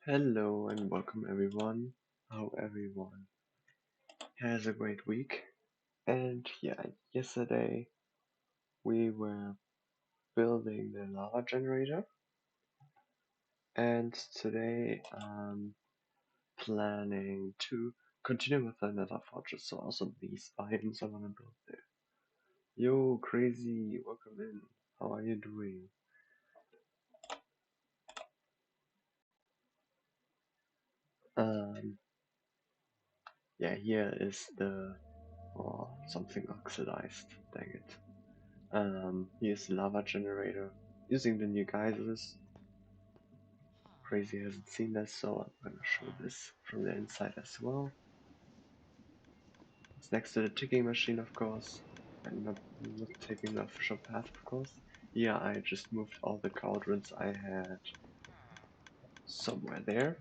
Hello and welcome everyone. Hope everyone has a great week. And yeah, yesterday we were building the lava generator, and today I'm planning to continue with the Nether Fortress. So also these items I want to build there. Yo, crazy, welcome in. How are you doing? Um, yeah, here is the something oxidized. Dang it. Here's the lava generator using the new geysers. Crazy hasn't seen this, so I'm gonna show this from the inside as well. It's next to the ticking machine, of course, and not taking the official path, of course. Yeah, I just moved all the cauldrons I had somewhere there.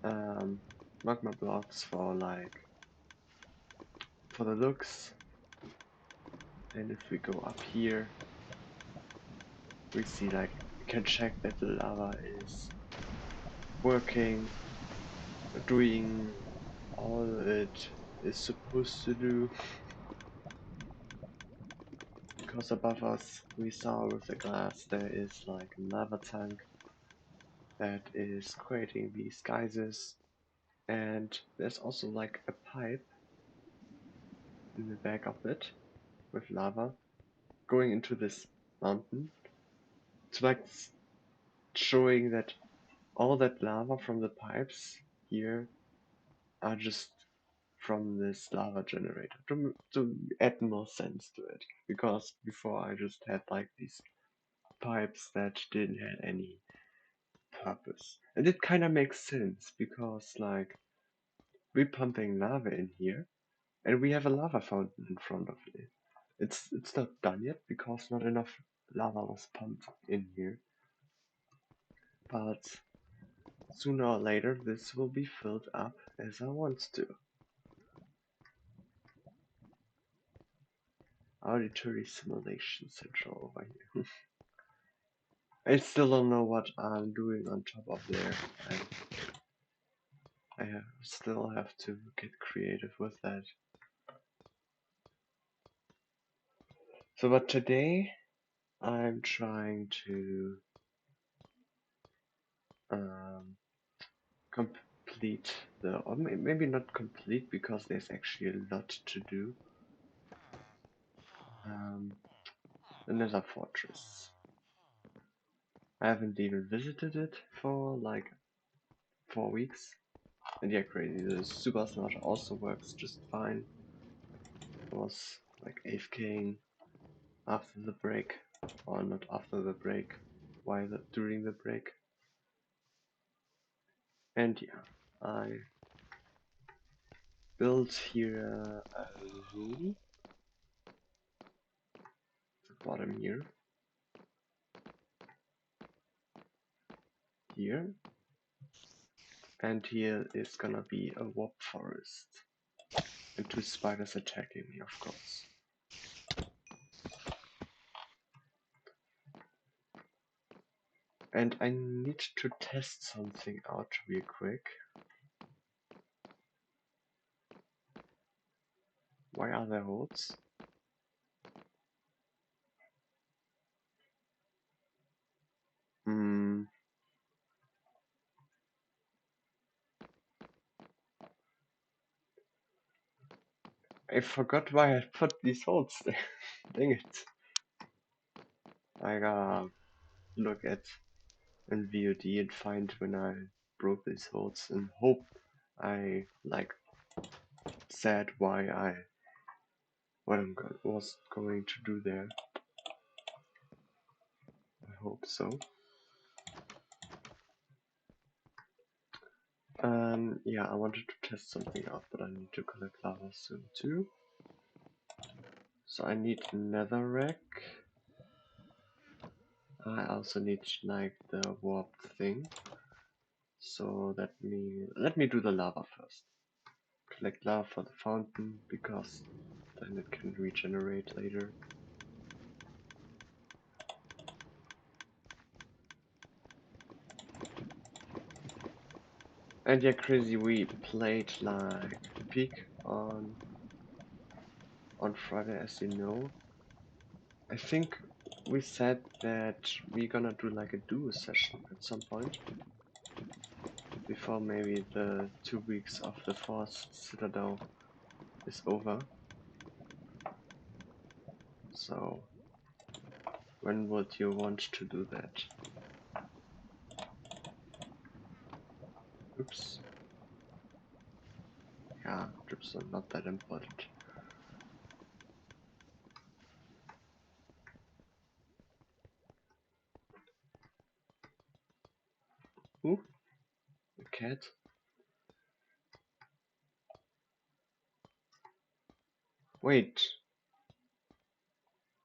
Um, Magma blocks for for the looks. And if we go up here, we see we can check that the lava is working, doing all it is supposed to do, because above us we saw with the glass there is like a lava tank that is creating these geysers, and there's also like a pipe in the back of it with lava going into this mountain. It's like showing that all that lava from the pipes here are just from this lava generator to add more sense to it, because before I just had like these pipes that didn't have any purpose. And it kind of makes sense because like we're pumping lava in here and we have a lava fountain in front of it. It's not done yet because not enough lava was pumped in here, but sooner or later this will be filled up as I want to. Auditory Simulation Central over here. I still don't know what I'm doing on top of there. Still have to get creative with that. So, but today I'm trying to um, complete or maybe not complete because there's actually a lot to do. Um, the Nether Fortress. I haven't even visited it for like 4 weeks. And yeah, crazy. The Super Smash also works just fine. I was like AFKing after the break, or not after the break, during the break. And yeah, I built here a room at the bottom here, and here is gonna be a warp forest, and 2 spiders attacking me, of course. And I need to test something out real quick. Why are there holes? Hmm. I forgot why I put these holes there. Dang it. I gotta look at in VOD and find when I broke these holes and hope I said what was going to do there. I hope so. Yeah, I wanted to test something out, but I need to collect lava soon too. So I need netherrack. I also need like the warp thing. So let me do the lava first. Collect lava for the fountain because then it can regenerate later. And yeah, crazy, we played like Peak on Friday, as you know. I think we said that we're gonna do like a duo session at some point before maybe the 2 weeks of the Forced Citadel is over. So when would you want to do that? Oops. Yeah, trips are not that important. Ooh, a cat. Wait,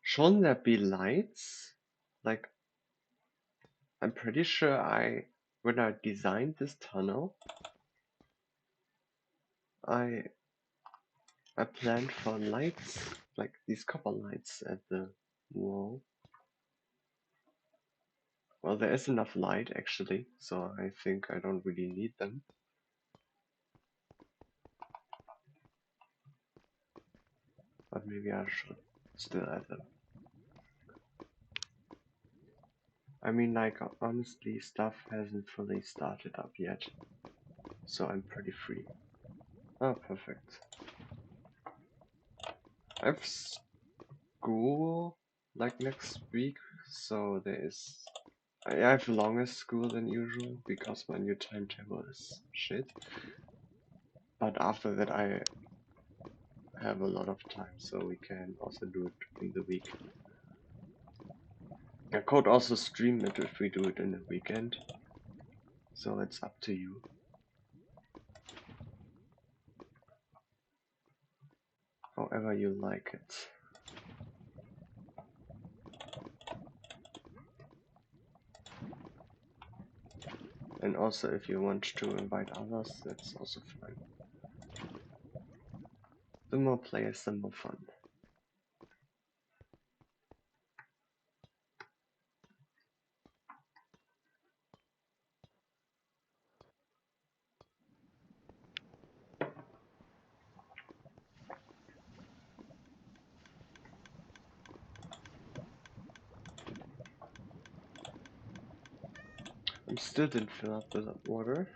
shouldn't there be lights? Like, I'm pretty sure when I designed this tunnel, I I planned for lights, like these copper lights at the wall. Well, there is enough light actually, so I think I don't really need them. But maybe I should still add them. I mean, like, honestly, stuff hasn't fully started up yet, so I'm pretty free. Oh, perfect. I have school, like, next week, so I have longer school than usual, because my new timetable is shit. But after that I have a lot of time, so we can also do it in the week. I could also stream it if we do it in the weekend, so it's up to you. However you like it. And also if you want to invite others, that's also fine. The more players, the more fun. I still didn't fill up the water.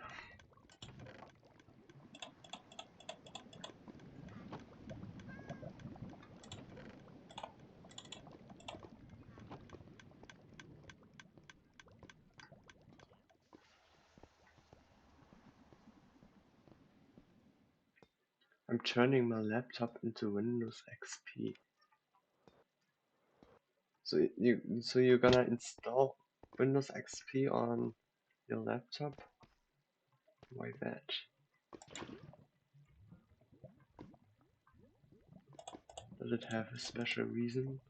I'm turning my laptop into Windows XP. So you're gonna install Windows XP on your laptop? Why that? Does it have a special reason?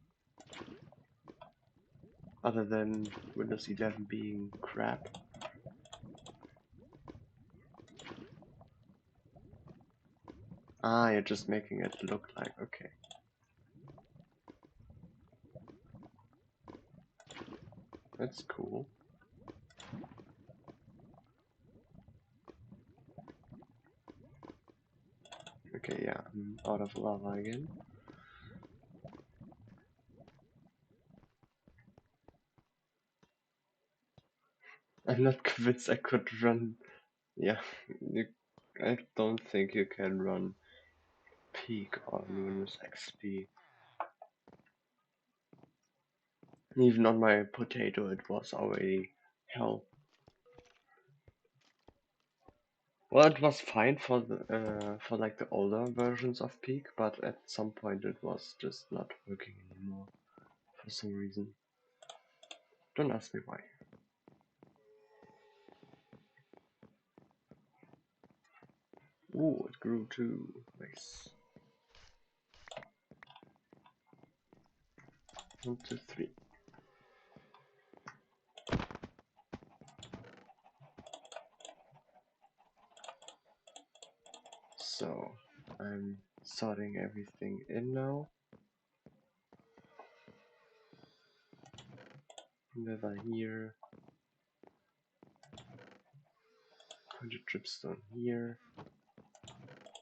Other than Windows 11 being crap? Ah, you're just making it look like, okay. That's cool. Okay, yeah, I'm out of lava again. I'm not convinced I could run. Yeah, I don't think you can run Peak on Windows XP. Even on my potato, it was already hell. Well, it was fine for like the older versions of Peak, but at some point it was just not working anymore for some reason. Don't ask me why. Ooh, it grew too. Nice. 1, 2, 3. So I'm sorting everything in now. Never here. pointed dripstone here,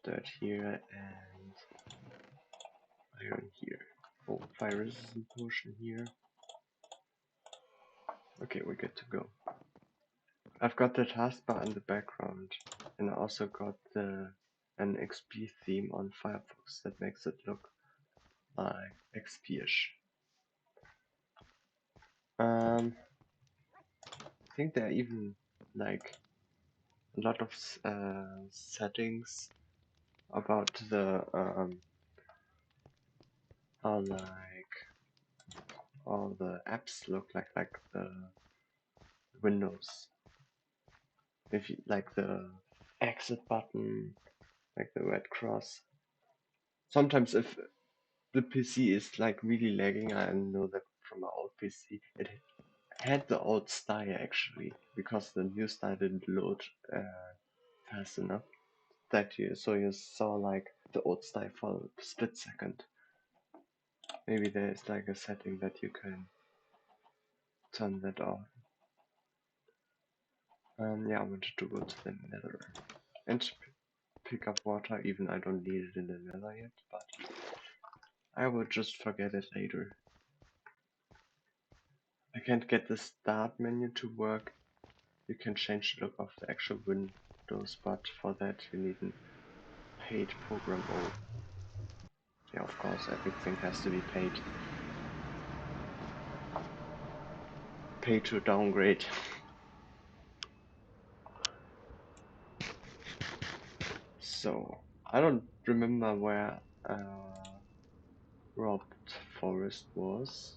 dirt here, and iron here. Oh, fire resistant potion here. Okay, we're good to go. I've got the taskbar in the background, and I also got an XP theme on Firefox that makes it look like XP-ish. I think there are even like a lot of settings about the how like all the apps look like the Windows. If you like the exit button, like the red cross. Sometimes if the PC is like really lagging, I know that from my old PC, it had the old style actually, because the new style didn't load fast enough. So you saw like the old style for a split second. Maybe there's like a setting that you can turn that off. Yeah, I wanted to go to the Nether and pick up water, even I don't need it in the Nether yet, but I will just forget it later. I can't get the start menu to work. You can change the look of the actual Windows, but for that you need a paid program. Oh, yeah, of course, everything has to be paid. Pay to downgrade. So, I don't remember where Robbed Forest was.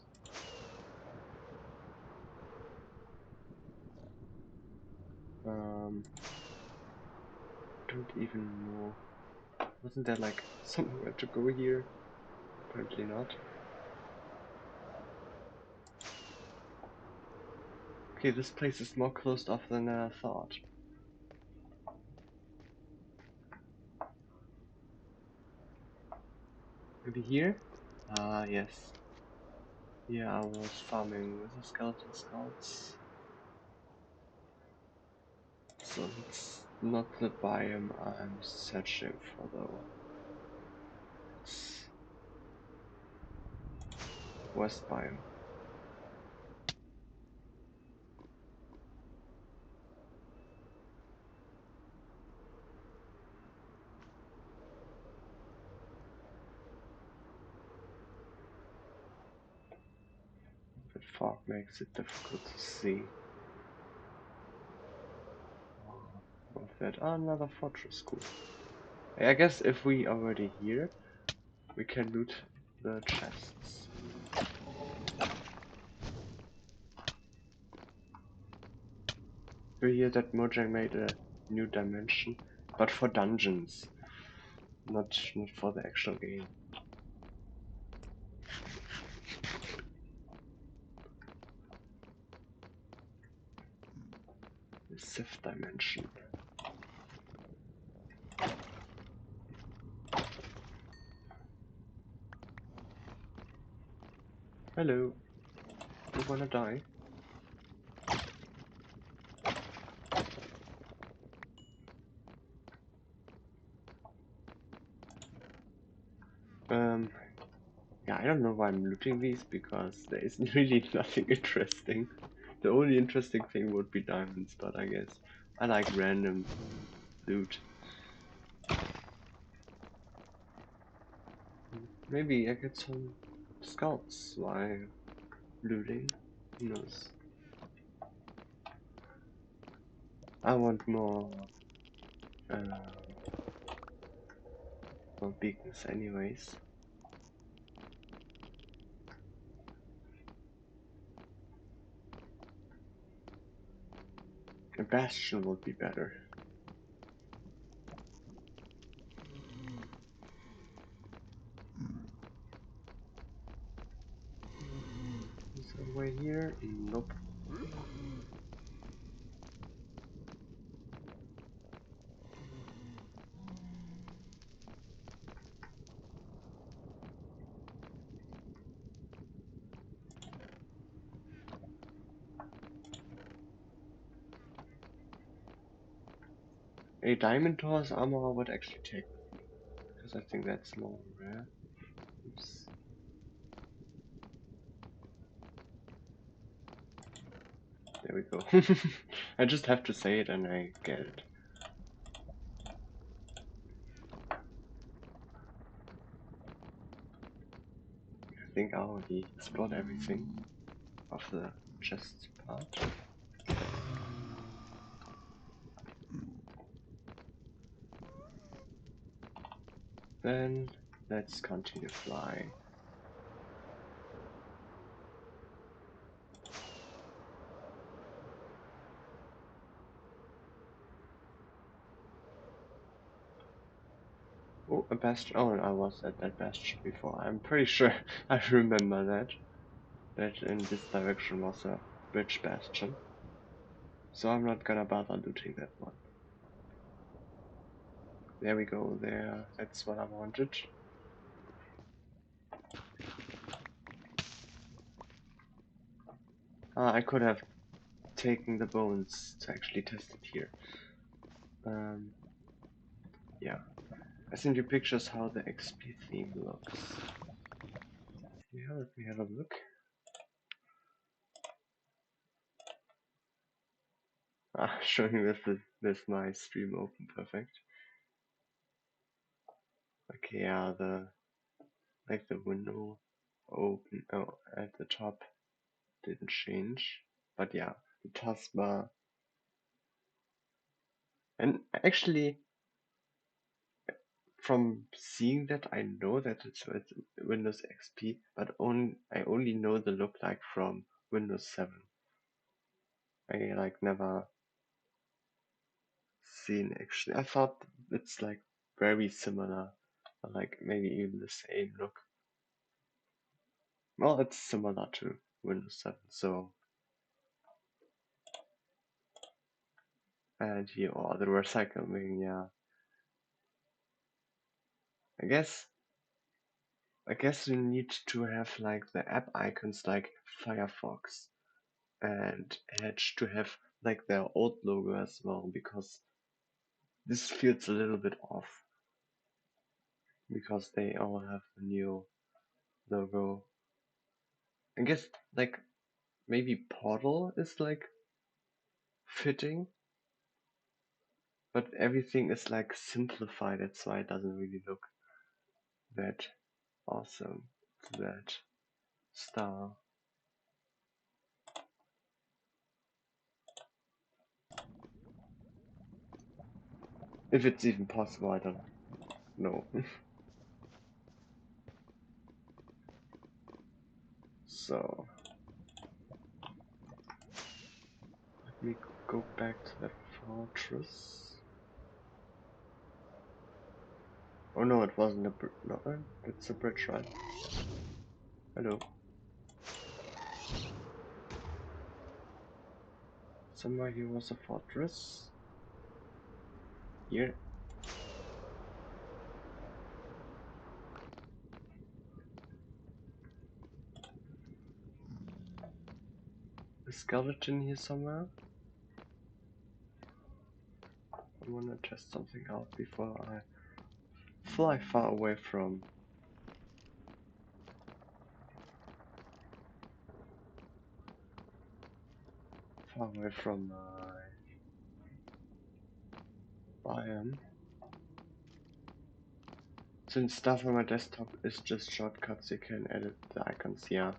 Don't even know. Wasn't there like somewhere to go here? Apparently not. Okay, this place is more closed off than I thought. Maybe here? Ah, yes. Yeah, I was farming with the skeleton scouts. So it's not the biome I'm searching for though. It's west biome. The fog makes it difficult to see. What's that? Ah, another fortress, cool. I guess if we already here, we can loot the chests. We hear that Mojang made a new dimension, but for dungeons, not for the actual game. The Sith dimension. Hello. You wanna die? Yeah, I don't know why I'm looting these, because there is really nothing interesting. The only interesting thing would be diamonds, but I guess I like random loot. Maybe I get some scouts while looting. Who knows? I want uh, more beacons anyways. A bastion would be better. Is there a way here? Nope. A diamond horse armor would actually take me, because I think that's more rare. Oops. There we go. I just have to say it and I get it. I think I already explored everything of the chest part. Then let's continue flying. Oh, a bastion. Oh, I was at that bastion before. I'm pretty sure I remember that. That in this direction was a bridge bastion. So I'm not gonna bother looting that one. There we go, there. That's what I wanted. I could have taken the bones to actually test it here. Yeah. I sent you pictures how the XP theme looks. Yeah, let me have a look. Showing with my stream open, perfect. Okay, yeah, the window open at the top didn't change, but yeah, the taskbar. And actually, from seeing that, I know that it's Windows XP, but I only know the look like from Windows 7. I like never seen actually. I thought it's like very similar, or like maybe even the same look. Well, it's similar to Windows 7, so. And here, oh, the recycling, yeah. I guess we need to have like the app icons like Firefox and Edge to have like their old logo as well, because this feels a little bit off because they all have the new logo. I guess like maybe Portal is like fitting, but everything is like simplified. That's why it doesn't really look that awesome. That star. If it's even possible, I don't know. So let me go back to the fortress. Oh no, it wasn't a bridge. No, it's a bridge, right? Hello. Somewhere here was a fortress. Here. A skeleton here somewhere. I wanna test something out before I fly far away from. Far away from my biome. Since stuff on my desktop is just shortcuts, you can edit the icons, yeah.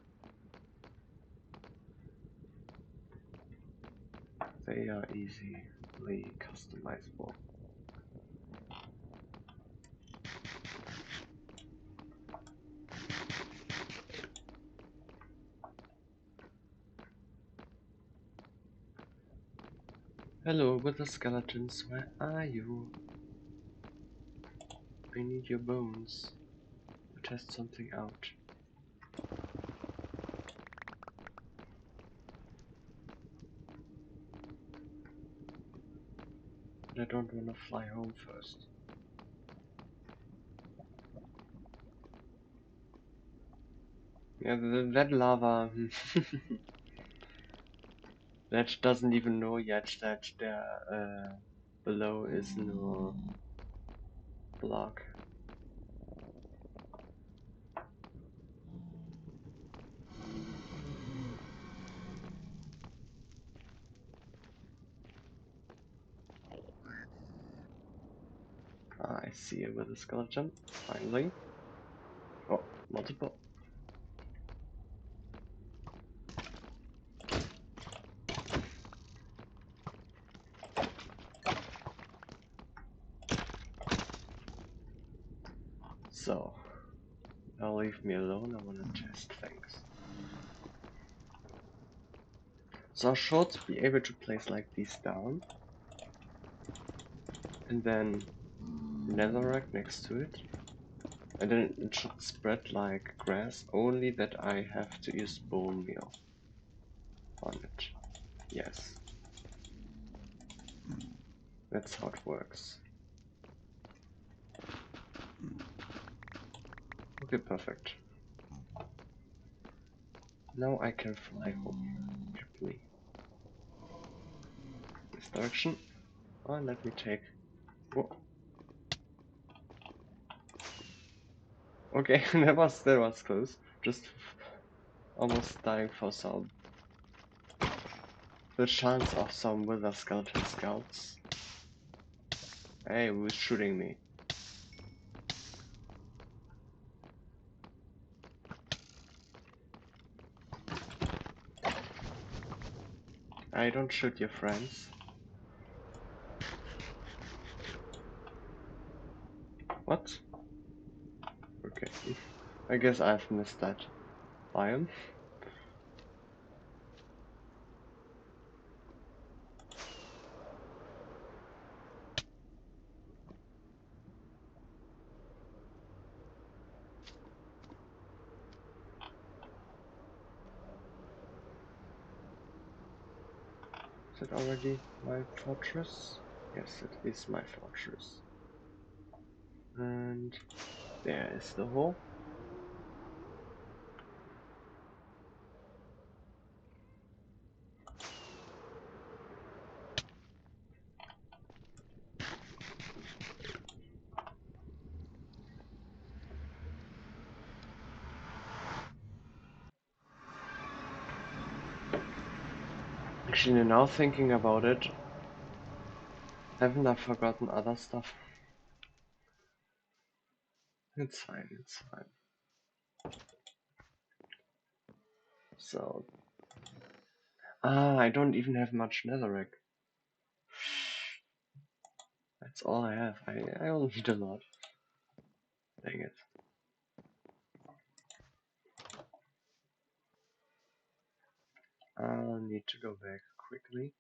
They are easily customizable. Hello, wither skeletons, where are you? I need your bones to test something out. But I don't wanna fly home first. Yeah, that lava that doesn't even know yet that below is no block. I see it with a skeleton, finally. Oh, multiple. So, now leave me alone, I wanna test things. So I should be able to place like these down. And then netherrack next to it. And then it should spread like grass, only that I have to use bone meal on it. Yes. That's how it works. Okay, perfect. Now I can fly home happily. This direction. Oh, let me take. Whoa. Okay, that was close. Just almost dying for some. The chance of some wither skeleton scouts. Hey, who's shooting me? I don't shoot your friends. What? Okay. I guess I've missed that biome. Is it already my fortress? Yes, it is my fortress. And there is the hole. Actually, now thinking about it, haven't I forgotten other stuff? It's fine, it's fine. So, I don't even have much netherrack. That's all I have. I only need a lot. Dang it. I'll need to go back quickly.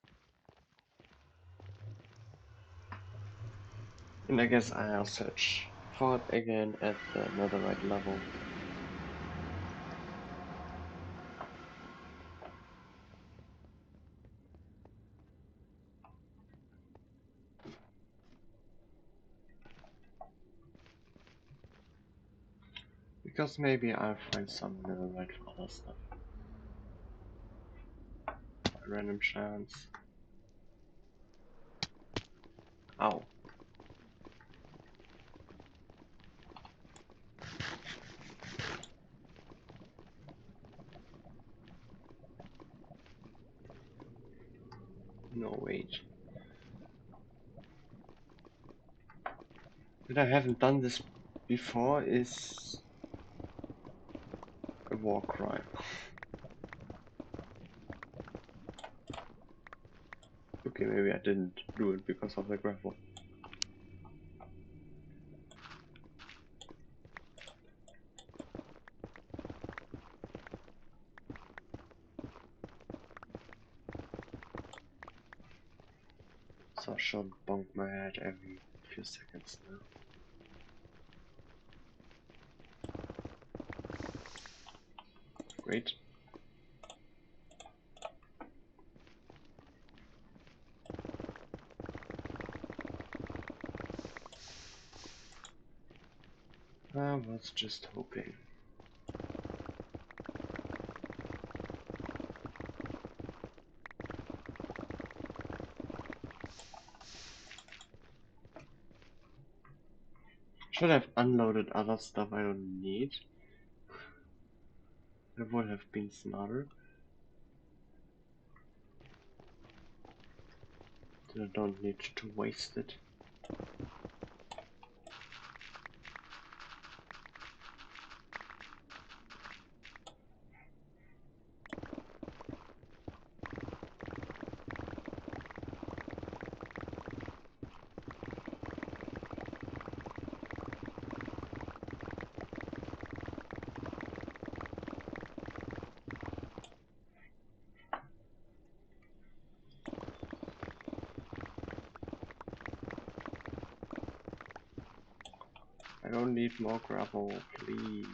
And I guess I'll search for it again at the netherite level. Because maybe I'll find some netherite for other stuff. By random chance. Ow. No, wait. That I haven't done this before is a war crime. Okay, maybe I didn't do it because of the gravel. So I should bonk my head every few seconds now. Great. I was just hoping. Should have unloaded other stuff I don't need. That would have been smarter. I don't need to waste it. I don't need more gravel, please.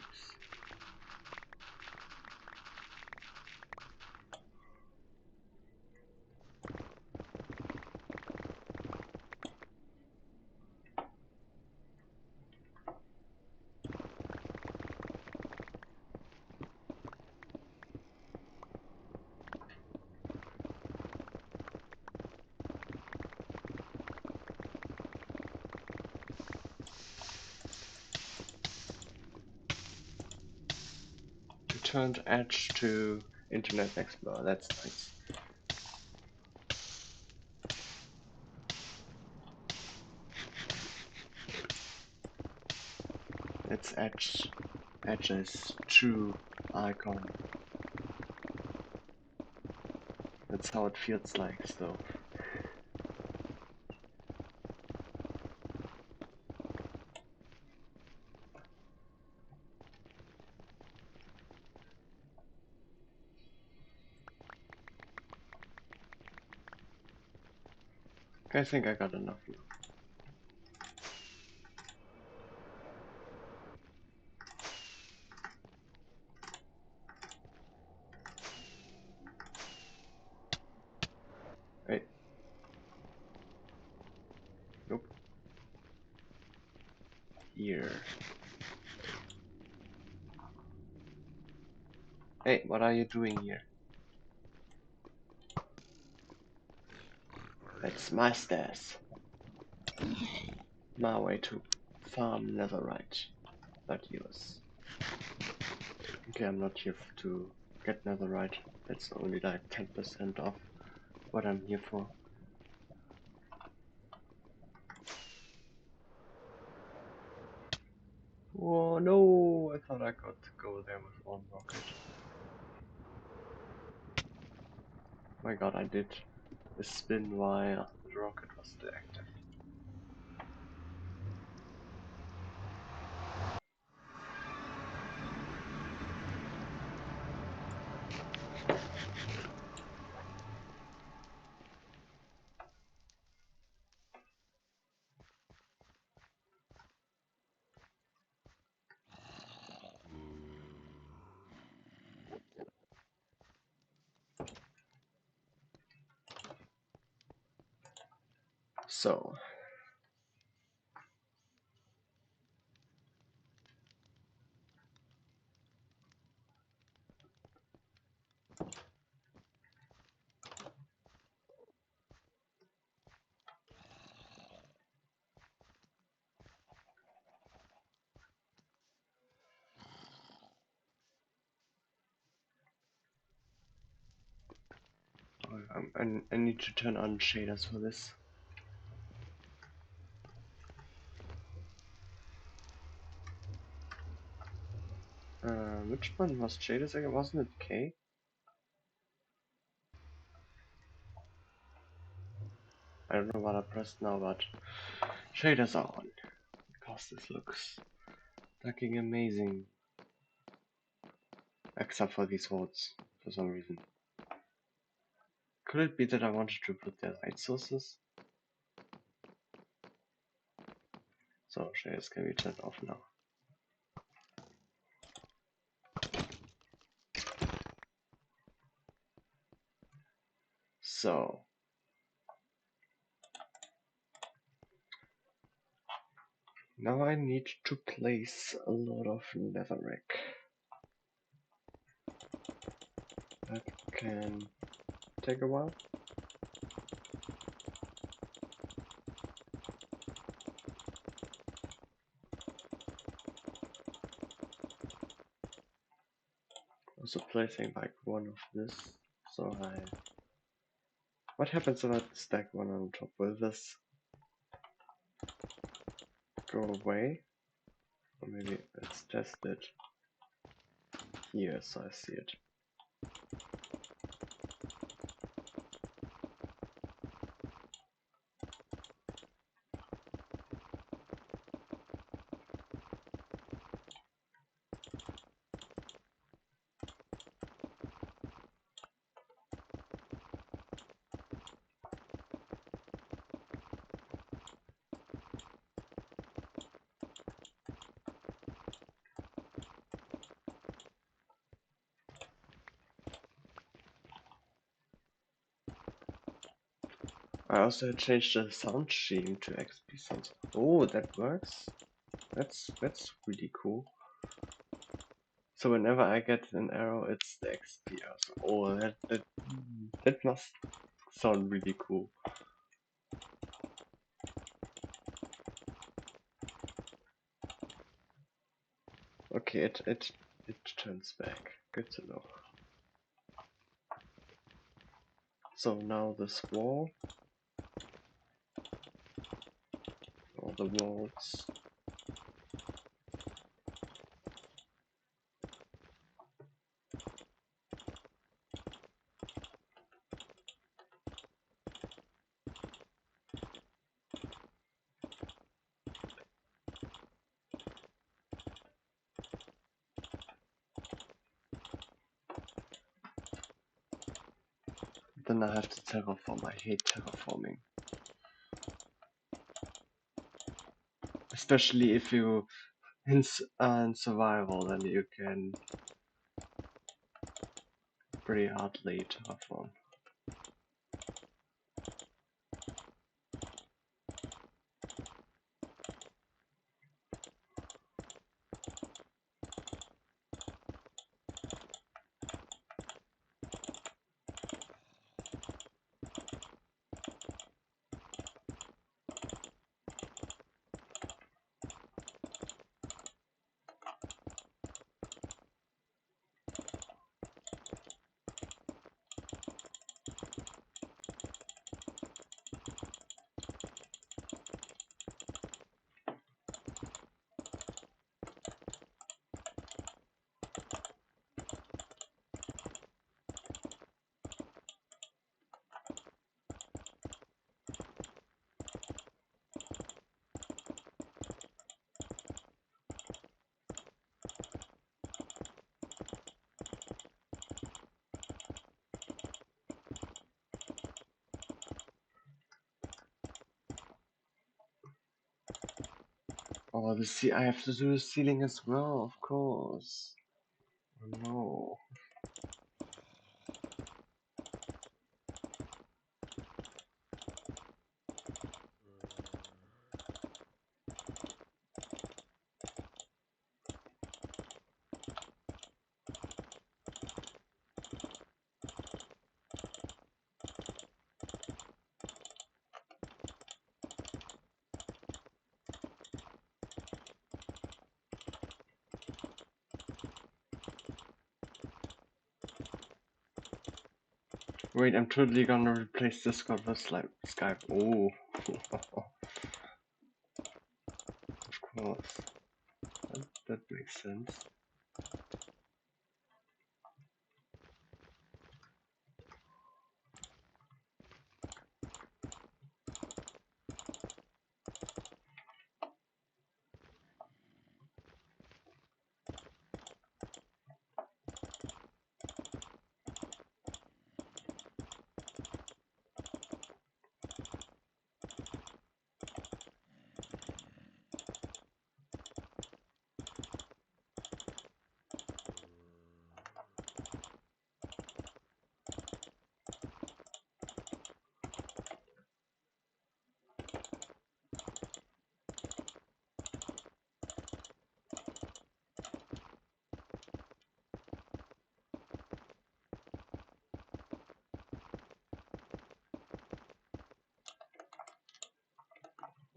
Turned Edge to Internet Explorer, that's nice. It's Edge's true icon. That's how it feels like, so. I think I got enough now. Wait. Nope. Here. Hey, what are you doing here? That's my stairs. My way to farm netherite. Not yours. Okay, I'm not here to get netherite. That's only like 10% of what I'm here for. Oh no! I thought I could go there with one rocket. My god, I did a spin while the rocket was still active. So, I need to turn on shaders for this. Which one was shaders again? Wasn't it K? I don't know what I pressed now, but shaders are on. Because this looks fucking amazing. Except for these roads, for some reason. Could it be that I wanted to put the light sources? So shaders can be turned off now. So now I need to place a lot of netherrack. That can take a while. also placing like one of this. So I. What happens if I stack one on top? Will this go away? Or maybe let's test it here so I see it. I also changed the sound scheme to XP sounds. Oh, that works. That's really cool. So whenever I get an arrow, it's the XP arrow. So, oh, that must sound really cool. Okay, it turns back. Good to know. So now this wall, all the walls. Then I have to terraform. I hate terraforming. Especially if you in survival, then you can pretty hardly terraform. Oh, I have to do the ceiling as well, of course. Oh no. Wait, I'm totally gonna replace Discord with Skype. Oh, of course. That makes sense.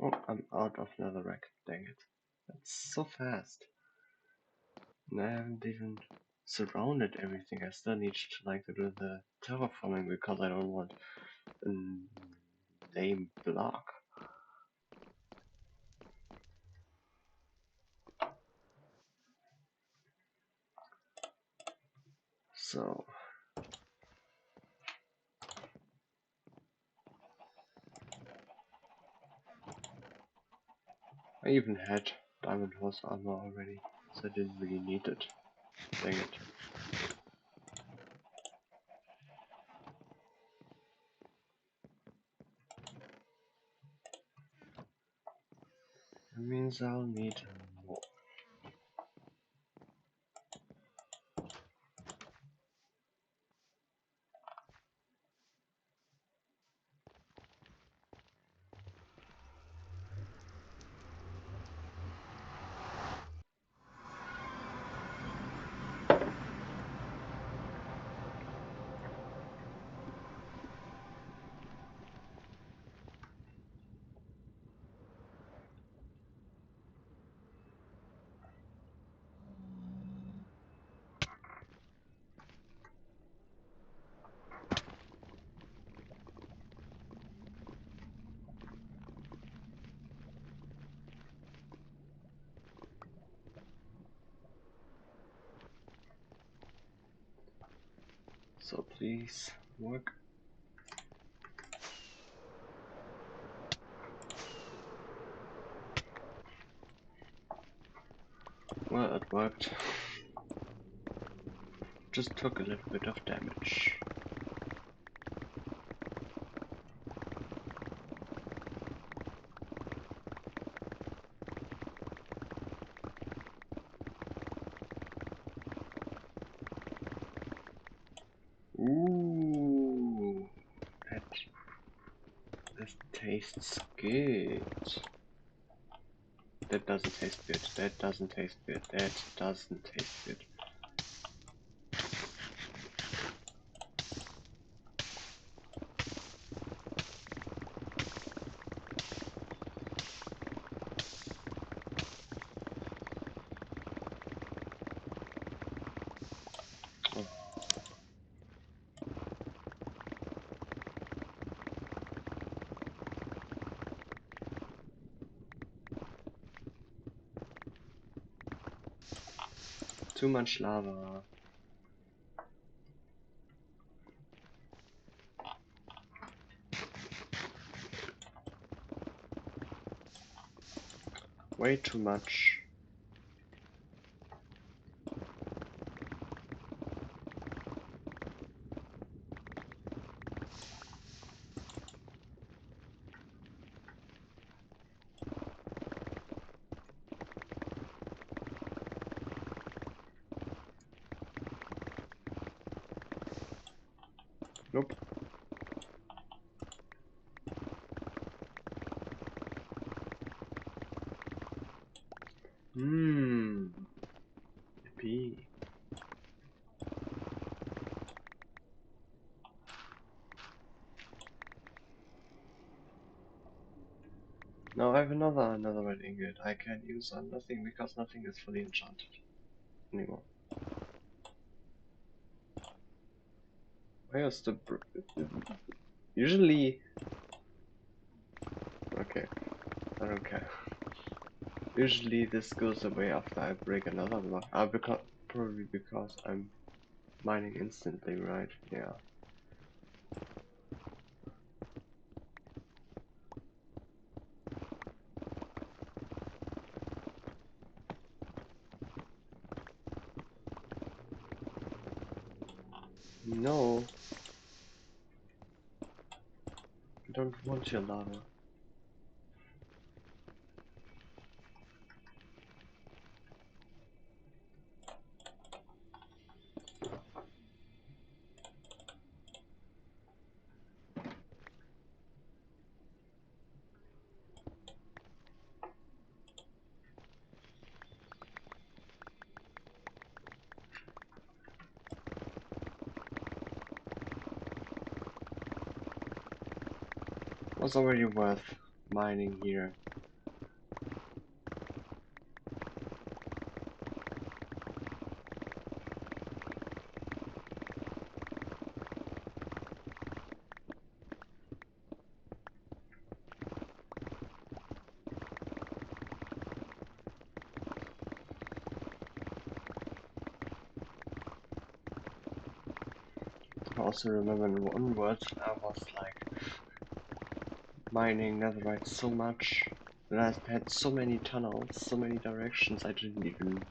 Oh, I'm out of netherrack. Dang it. That's so fast. And I haven't even surrounded everything. I still need to like to do the terraforming because I don't want a lame block. So I even had diamond horse armor already, so I didn't really need it. Dang it. That means I'll need more. So please work. Well, it worked. Just took a little bit of damage. Ooh, that tastes good. That doesn't taste good. That doesn't taste good. That doesn't taste good. Oh. Too much lava. Way too much. Nope. Hmm. Yippee. Now I have another red ingot. I can use on nothing because nothing is fully enchanted anymore. Where's the usually okay, I don't care. Usually this goes away after I break another block. Probably because I'm mining instantly, right? Yeah. No, I don't want your lava. Was already worth mining here. also remember in one word I was like mining netherite so much that I had so many tunnels, so many directions I didn't even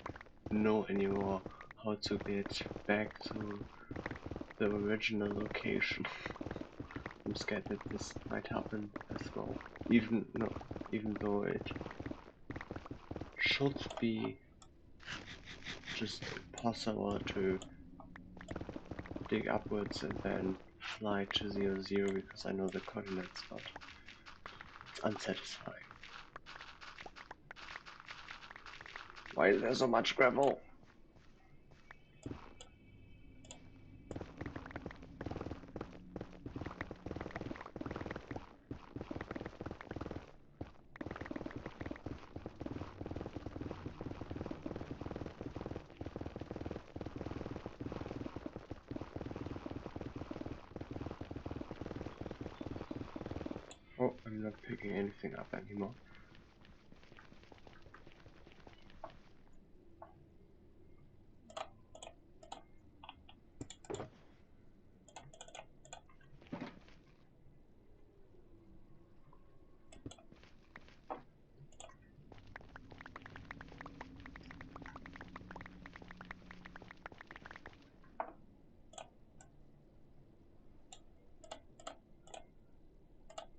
know anymore how to get back to the original location. I'm scared that this might happen as well. Even though it should be just possible to dig upwards and then fly to 0, because I know the coordinates, but it's unsatisfying. Why is there so much gravel? Oh, I'm not picking anything up anymore.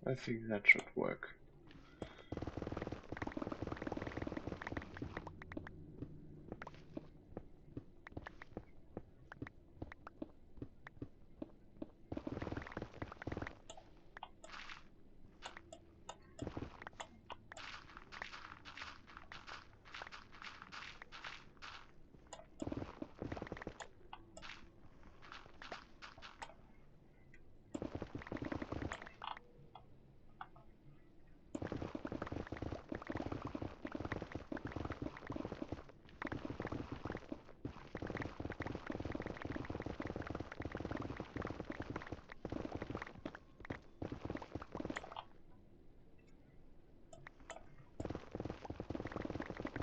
I think that should work.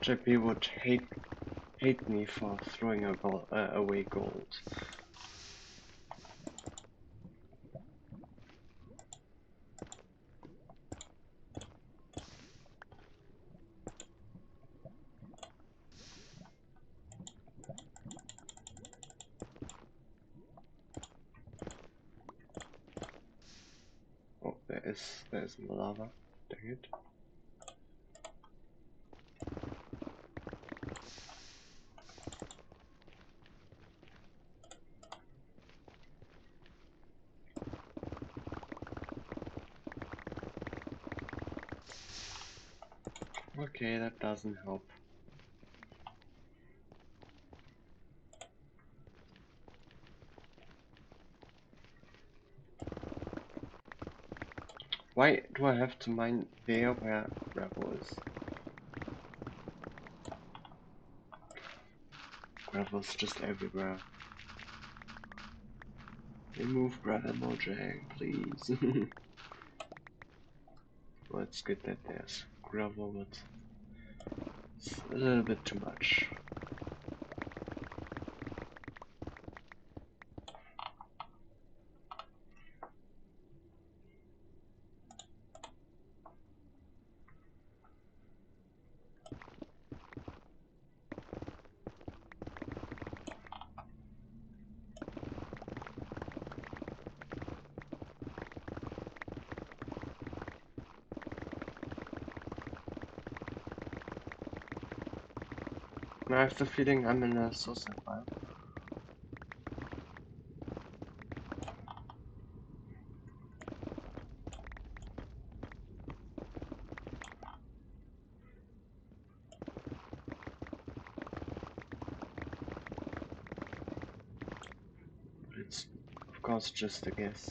JP would hate me for throwing away gold. Oh, there's more lava. Dang it. Okay, that doesn't help. Why do I have to mine there where gravel is? Gravel's just everywhere. Remove gravel Mojang, please. Well, it's good that there's gravel, but it's a little bit too much. I have the feeling I'm in a suicide file. But it's, of course, just a guess.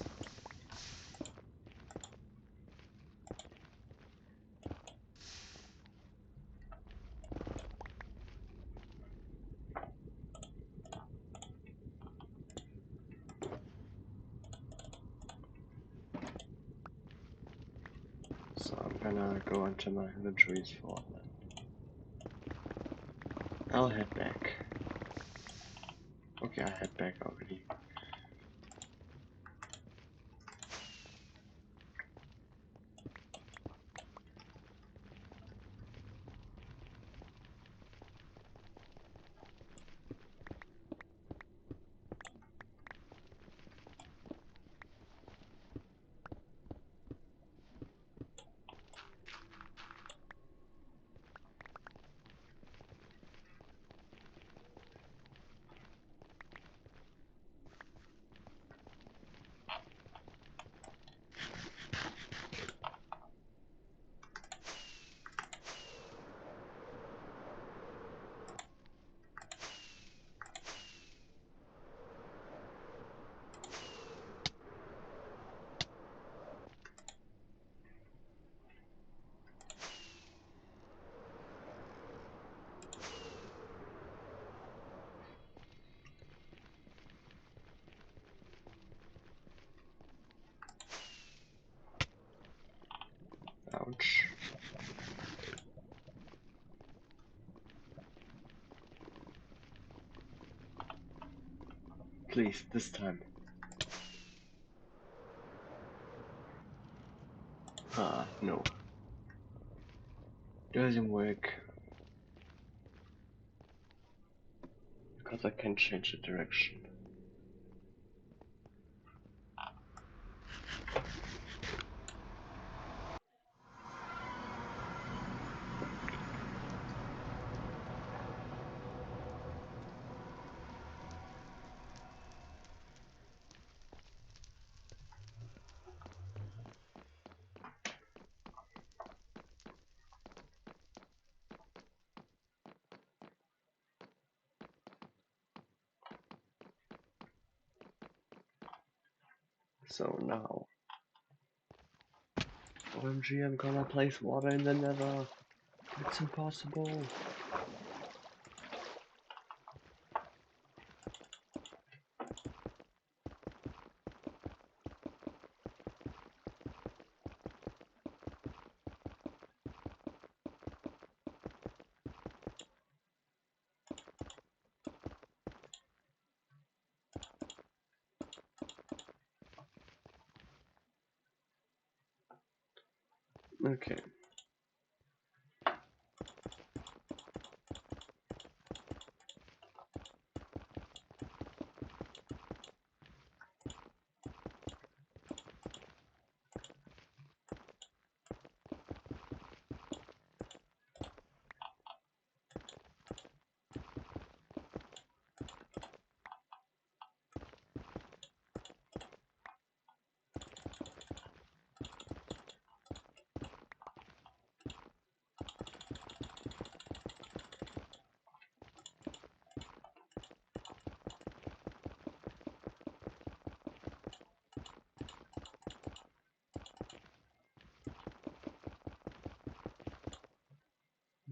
So I'm gonna go into my inventories for that. I'll head back. Okay, I head back already. Please, this time. Ah, no. Doesn't work. Because I can't change the direction. So now, OMG, I'm gonna place water in the nether. It's impossible. Okay.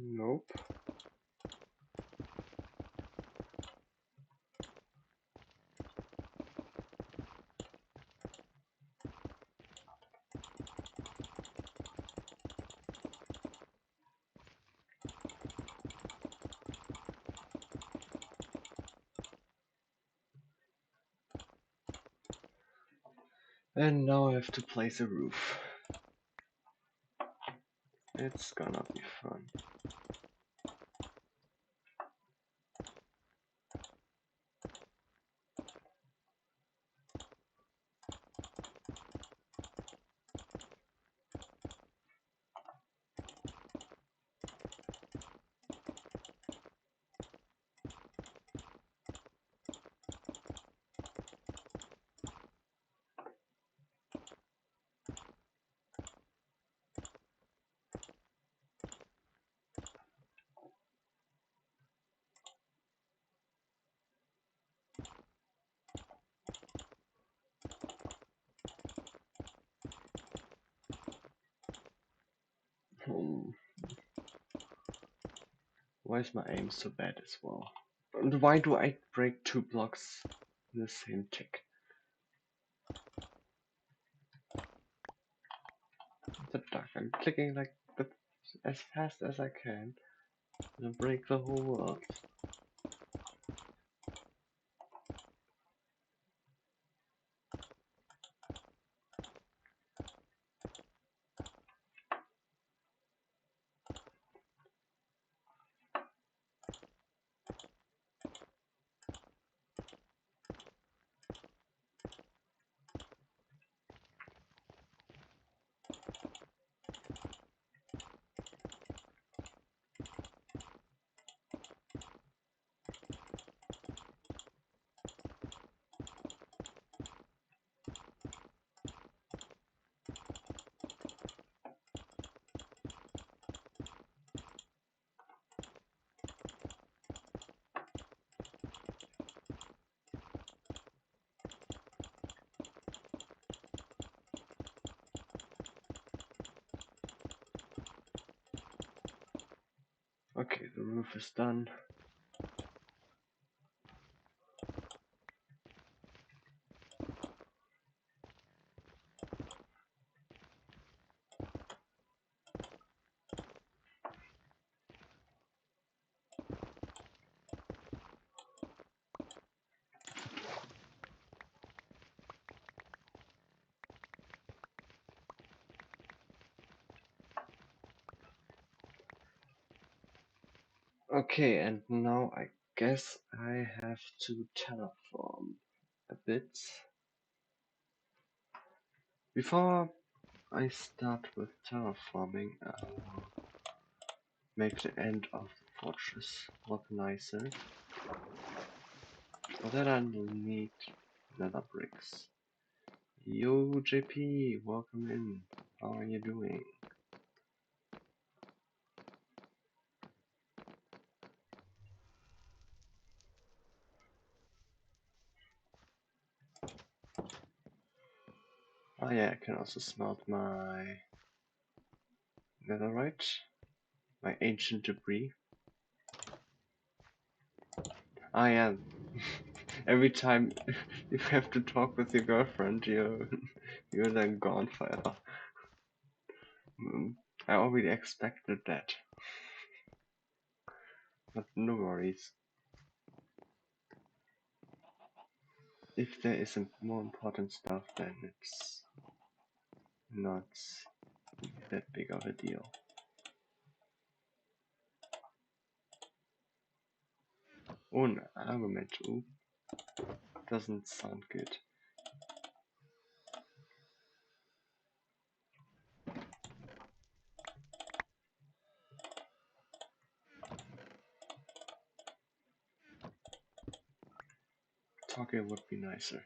Nope. And now I have to place a roof. It's gonna be fun. Hmm. Why is my aim so bad as well? And why do I break 2 blocks in the same tick? The duck. I'm clicking like as fast as I can and break the whole world. Okay, the roof is done. Okay, and now I guess I have to terraform a bit. Before I start with terraforming, I'll make the end of the fortress look nicer. For that I need nether bricks. Yo JP, welcome in. How are you doing? Oh yeah, I can also smelt my netherite, my ancient debris. I am. Every time you have to talk with your girlfriend, you're then gone forever. I already expected that, but no worries. If there is more important stuff, then it's not that big of a deal. Oh, an argument. Ooh, doesn't sound good. Talking would be nicer.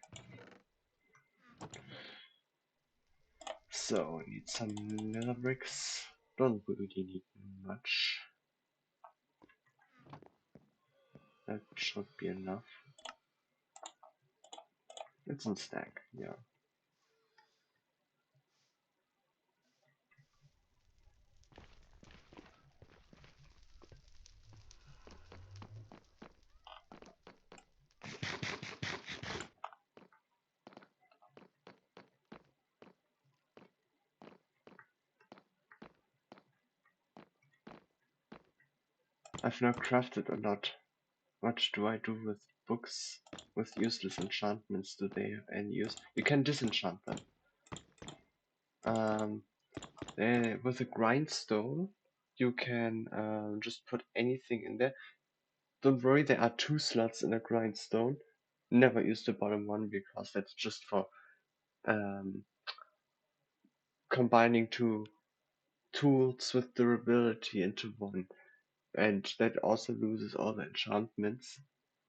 So, I need some nether bricks. Don't really need much. That should be enough. It's on stack, yeah. I've now crafted a lot. What do I do with books with useless enchantments? Do they have any use? You can disenchant them. With a grindstone, you can just put anything in there. Don't worry, there are 2 slots in a grindstone. Never use the bottom one because that's just for um, combining 2 tools with durability into one, and that also loses all the enchantments.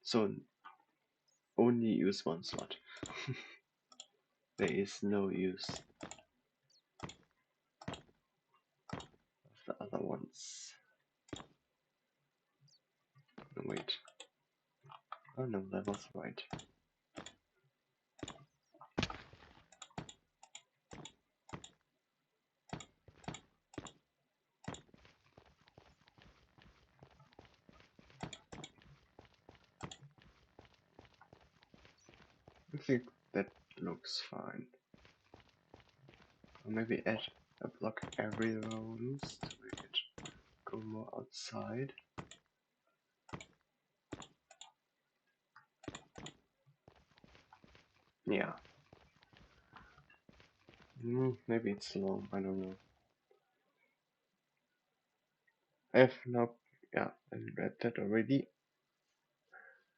So only use 1 slot. There is no use of the other ones. No, wait. Oh no, that was right. I think that looks fine. Or maybe add a block every round to make it go more outside. Yeah. Maybe it's long, I don't know. I have now, yeah, I read that already.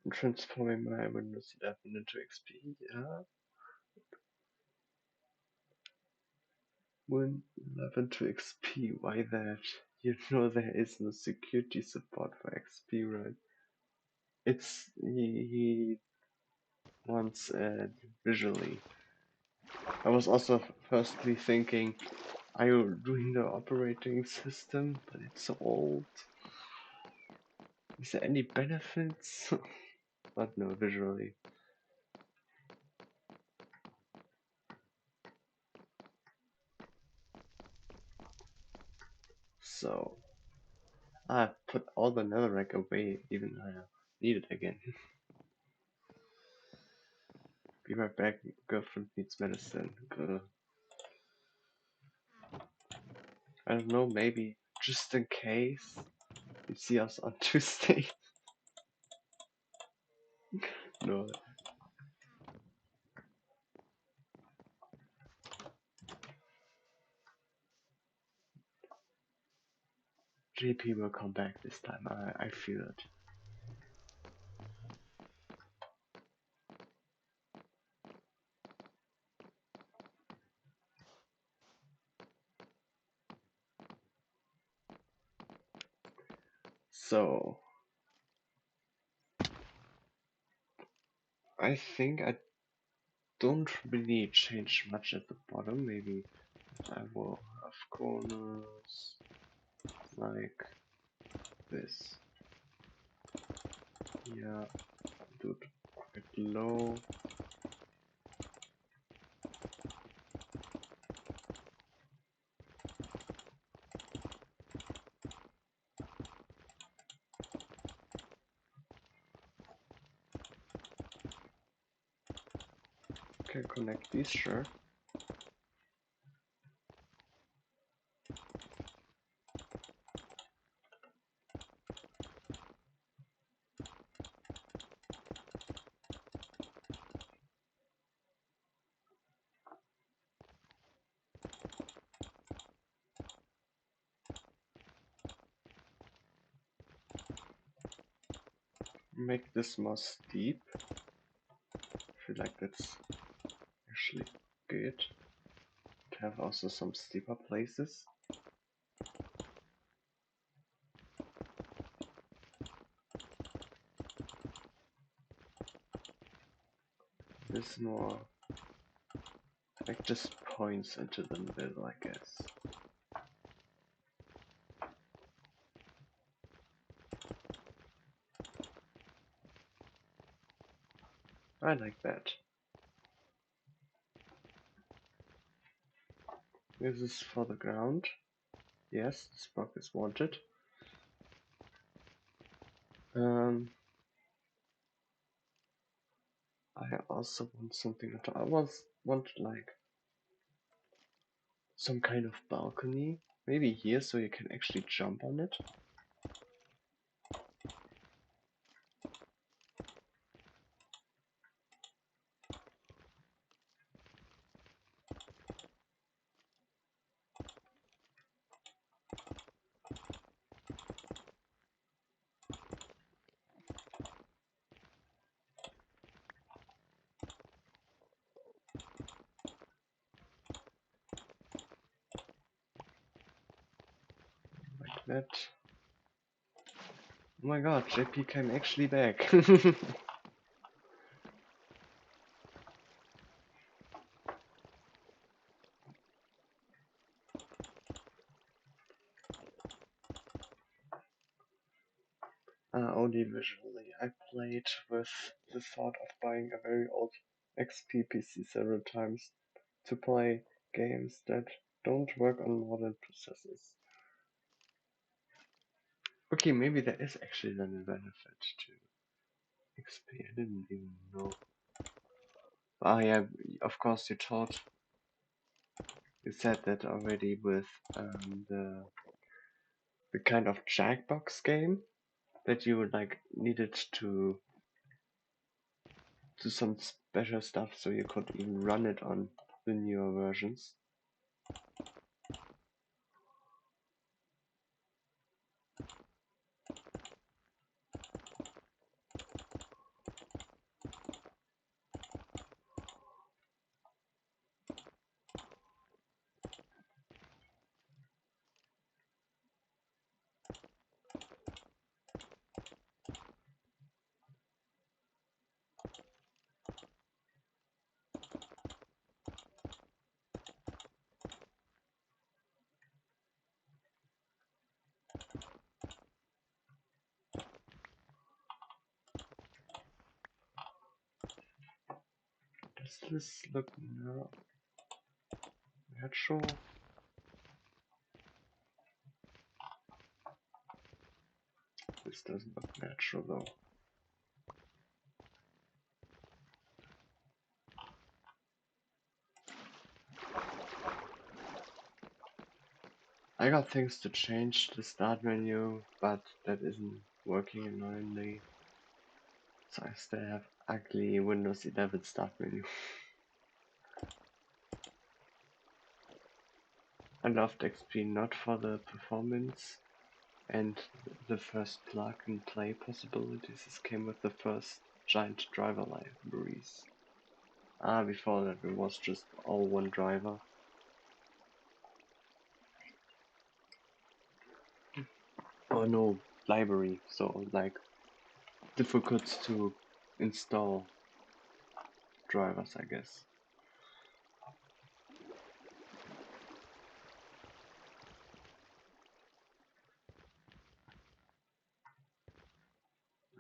I'm transforming my Windows 11 into XP, yeah. Win 11 to XP, why that? You know there is no security support for XP, right? He wants visually. I was also firstly thinking, are you doing the operating system? But it's so old. Is there any benefits? But no, visually. So I put all the netherrack away, even I need it again. Be right back. Girlfriend needs medicine. I don't know, maybe just in case you see us on Tuesday. No. JP will come back this time, I feel it. So, I think I don't really change much at the bottom. Maybe I will have corners like this. Yeah, do it quite low. Okay, connect these, sure. Make this more steep. I feel like that's actually good to have also some steeper places. This more like just points into the middle, I guess. I like that. This is for the ground. Yes, this block is wanted. Um, I also want something on top. I want like some kind of balcony. Maybe here so you can actually jump on it. Like that. Oh my god, JP came actually back. Only visually. I played with the thought of buying a very old XP PC several times to play games that don't work on modern processors. Okay, maybe there is actually then a benefit to XP. I didn't even know. Ah, yeah, of course you said that already with the kind of Jackbox game that you like needed to do some special stuff so you could even run it on the newer versions. Does this look natural? This doesn't look natural though. I got things to change the start menu, but that isn't working annoyingly. So I still have ugly Windows 11 start menu. I loved XP not for the performance, And the first plug and play possibilities came with the first giant driver libraries. Before that it was just all one driver. Oh no, library, so like difficult to install drivers, I guess.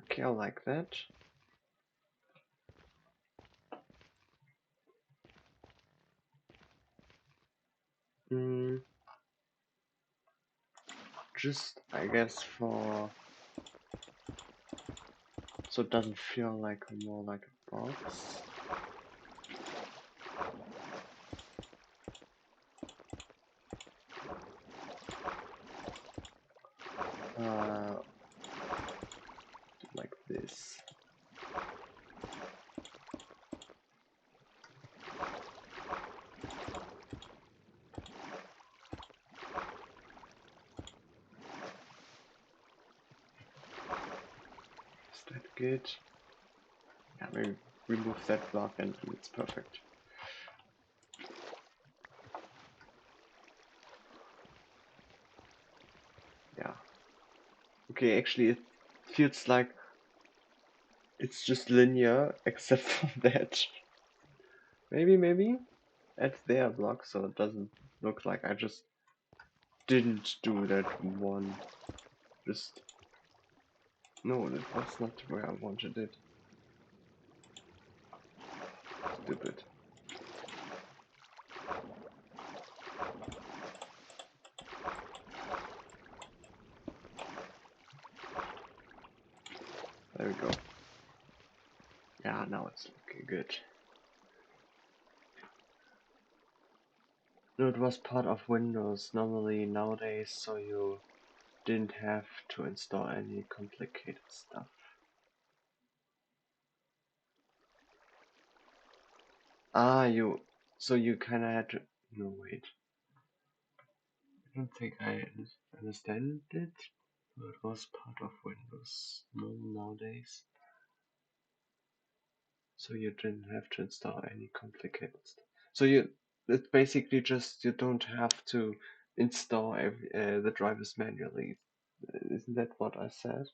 Okay, I like that. Mm, just, I guess, for so it doesn't feel like more like a box. Uh, like this. Is that good? Yeah, maybe remove that block and then it's perfect. Yeah. Okay, actually it feels like it's just linear except for that. Maybe add their block so it doesn't look like I just didn't do that one. Just no, that was not where I wanted it. Stupid. There we go. Yeah, now it's looking good. No, it was part of Windows normally nowadays, so you didn't have to install any complicated stuff. So you kinda had to, no wait. I don't think I understand it, but it was part of Windows nowadays. So you didn't have to install any complicated stuff. So it's basically just you don't have to install the drivers manually. Isn't that what I said?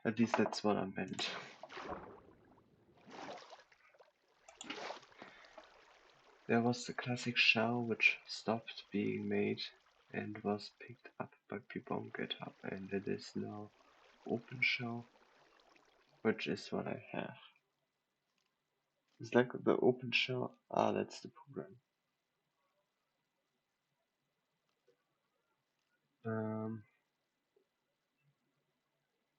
At least that's what I meant. There was the classic shell which stopped being made and was picked up by people on GitHub, and it is now OpenShell, which is what I have. It's like the OpenShell. That's the program.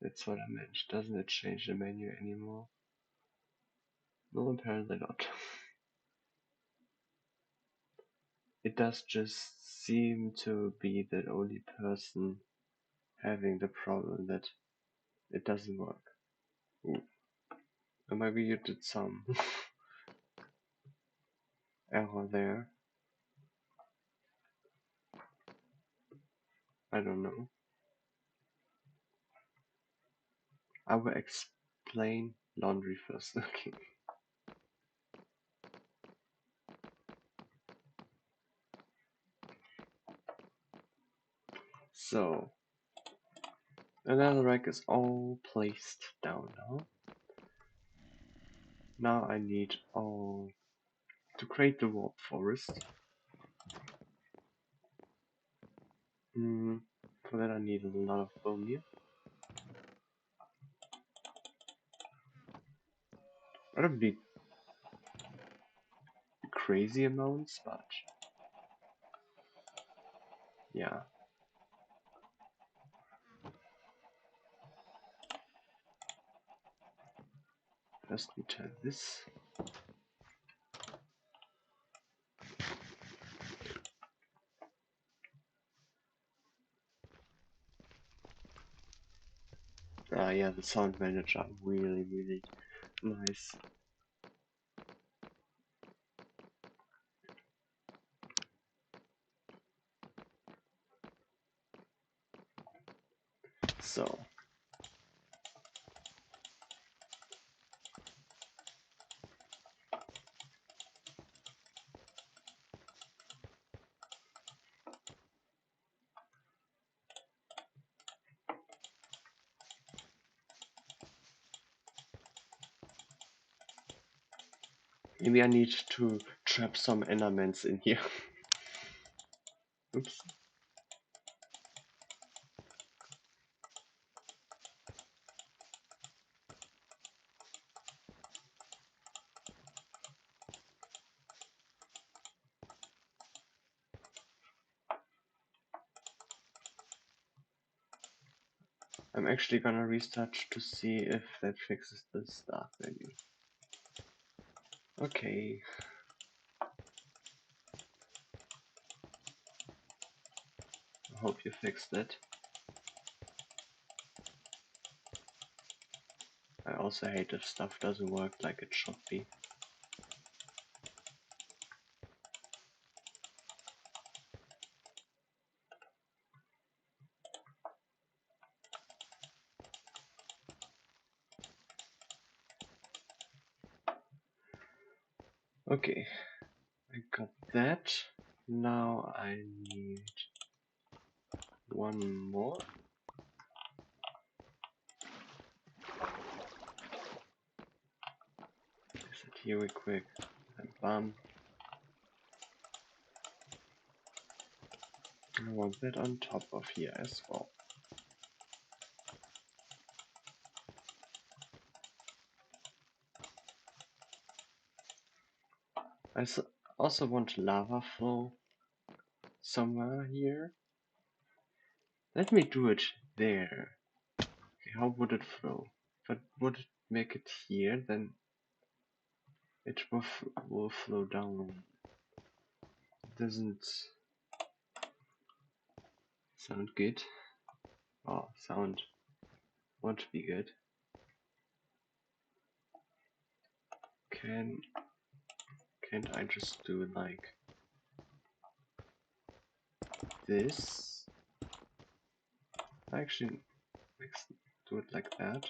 That's what I meant. Doesn't it change the menu anymore? No, apparently not. It does just seem to be the only person having the problem that it doesn't work. Ooh. Or maybe you did some error there. I don't know. I will explain laundry first. Okay. So, another rack is all placed down now. Now I need all to create the warp forest. For that I need a lot of bone here. I don't need crazy amounts, but yeah. First we turn this. Yeah, the sound manager really nice. So, maybe I need to trap some endermans in here. Oops. I'm actually gonna restart to see if that fixes the start menu. Okay. I hope you fixed it. I also hate if stuff doesn't work like it should be. Okay, I got that. Now I need one more. Is it here real quick? And bam. I want that on top of here as well. I also want lava flow somewhere here. Let me do it there. Okay, how would it flow? But would it make it here, then it will flow down. It doesn't sound good. Oh, sound won't be good. Can't I just do like this? Actually, let's do it like that.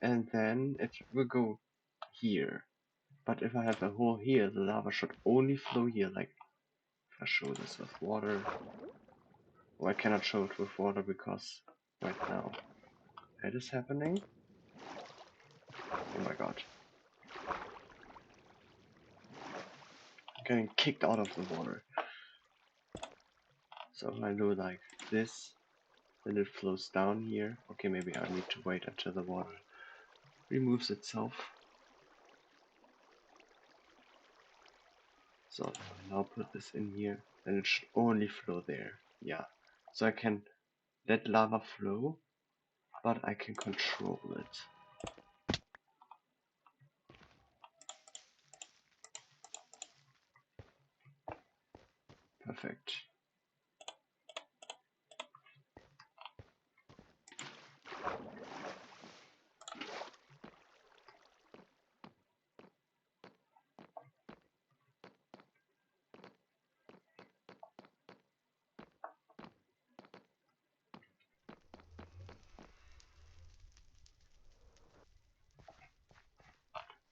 And then it will go here. But if I have a hole here, the lava should only flow here. Like, if I show this with water. Well, I cannot show it with water because right now that is happening. Oh my god. I'm getting kicked out of the water. So if I do like this, then it flows down here. Okay, maybe I need to wait until the water removes itself. So now put this in here, then it should only flow there. Yeah. So I can let lava flow, but I can control it. Perfect.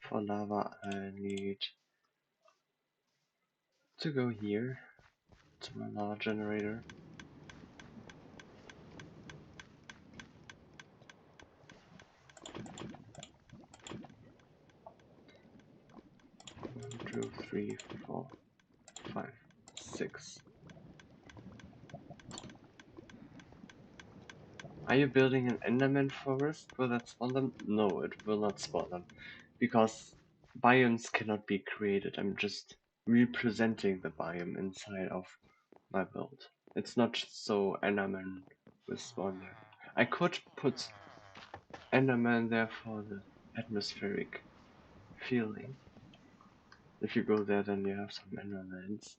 For lava, I need to go here to my lava generator. One, two, three, four, 5, 6. Are you building an Enderman forest? Will that spawn them? No, it will not spawn them. Because biomes cannot be created. I'm just representing the biome inside of my build. It's not so Enderman will spawn there. I could put Enderman there for the atmospheric feeling. If you go there, then you have some Endermans.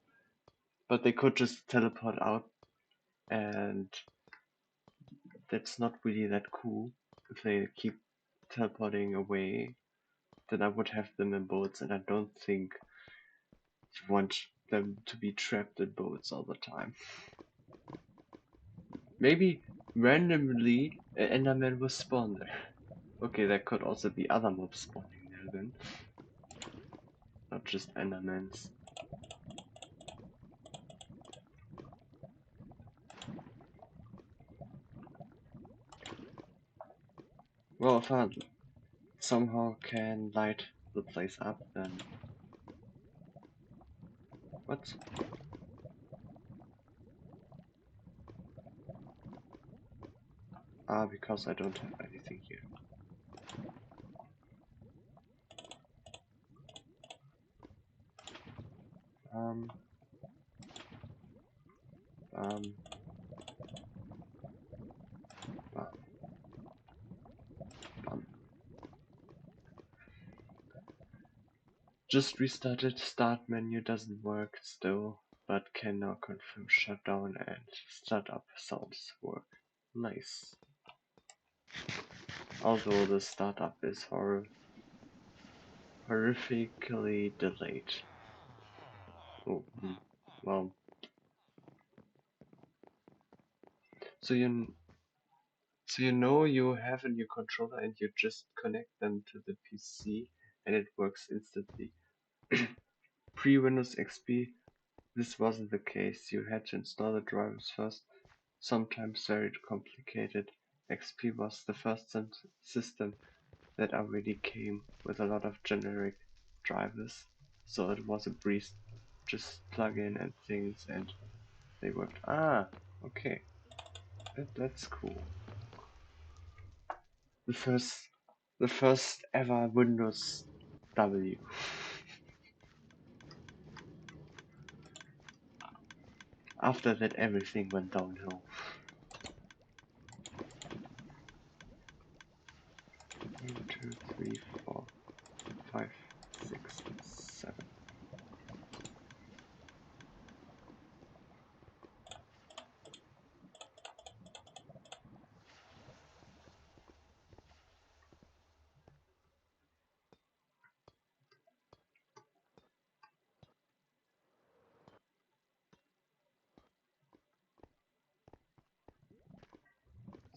But they could just teleport out, and that's not really that cool. If they keep teleporting away, then I would have them in boats, and I don't think you want them to be trapped in boats all the time. Maybe randomly an Enderman was spawned there. Okay, there could also be other mobs spawning there then, not just Endermans. Well, if I somehow can light the place up, then what? Ah, because I don't have anything here. Um, um, um, um. Just restarted. Start menu doesn't work still, but can now confirm shutdown and startup sounds work. Nice. Although the startup is horrifically delayed. Oh, well. So you know you have a new controller and you just connect them to the PC and it works instantly. Pre-Windows XP, this wasn't the case. You had to install the drivers first, sometimes very complicated. XP was the first system that already came with a lot of generic drivers, so it was a breeze. Just plug in and things and they worked. Ah, okay. That's cool. The first ever Windows W. After that everything went downhill. 1, 2, 3, 4, 5, 6, 7.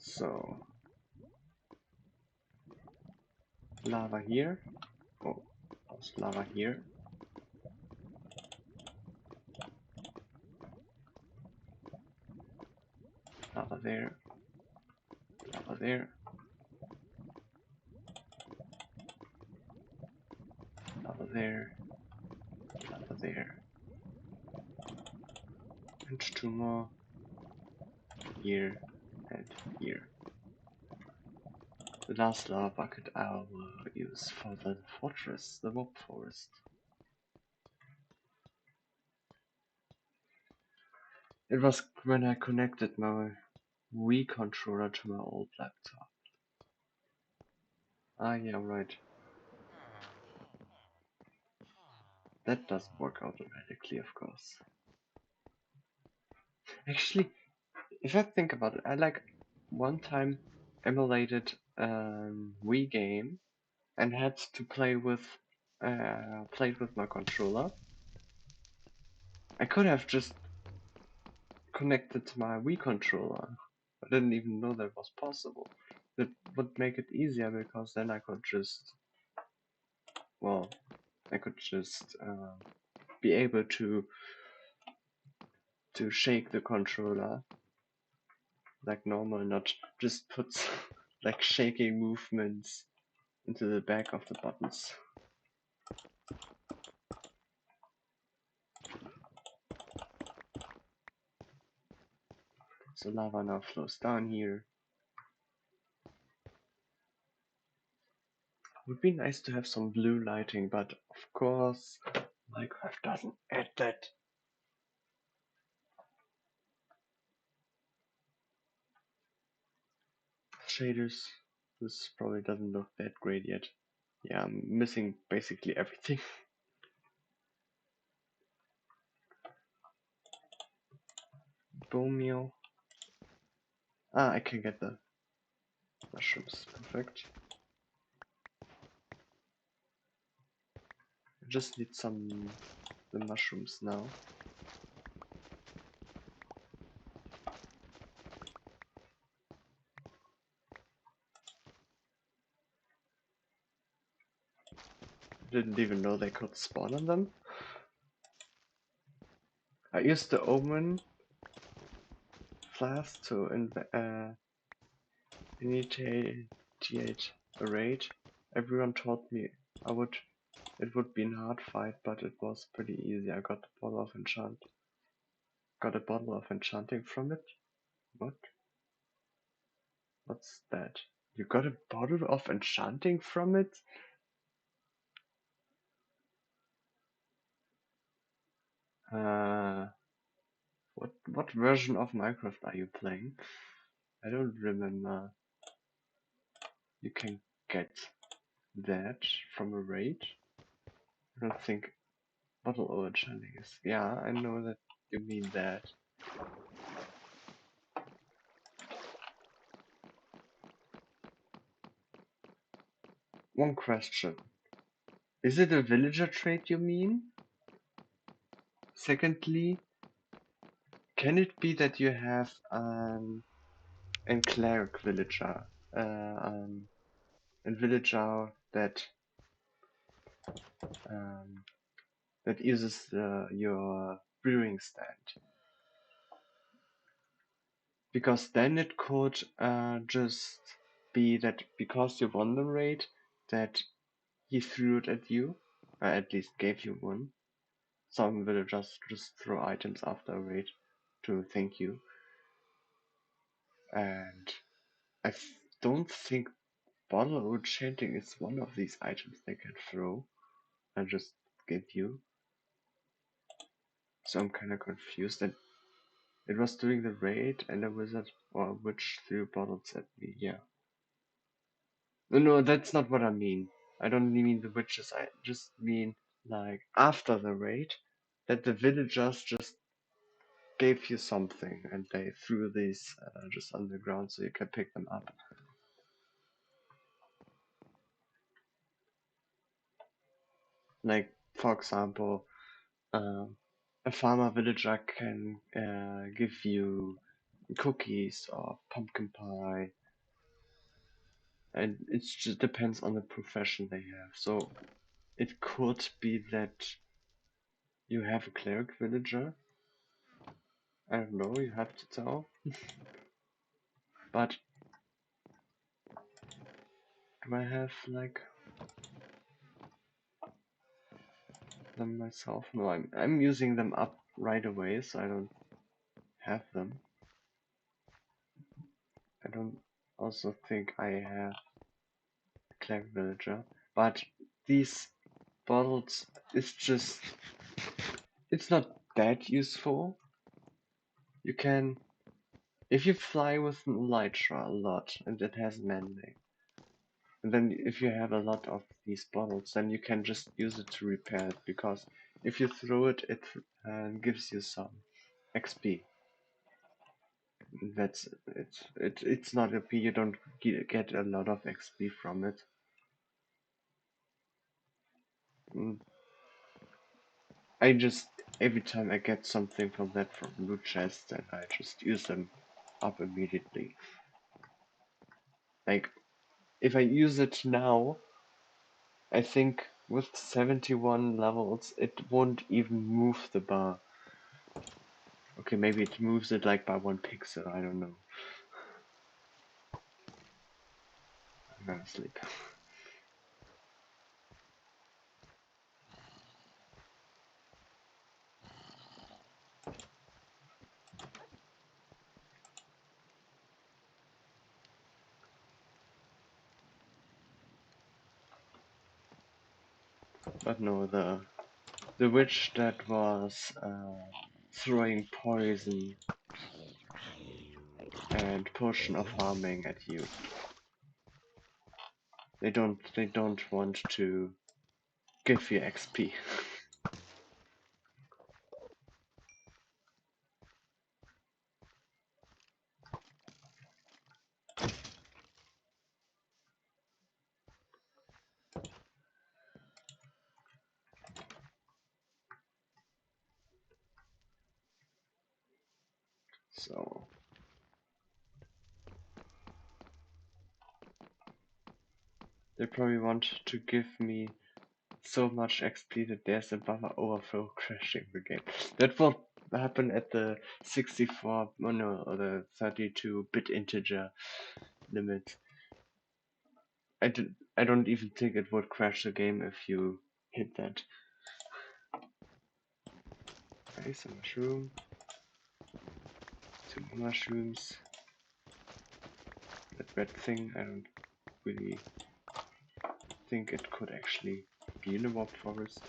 So lava here. Oh, there's lava here. Lava there. Lava there. Lava there. Lava there. And two more. Here and here. The last lava bucket I will use for the fortress, the mob forest. It was when I connected my Wii controller to my old laptop. Ah, yeah, right. That doesn't work automatically, of course. Actually, if I think about it, I like one time emulated Wii game and had to play with my controller. I could have just connected to my Wii controller. I didn't even know that was possible. That would make it easier because then I could just, well, I could just be able to shake the controller like normal, not just put like shaking movements into the back of the buttons. So lava now flows down here. Would be nice to have some blue lighting, but of course Minecraft doesn't add that. Shaders, this probably doesn't look that great yet. Yeah, I'm missing basically everything. Bone meal. Ah, I can get the mushrooms. Perfect. I just need the mushrooms now. Didn't even know they could spawn on them. I used the Omen flask to initiate a raid. Everyone told me it would be a hard fight, but it was pretty easy. I got a bottle of enchanting from it. What? What's that? You got a bottle of enchanting from it? Uh, what version of Minecraft are you playing? I don't remember. You can get that from a raid? I don't think bottle of enchanting is. Yeah, I know that you mean that. One question. Is it a villager trait you mean? Secondly, can it be that you have an cleric villager? A villager um, that uses your brewing stand. Because then it could just be that because you won the raid, that he threw it at you, or at least gave you one. Some villagers just throw items after a raid to thank you. And I don't think bottle of enchanting is one of these items they can throw and just give you. So I'm kinda confused. And it was during the raid and a wizard or a witch threw bottles at me, yeah. No, that's not what I mean. I don't mean the witches, I just mean like after the raid, that the villagers just gave you something and they threw these just on the ground so you can pick them up. Like, for example, a farmer villager can give you cookies or pumpkin pie, and it just depends on the profession they have. So it could be that you have a cleric villager. I don't know, you have to tell. But do I have like them myself? No, I'm using them up right away, so I don't have them. I don't also think I have a cleric villager, but these bottles, it's not that useful. You can, if you fly with an elytra a lot and it has mending, and then if you have a lot of these bottles, then you can just use it to repair it, because if you throw it, it gives you some XP. That's it. It's not OP. You don't get a lot of XP from it. Mm, I just every time I get something from that from loot chests, and I just use them up immediately. Like if I use it now, I think with 71 levels, it won't even move the bar. Okay, maybe it moves it like by 1 pixel. I don't know. I'm gonna sleep. But no, the witch that was throwing poison and potion of harming at you. They don't want to give you XP. So they probably want to give me so much XP that there's a buffer overflow crashing the game. That will happen at the 64, oh no, or the 32-bit integer limit. I don't even think it would crash the game if you hit that. Okay, some mushroom. 2 more mushrooms. That red thing, I don't really think it could actually be in a warp forest.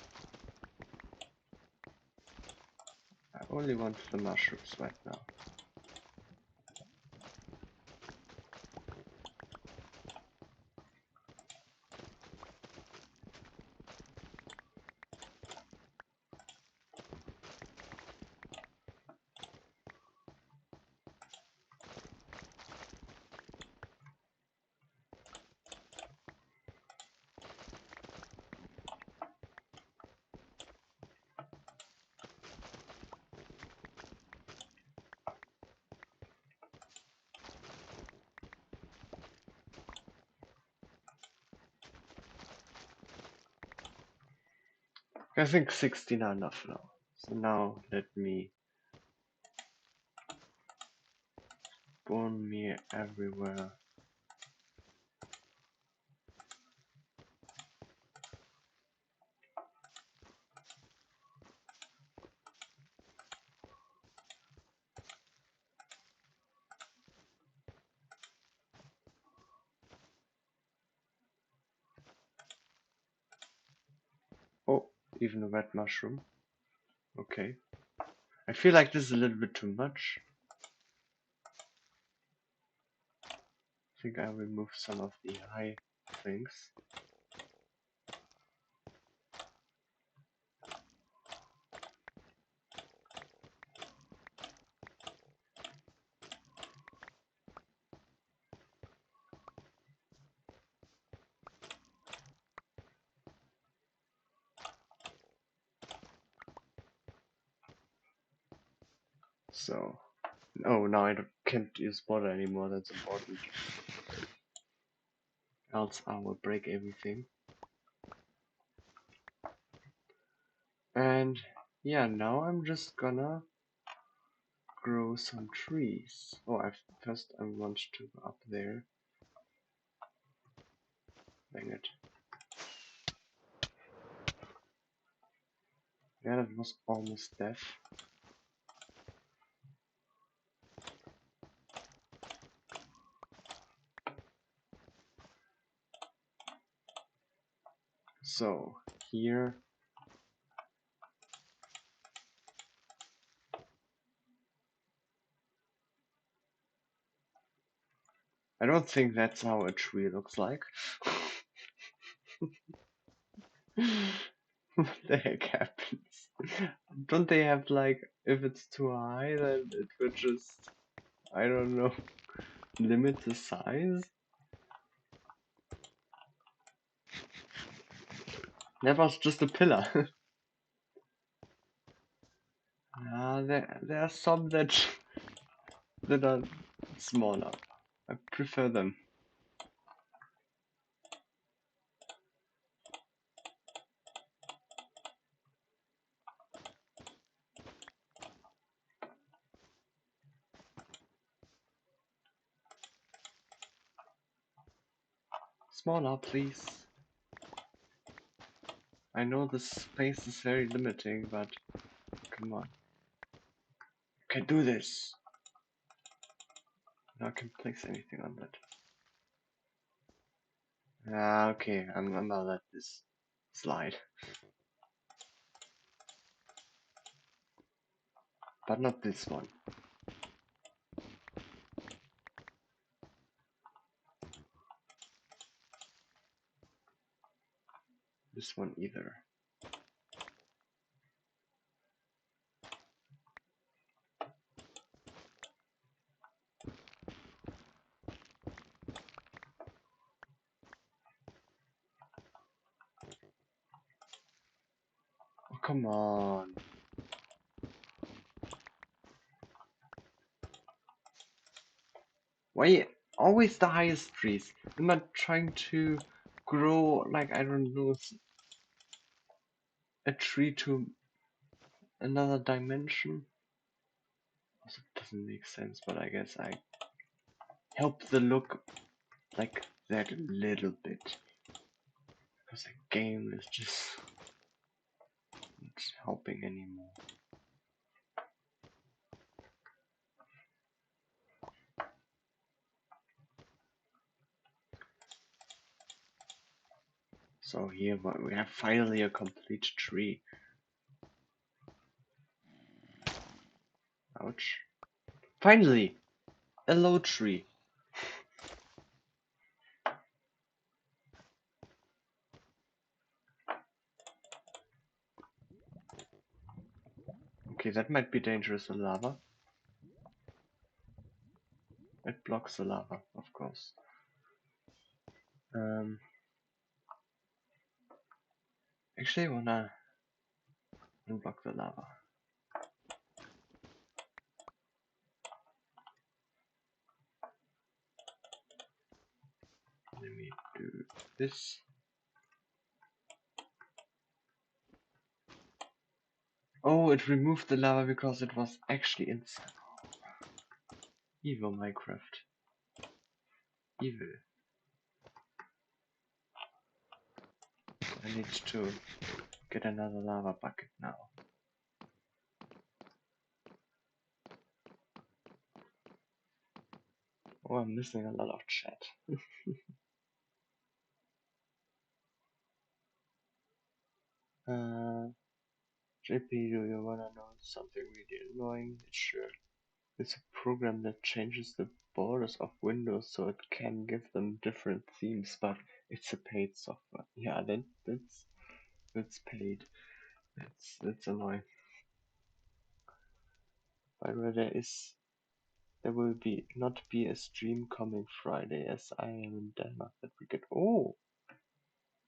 I only want the mushrooms right now. I think 16 are enough now. So now let me bone me everywhere. Oh, even a red mushroom. Okay. I feel like this is a little bit too much. I think I remove some of the high things. So, oh, now I can't use water anymore, that's important. Else I will break everything. And yeah, now I'm just gonna grow some trees. Oh, first I want to go up there. Dang it. Yeah, that was almost death. So, here. I don't think that's how a tree looks like. What the heck happens? Don't they have like, if it's too high, then it would just, I don't know, limit the size? That was just a pillar. There are some that are smaller. I prefer them. Smaller, please. I know the space is very limiting, but come on. You can do this. Now I can place anything on that. Ah, okay, I'm gonna let this slide. But not this one. This one either. Oh, come on. Why always the highest trees? I'm not trying to grow like, I don't know, a tree to another dimension. Also, it doesn't make sense, but I guess I help the look like that a little bit. Because the game is just not helping anymore. So here we have finally a complete tree. Ouch. Finally! A low tree. Okay, that might be dangerous in lava. It blocks the lava, of course. Actually, I wanna unblock the lava. Let me do this. Oh, it removed the lava because it was actually inside. Evil Minecraft. Evil. I need to get another lava bucket now. Oh, I'm missing a lot of chat. JP, do you wanna know something really annoying? Sure. It's a program that changes the borders of windows so it can give them different themes, but it's a paid software. Yeah, that's paid. That's annoying. By the way, there will not be a stream coming Friday as I am in Denmark that weekend. Oh,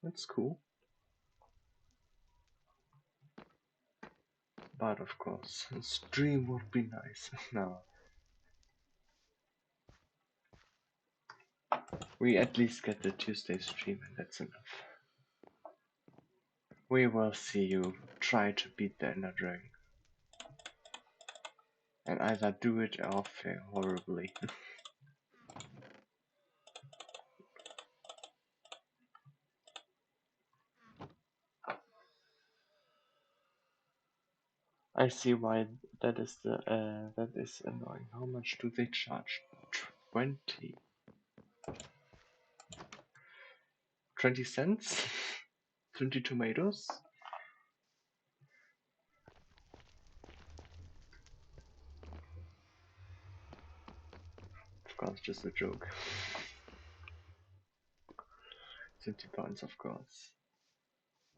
that's cool. But of course, a stream would be nice. No, we at least get the Tuesday stream and that's enough. We will see you try to beat the Ender Dragon. And either do it or fail horribly. I see why that is annoying. How much do they charge? 20. 20 cents? 20 tomatoes? Of course, just a joke. 20 pounds, of course.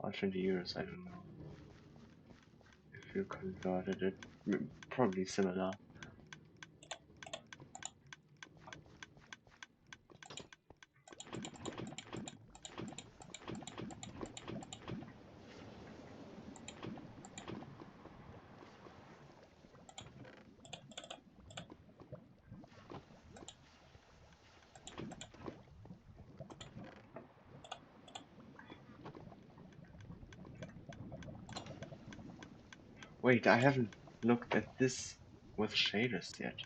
Or 20 euros, I don't know. If you converted it, probably similar. Wait, I haven't looked at this with shaders yet.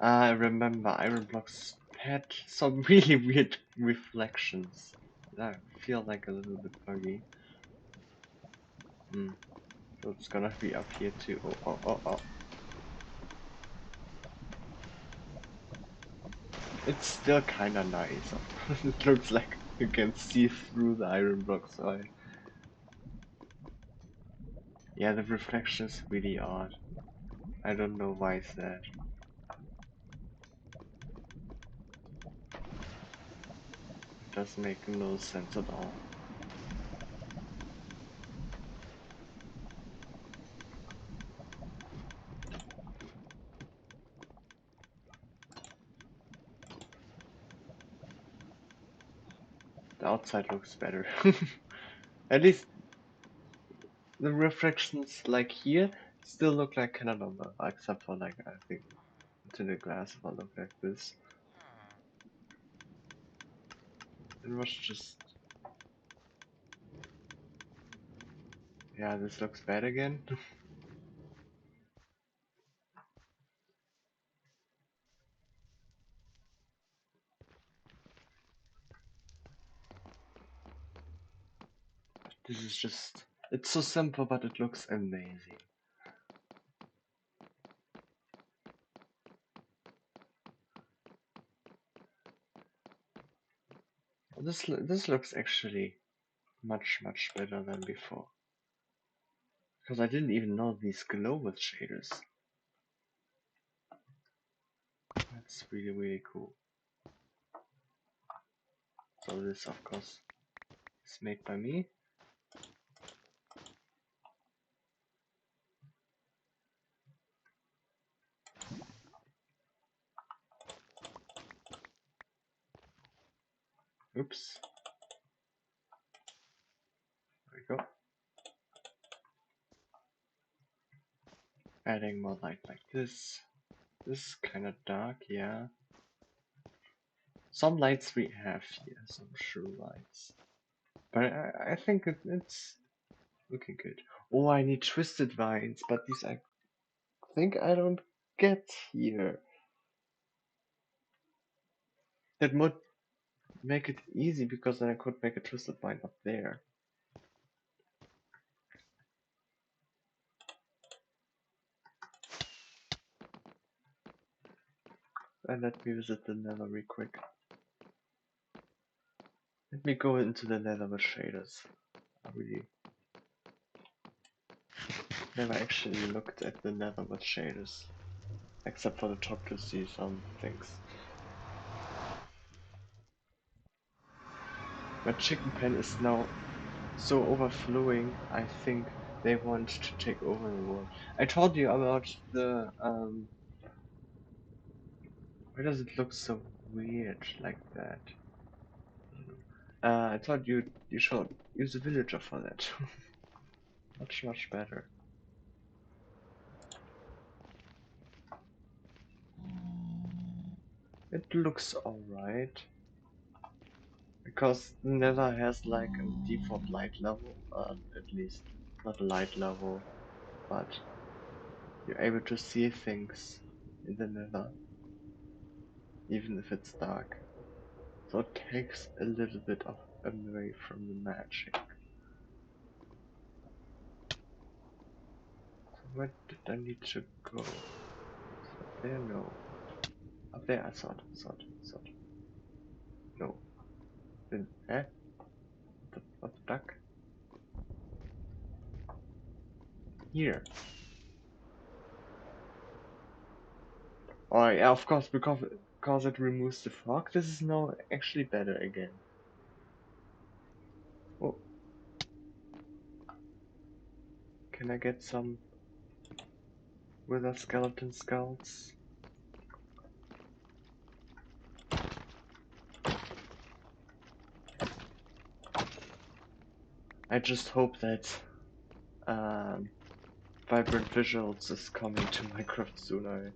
I remember Iron Blocks had some really weird reflections. I feel like a little bit buggy. So it's gonna be up here too. Oh. It's still kinda nice. It looks like you can see through the iron blocks. So yeah, the reflection is really odd. I don't know why it's that. It does make no sense at all. The outside looks better. At least the reflections like here still look like kinda normal, except for like I think tinted glass if I look like this. It was just Yeah, this looks bad again. This is just... It's so simple, but it looks amazing. This looks actually much better than before. Because I didn't even know these glow with shaders. That's really cool. So this of course is made by me. Oops. There we go. Adding more light like this. This is kinda dark, yeah. Some lights we have here, some true lights. But I think it's looking good. Oh, I need twisted vines, but these I think I don't get here. That would make it easy because then I could make a twisted vine up there. And let me visit the nether real quick. Let me go into the nether with shaders. I really never actually looked at the nether with shaders. Except for the top to see some things. My chicken pen is now so overflowing, I think they want to take over the world. I told you about the why does it look so weird like that? I thought you should use a villager for that. Much better. It looks alright. Because Nether has like a default light level, at least not a light level, but you're able to see things in the Nether, even if it's dark. So it takes a little bit of away from the magic. So where did I need to go? Up there? No. Up there? I thought. No. Then, eh? What the duck? Here. Oh yeah, of course, because it removes the fog, this is now actually better again. Oh, can I get some wither skeleton skulls? I just hope that Vibrant Visuals is coming to Minecraft soon. I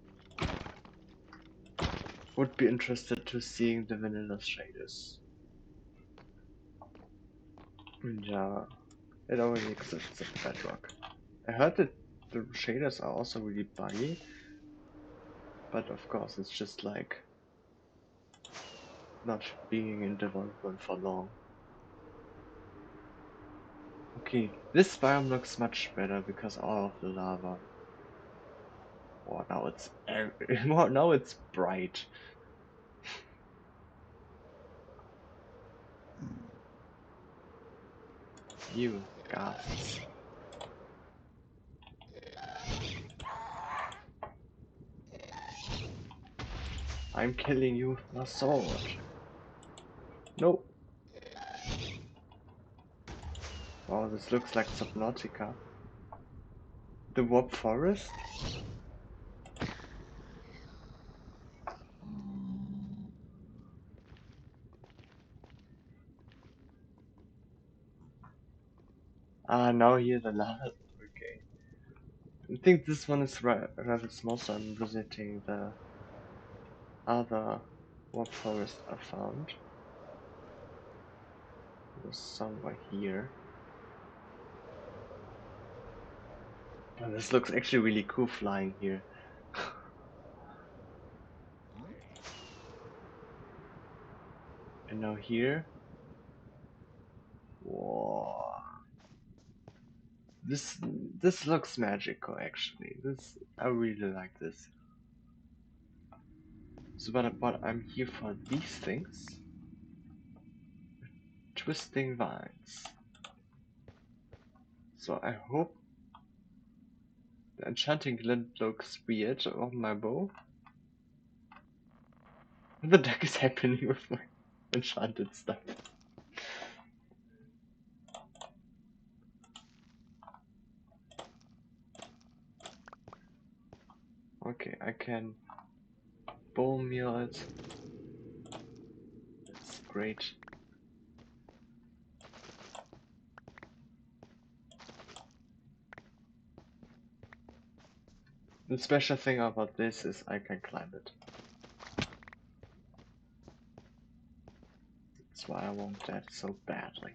would be interested to seeing the vanilla shaders. In Java. It already exists in Bedrock. I heard that the shaders are also really buggy, but of course it's just like not being in development for long. Okay, this biome looks much better because all of the lava. Oh, now it's well, now it's bright. You ghasts. I'm killing you with my sword. No. Wow, this looks like Subnautica. The Warp Forest? Ah, now here the lava. Okay. I think this one is rather small, so I'm visiting the other Warp Forest I found. It was somewhere here. Oh, this looks actually really cool flying here. And now here. Whoa. This this looks magical actually. I really like this. So but I'm here for these things. Twisting vines. So I hope the enchanting glint looks weird on my bow. What the heck is happening with my enchanted stuff? Okay, I can bone meal it. That's great. The special thing about this is I can climb it. That's why I want that so badly.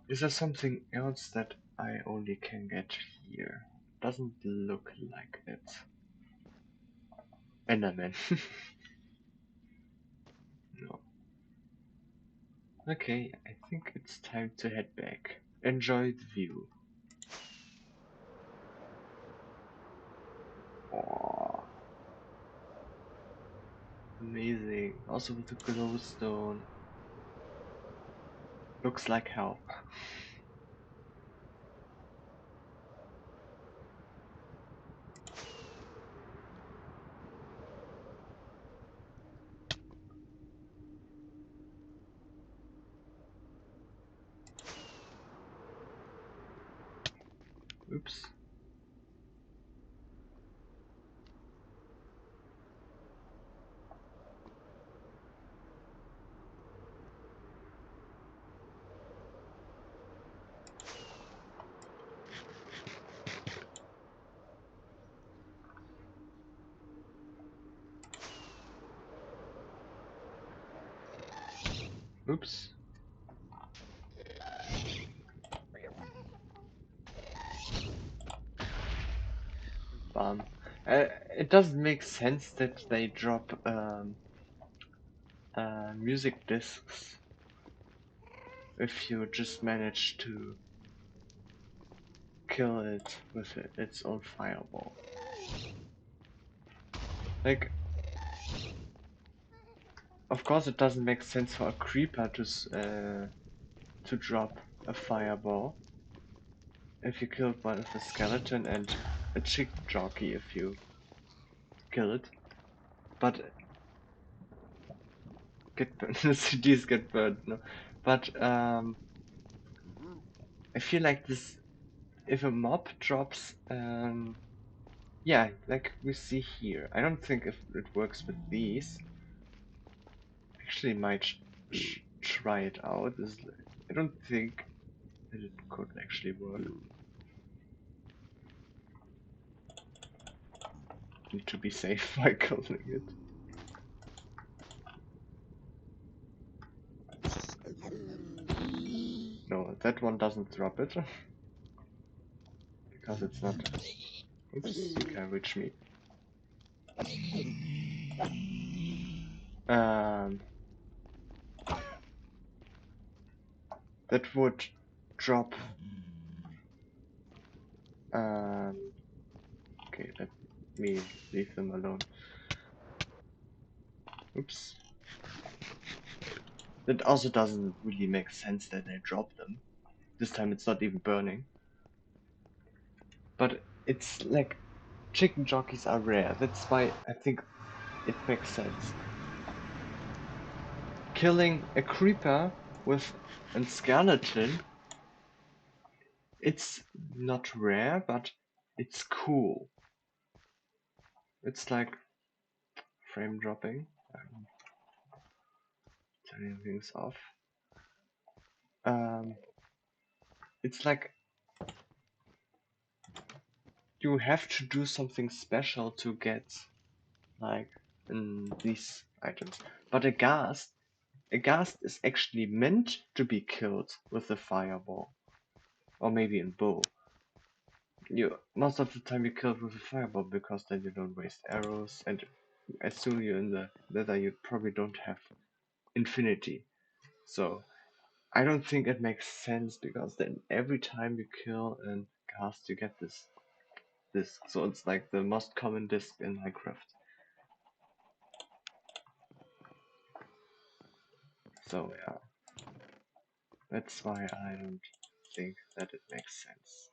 Is there something else that I only can get here? Doesn't look like it. Enderman. No. Okay, I think it's time to head back. Enjoy the view. Oh, amazing. Also with the glowstone. Looks like hell. Oops. Oops. Bum. It doesn't make sense that they drop music discs if you just manage to kill it with its own fireball. Like, of course, it doesn't make sense for a creeper to drop a fireball if you killed one with a skeleton, and a chicken jockey if you kill it. But get burned. The cities get burned. No, but I feel like this. If a mob drops, yeah, like we see here. I don't think if it works with these. Actually, might try it out. I don't think that it could actually work. Need to be safe by killing it. No, that one doesn't drop it. Because it's not. Oops, you can reach me. Um, that would drop. Um, okay, let me leave them alone. Oops. That also doesn't really make sense that they drop them. This time it's not even burning. But it's like chicken jockeys are rare. That's why I think it makes sense. Killing a creeper with a skeleton, it's not rare, but it's cool. It's like frame dropping. I'm turning things off. Um, it's like you have to do something special to get like these items. But a ghast is actually meant to be killed with a fireball, or maybe in bow. you most of the time you kill it with a fireball because then you don't waste arrows, and as soon you're in the nether you probably don't have infinity. So I don't think it makes sense because then every time you kill a ghast you get this disc. So it's like the most common disc in Minecraft. So yeah, that's why I don't think that it makes sense.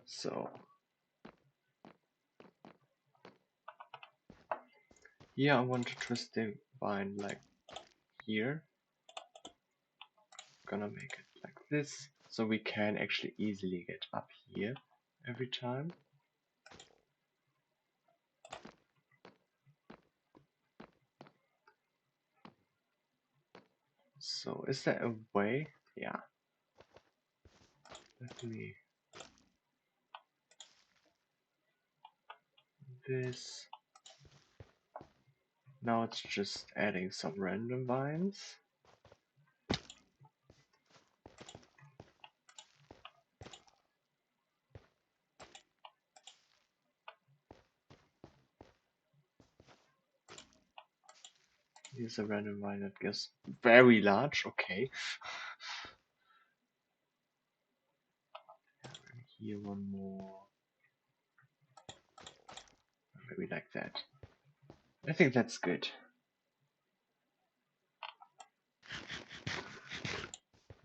So here I want to twist the vine like here. Gonna make it like this so we can actually easily get up here every time. So is there a way? Yeah. Let me this. Now it's just adding some random vines. Here's a random vine that gets very large, okay. Here one more. Maybe like that. I think that's good.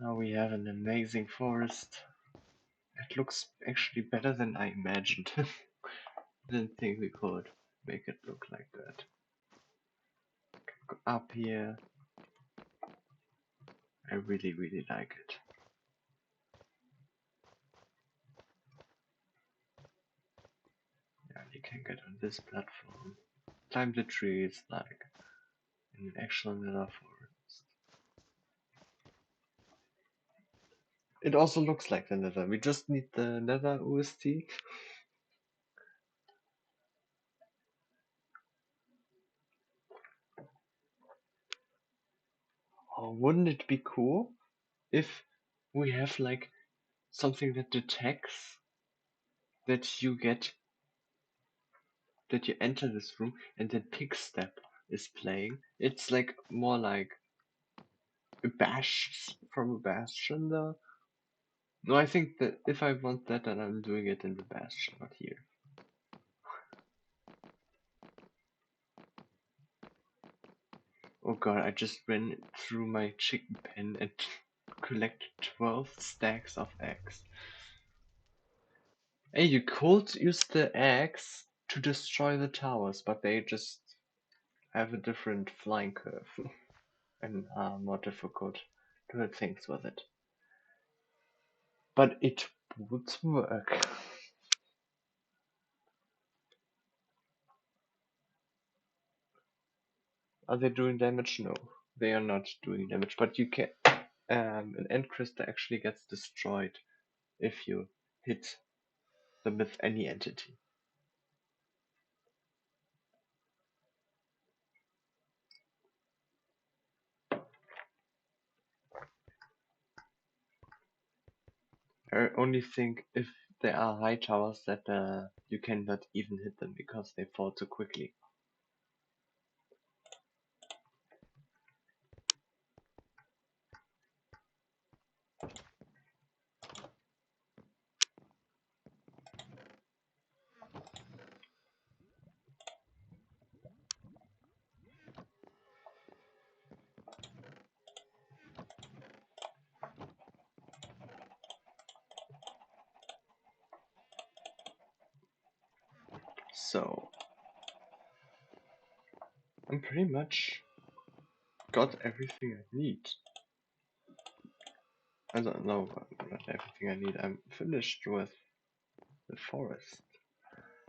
Now we have an amazing forest. It looks actually better than I imagined. Didn't think we could make it look like that. Go up here. I really, really like it. Yeah, you can get on this platform. Climb the trees like in an actual nether forest. It also looks like the nether. We just need the nether OST. Oh, wouldn't it be cool if we have like something that detects that you enter this room and then Pickstep is playing. It's like more like a bash from a bastion though. No, I think that if I want that then I'm doing it in the bastion, not here. Oh god, I just went through my chicken pen and collected 12 stacks of eggs. Hey, you could use the eggs to destroy the towers, but they just have a different flying curve and are more difficult to hit things with it. But it would work. Are they doing damage? No, they are not doing damage. But you can. An end crystal actually gets destroyed if you hit them with any entity. I only think if there are high towers that you cannot even hit them because they fall too quickly. So I'm pretty much got everything I need. I don't know, not everything I need. I'm finished with the forest.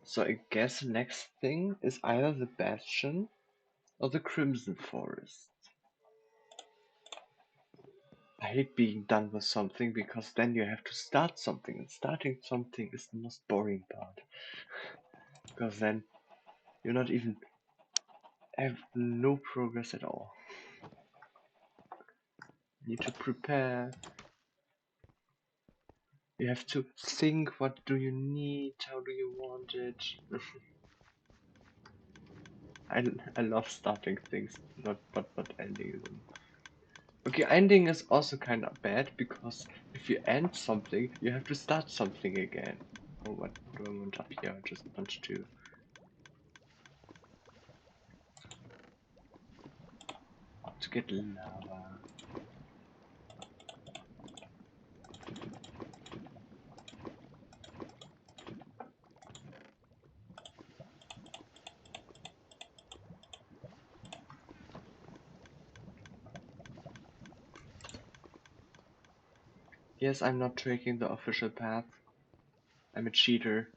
So I guess the next thing is either the bastion or the Crimson Forest. I hate being done with something because then you have to start something, and starting something is the most boring part. Because then you're not even have no progress at all. You need to prepare. You have to think, what do you need, how do you want it. I love starting things, but ending them. Okay, ending is also kind of bad because if you end something, you have to start something again. Oh, what do I want up here? Just punch two. To get lava. Yes, I'm not taking the official path. I'm a cheater.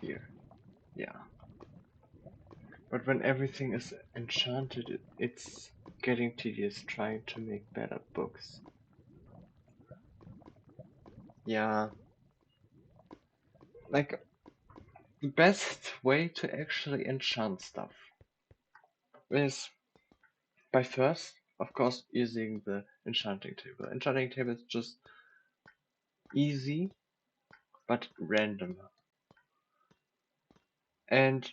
Here. Yeah. But when everything is enchanted, it's getting tedious trying to make better books. Yeah. Like, the best way to actually enchant stuff is by first, of course, using the enchanting table. Enchanting table is just easy, but random. And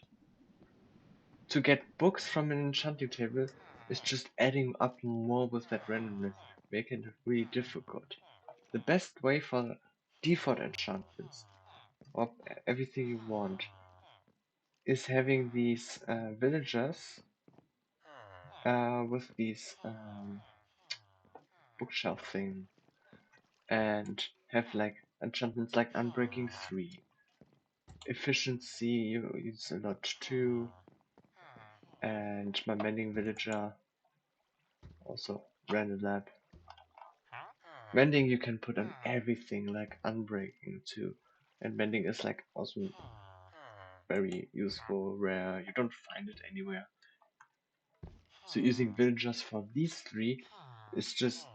to get books from an enchanting table is just adding up more with that randomness, making it really difficult. The best way for default enchantments, or everything you want, is having these villagers with these bookshelf thing, and have like enchantments like Unbreaking 3. Efficiency you use a lot too, and my mending villager, also random lab. Mending you can put on everything like Unbreaking too, and mending is like also very useful, rare, you don't find it anywhere. So using villagers for these three is just,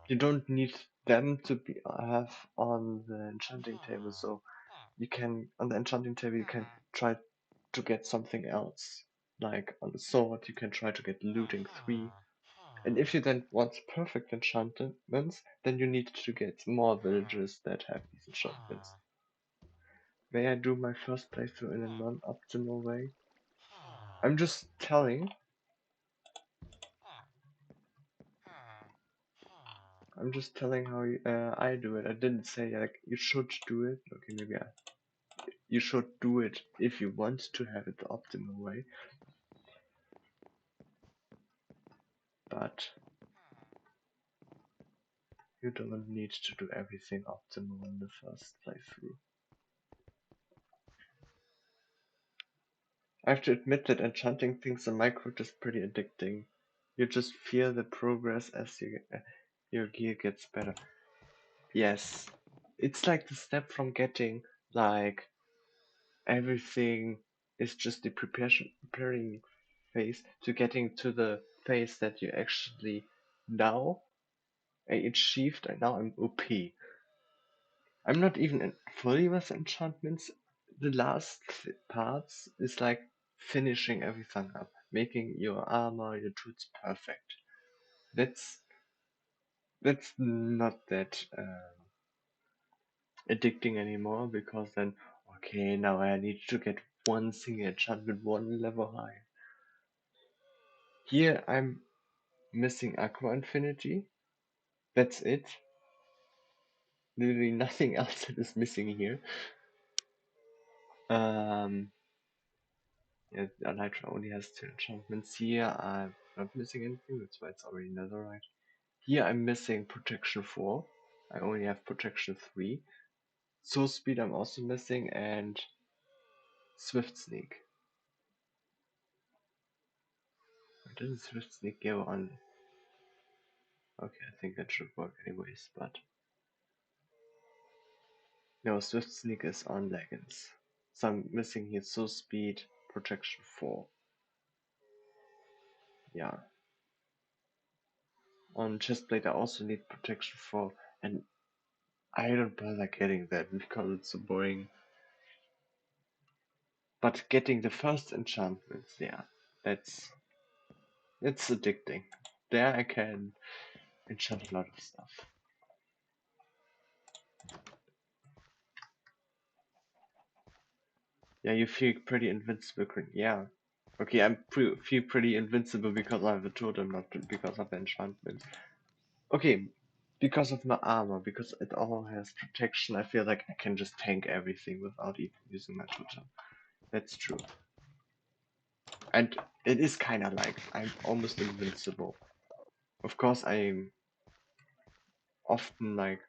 you don't need them to be have on the enchanting table, so you can, on the enchanting table you can try to get something else. Like on the sword you can try to get looting 3. And if you then want perfect enchantments, then you need to get more villagers that have these enchantments. May I do my first playthrough in a non-optimal way? I'm just telling. I'm just telling how I do it. I didn't say like you should do it. Okay, maybe you should do it if you want to have it the optimal way. But you don't need to do everything optimal in the first playthrough. I have to admit that enchanting things in Minecraft is pretty addicting. You just feel the progress as your gear gets better. Yes, it's like the step from getting like everything is just the preparing phase to getting to the phase that you actually now achieved, and now I'm OP. I'm not even fully with enchantments. The last parts is like finishing everything up, making your armor, your tools perfect. That's that's not that addicting anymore because then okay, now I need to get one single enchantment one level high. Here I'm missing Aqua Infinity. That's it. Literally nothing else that is missing here. Um, yeah, Elytra only has 2 enchantments. Here I'm not missing anything, that's why it's already netherite. Here I'm missing Protection 4. I only have Protection 3. Soul Speed I'm also missing, and Swift Sneak. Where does Swift Sneak go on? Okay, I think that should work anyways, but no, Swift Sneak is on Leggings. So I'm missing here Soul Speed, Protection 4. Yeah. On Chestplate I also need Protection 4, and I don't bother getting that because it's so boring. But getting the first enchantments, yeah, it's addicting. There I can enchant a lot of stuff. Yeah, you feel pretty invincible. Yeah. Okay, feel pretty invincible because I have a totem, not because of the enchantment. Okay, because of my armor, because it all has protection, I feel like I can just tank everything without even using my totem. That's true. And it is kinda like I'm almost invincible. Of course, I'm often like,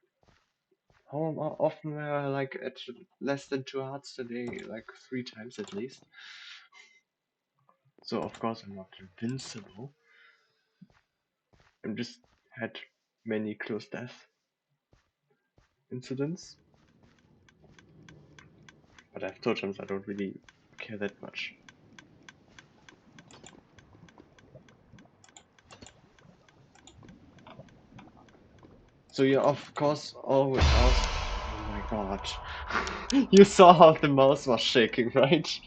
how often were I like at less than 2 hearts a day, like 3 times at least. So of course I'm not invincible. I'm just had many close death incidents. But I have totems, I don't really care that much. So you of course always ask, oh my god. You saw how the mouse was shaking, right?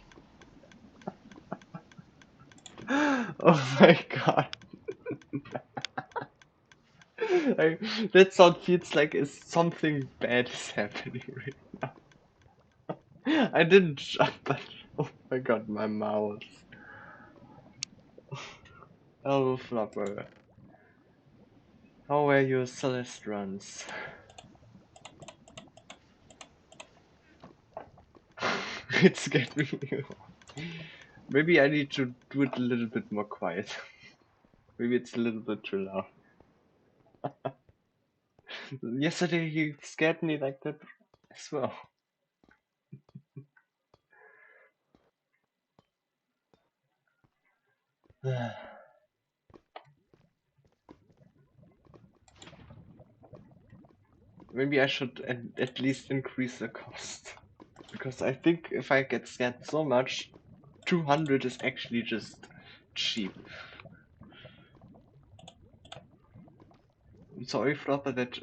Oh my god. That sound feels like something bad is happening right now. I didn't jump, but oh my god, my mouse. Oh, Flopper. How were your Celeste runs? It scared me. Maybe I need to do it a little bit more quiet. Maybe it's a little bit too loud. Yesterday you scared me like that as well. Maybe I should at least increase the cost. Because I think if I get scared so much, 200 is actually just cheap. I'm sorry, Flopper, that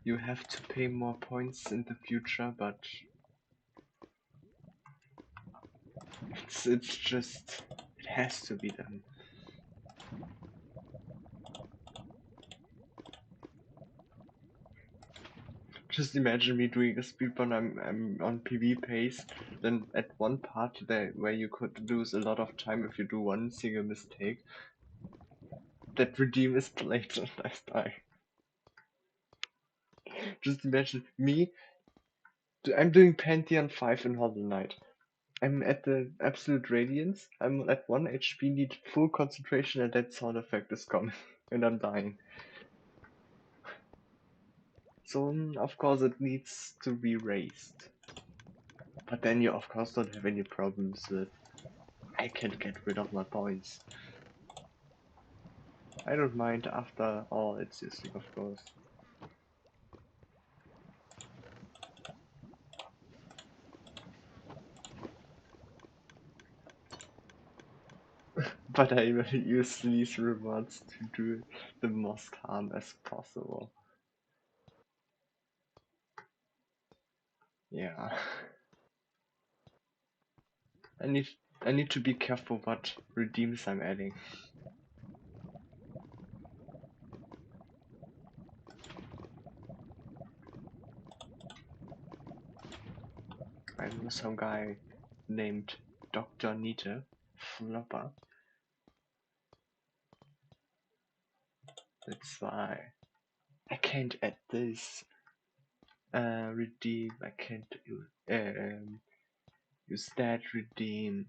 you have to pay more points in the future, but it's just, it has to be done. Just imagine me doing a speedrun. I'm on PV pace. Then at one part there where you could lose a lot of time if you do one single mistake, that redeem is late and I die. Just imagine me. I'm doing Pantheon 5 in Hollow Knight. I'm at the absolute radiance. I'm at 1 HP, need full concentration, and that sound effect is coming, and I'm dying. So of course it needs to be raised. But then you of course don't have any problems with I can't get rid of my points. I don't mind, after all it's using of course. But I will use these rewards to do the most harm as possible. Yeah. I need I need to be careful what redeems I'm adding. I know some guy named Dr. Nita Flopper. That's why I can't add this. Redeem. I can't use that redeem.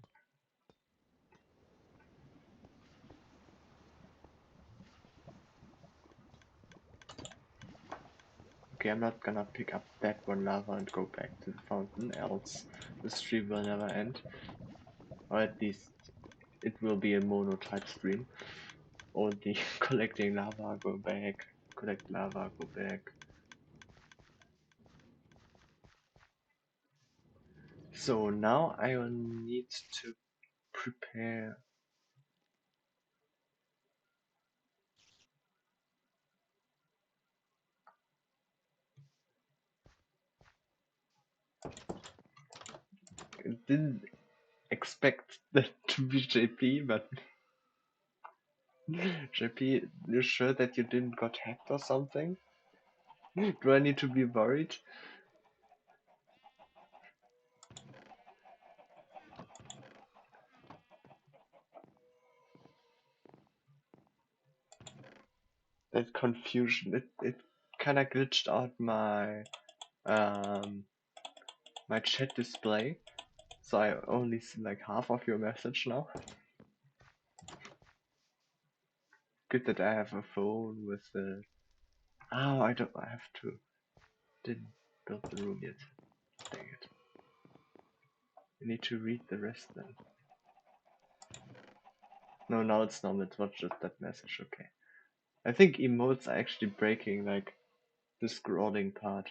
Okay, I'm not gonna pick up that one lava and go back to the fountain, else the stream will never end. Or at least it will be a mono type stream. Only collecting lava, go back, collect lava, go back. So now I will need to prepare. I didn't expect that to be JP, but JP, you sure that you didn't got hacked or something? Do I need to be worried? That confusion, it kinda glitched out um my chat display, so I only see like half of your message now. Good that I have a phone with the. Oh, I have to. Didn't build the room yet. Dang it. I need to read the rest then. No, now it's normal. It's not just that message. Okay. I think emotes are actually breaking like the scrolling part.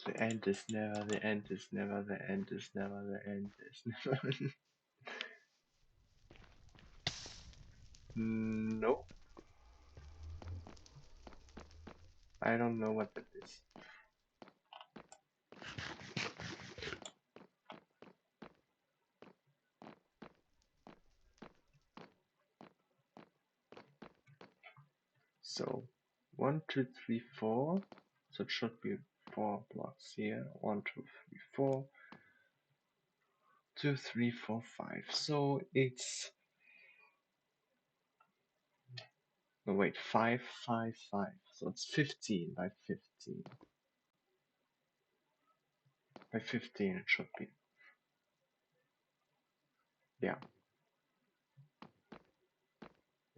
The end is never, the end is never, the end is never, the end is never. No, I don't know what that is. So, 1, 2, 3, 4. So it should be 4 blocks here. 1, 2, 3, 4. 2, 3, 4, 5. So it's. No, wait, 5, 5, 5. So it's 15 by 15. By 15 it should be. Yeah.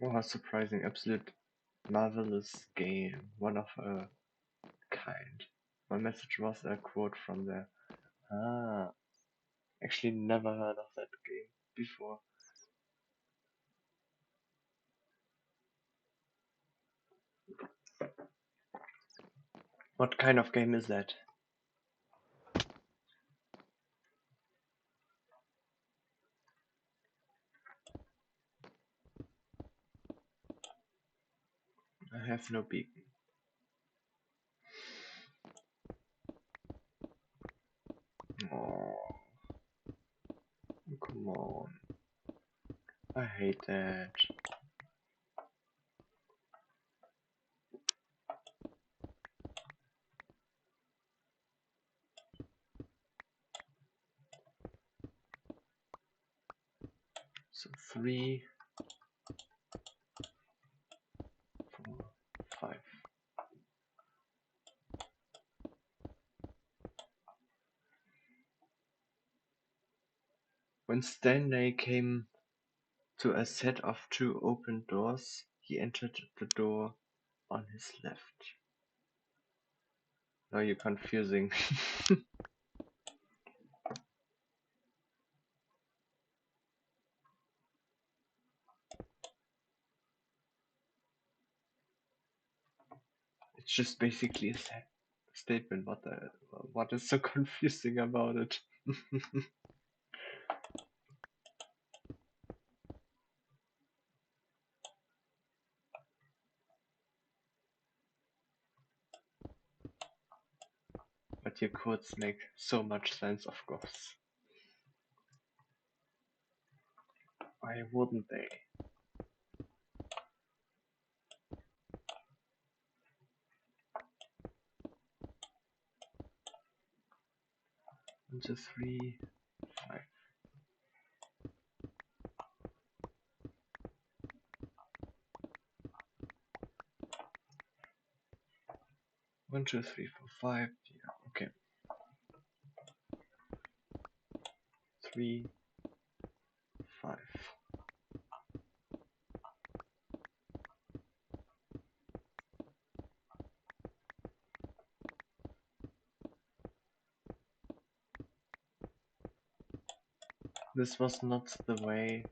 Oh, surprising. Absolute marvelous game. One of a kind. My message was a quote from there. Ah, actually never heard of that game before. What kind of game is that? I have no beacon. Oh, come on. I hate that. So 3, 4, 5. When Stanley came to a set of 2 open doors, he entered the door on his left. Now you're confusing. It's just basically a statement. What is so confusing about it? but your quotes make so much sense, of course. Why wouldn't they? 1, 2, 3, 5. 1, 2, 3, 4, 5. Yeah, okay. 3, 5. This was not the way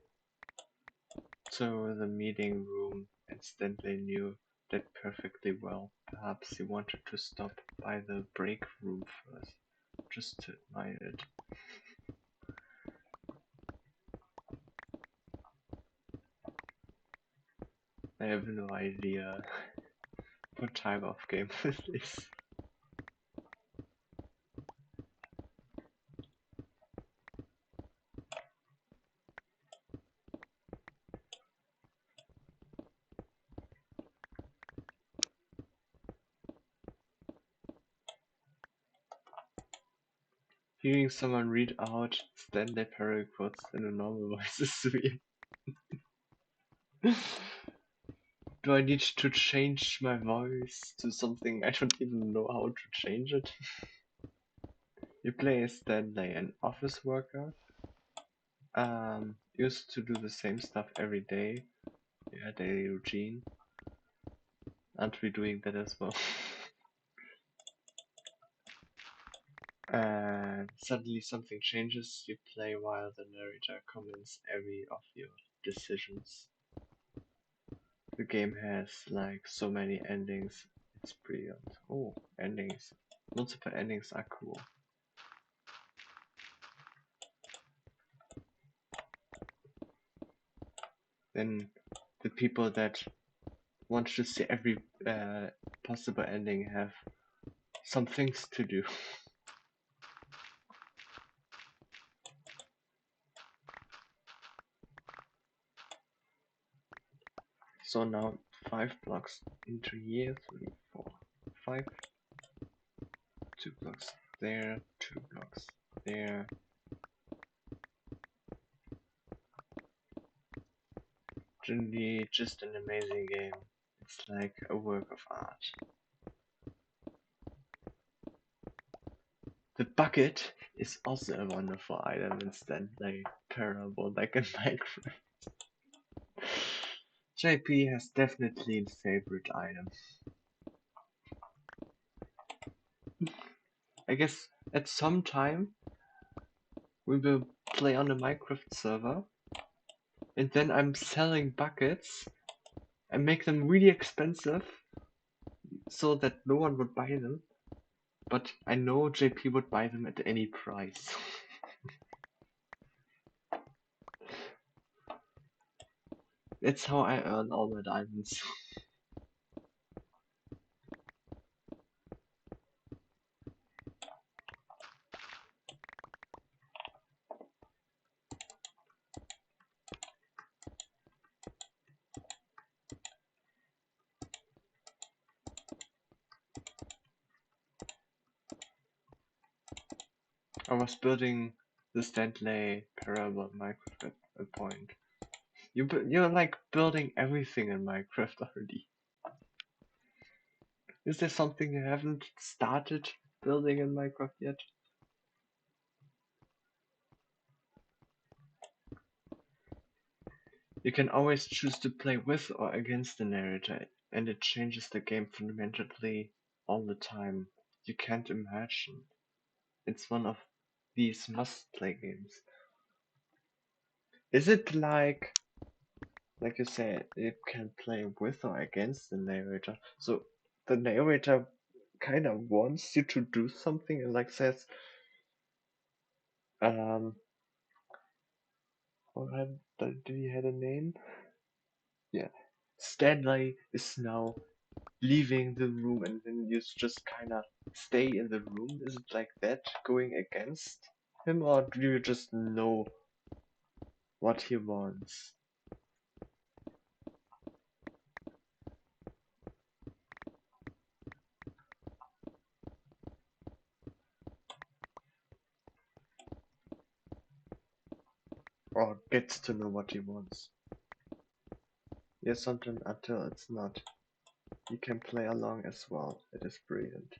to the meeting room, and Stanley knew that perfectly well. Perhaps he wanted to stop by the break room first, just to admire it. I have no idea what type of game this is. Hearing someone read out Stanley Parry quotes in a normal voice is weird. Do I need to change my voice to something I don't even know how to change it? You play as Stanley, an office worker. Used to do the same stuff every day. Yeah, daily routine. Aren't we doing that as well? And suddenly something changes. You play while the narrator comments every of your decisions. The game has like so many endings. It's brilliant. Oh, endings. Multiple endings are cool. Then the people that want to see every possible ending have some things to do. So now 5 blocks into here, 3, 4, 5. 2 blocks there, 2 blocks there. Generally just an amazing game. It's like a work of art. The bucket is also a wonderful item in Stanley Parable, like in Minecraft. JP has definitely a favorite item. I guess at some time we will play on a Minecraft server, and then I'm selling buckets and make them really expensive so that no one would buy them. But I know JP would buy them at any price. That's how I earn all my diamonds. I was building the Stanley Parable Minecraft at a point. You're like building everything in Minecraft already. Is there something you haven't started building in Minecraft yet? You can always choose to play with or against the narrator, and it changes the game fundamentally all the time. You can't imagine. It's one of these must-play games. Is it like you said, you can play with or against the narrator? So the narrator kind of wants you to do something and like says, um, alright, do you have a name? Yeah, Stanley is now leaving the room and then you just kinda stay in the room? Is it like that going against him, or do you just know what he wants? Or gets to know what he wants? Yes, something until it's not. You can play along as well. It is brilliant.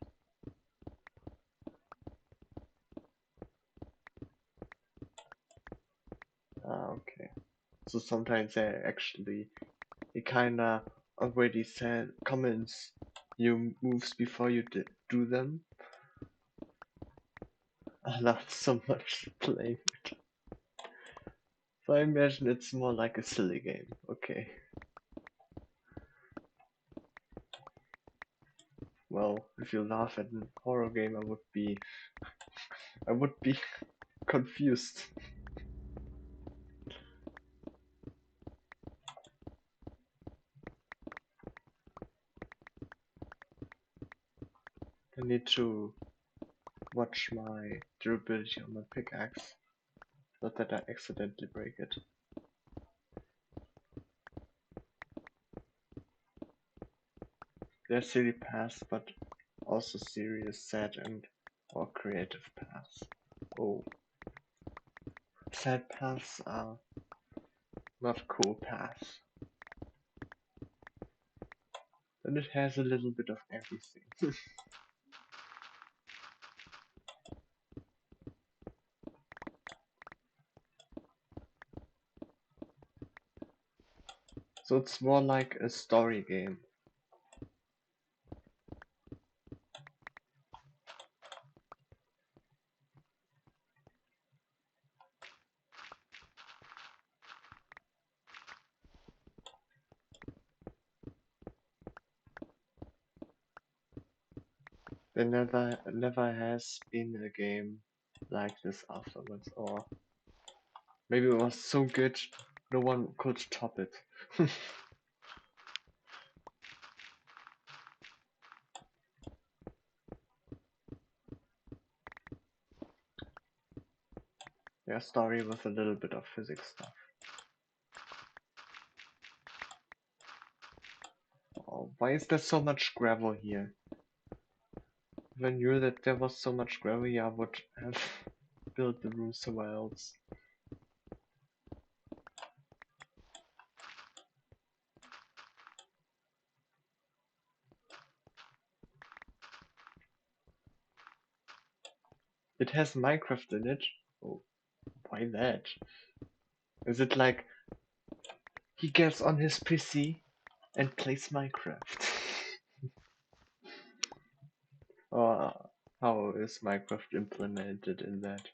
Ah, okay. So sometimes they actually, it kinda already said comments your moves before you do them. I love so much playing it. So I imagine it's more like a silly game. Okay. Well, if you laugh at a horror game, I would be confused. I need to watch my durability on my pickaxe, not that I accidentally break it. There's silly paths, but also serious, sad, and or creative paths. Oh, sad paths are not cool paths. And it has a little bit of everything. So it's more like a story game. There never has been a game like this afterwards, or maybe it was so good no one could top it. Yeah, story with a little bit of physics stuff. Oh, why is there so much gravel here? If I knew that there was so much gravel here, I would have built the room somewhere else. It has Minecraft in it. Oh, why that? Is it like he gets on his PC and plays Minecraft? Or how is Minecraft implemented in that?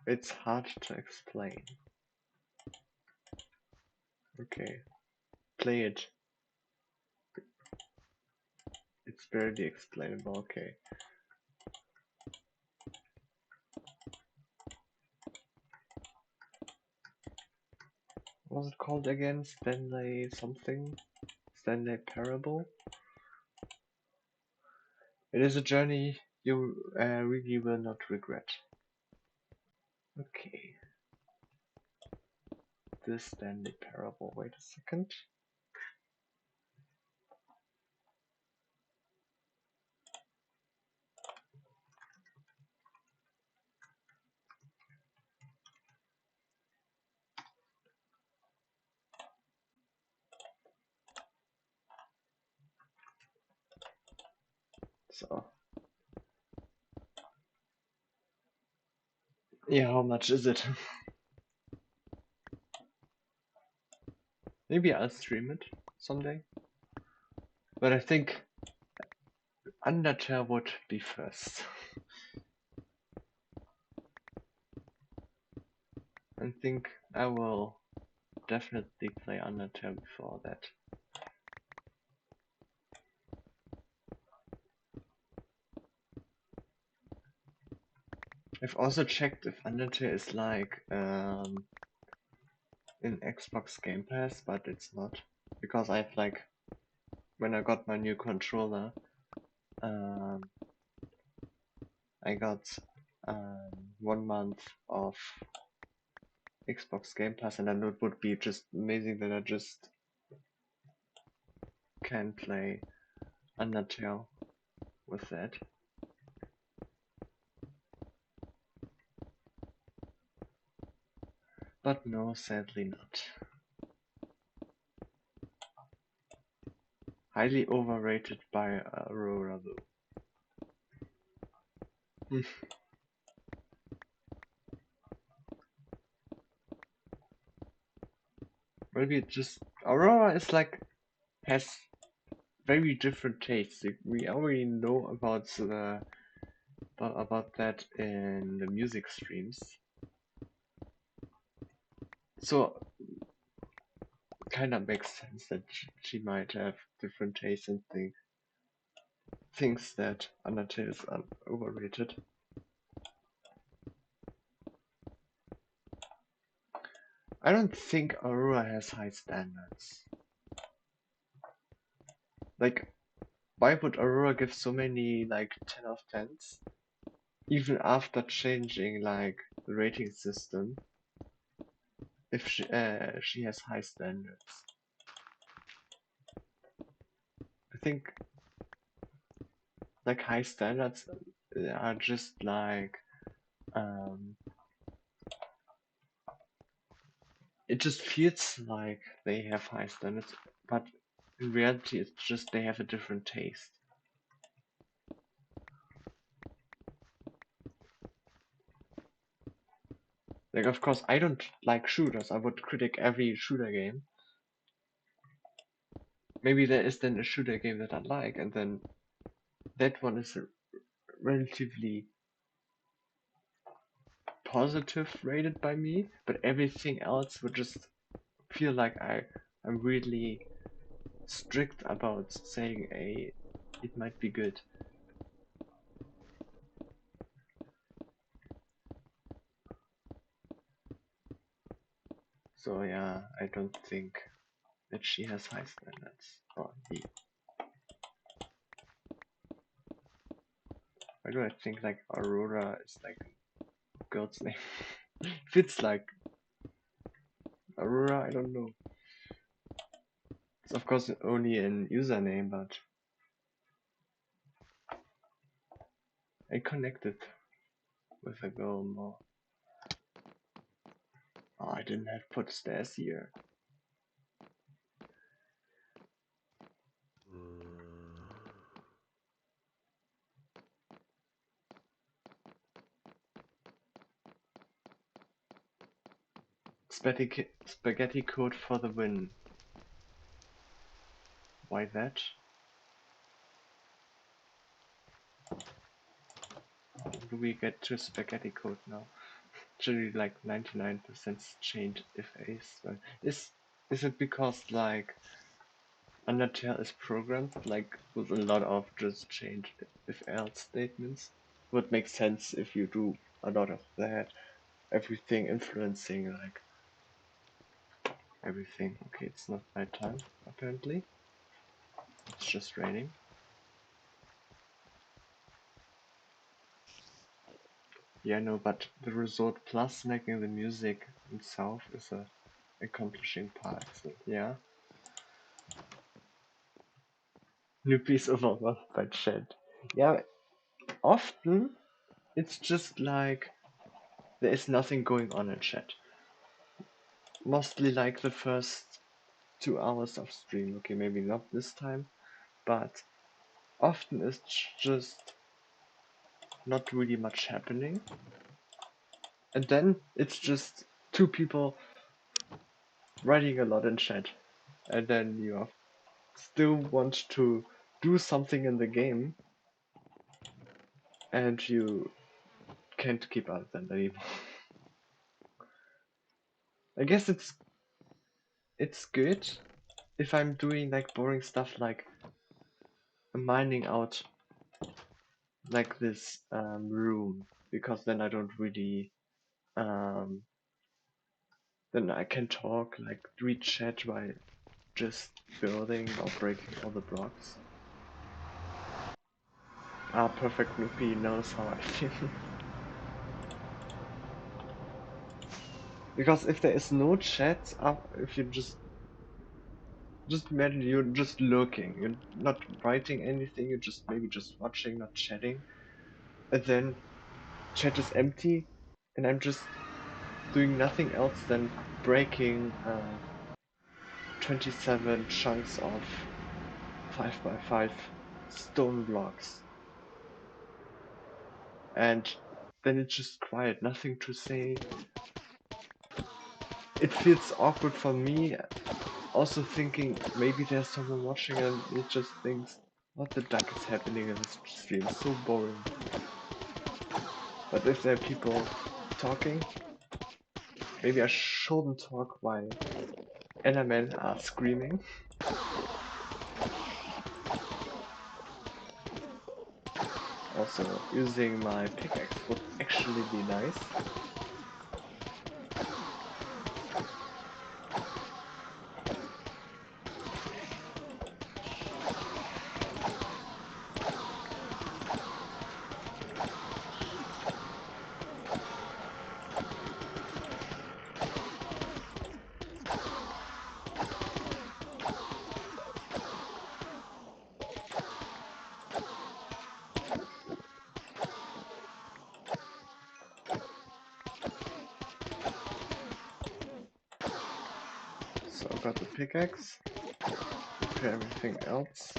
It's hard to explain. Okay, play it. It's barely explainable. Okay. What was it called again? Stanley something? Stanley Parable? It is a journey you really will not regret. Okay. The Stanley Parable. Wait a second. So. Yeah, how much is it? Maybe I'll stream it someday. But I think Undertale would be first. I think I will definitely play Undertale before that. I've also checked if Undertale is like in Xbox Game Pass, but it's not because I've like when I got my new controller, um, I got 1 month of Xbox Game Pass, and then it would be just amazing that I just can play Undertale with that. But no, sadly not. Highly overrated by Aurora though. Maybe it just Aurora is like has very different tastes. We already know about that in the music streams. So kind of makes sense that she might have different tastes and thinks that Undertale is overrated. I don't think Aurora has high standards. Like, why would Aurora give so many like 10 of 10s? Even after changing like the rating system, if she has high standards. I think like high standards are just like it just feels like they have high standards, but in reality it's just they have a different taste. Like of course I don't like shooters. I would critic every shooter game. Maybe there is then a shooter game that I like, and then that one is relatively positive rated by me, but everything else would just feel like I'm really strict about saying it might be good. So yeah, I don't think that she has high standards. Or he. Why do I think like Aurora is like a girl's name? Fits like Aurora, I don't know. It's of course only an username, but I connected with a girl more. Oh, I didn't have put stairs here. Spaghetti code for the win. Why that? How do we get to spaghetti code now? Generally like 99% change if ace. Is it because like Undertale is programmed like with a lot of just change if else statements? Would make sense if you do a lot of that. Everything influencing like everything. Okay, it's not night time apparently. It's just raining. Yeah, no, but the resort plus making the music itself is a accomplishing part. So yeah. New piece overwhelmed by chat. Yeah, often it's just like there is nothing going on in chat. Mostly like the first 2 hours of stream. Okay, maybe not this time, but often it's just not really much happening. And then it's just two people writing a lot in chat. And then you still want to do something in the game and you can't keep up with them anymore. I guess it's good if I'm doing like boring stuff like mining out like this room, because then I don't really then I can talk, like read chat while just building or breaking all the blocks. Ah, Perfect Loopy knows how I feel. Because if there is no chat, if you just imagine you're just looking, you're not writing anything, you're just maybe just watching, not chatting, and then chat is empty, and I'm just doing nothing else than breaking 27 chunks of 5x5 stone blocks, and then it's just quiet, nothing to say. It feels awkward for me, also thinking maybe there's someone watching and it just thinks, what the duck is happening in this stream, so boring. But if there are people talking, maybe I shouldn't talk while Endermen are screaming. Also, using my pickaxe would actually be nice. So I got the pickaxe, prepare everything else.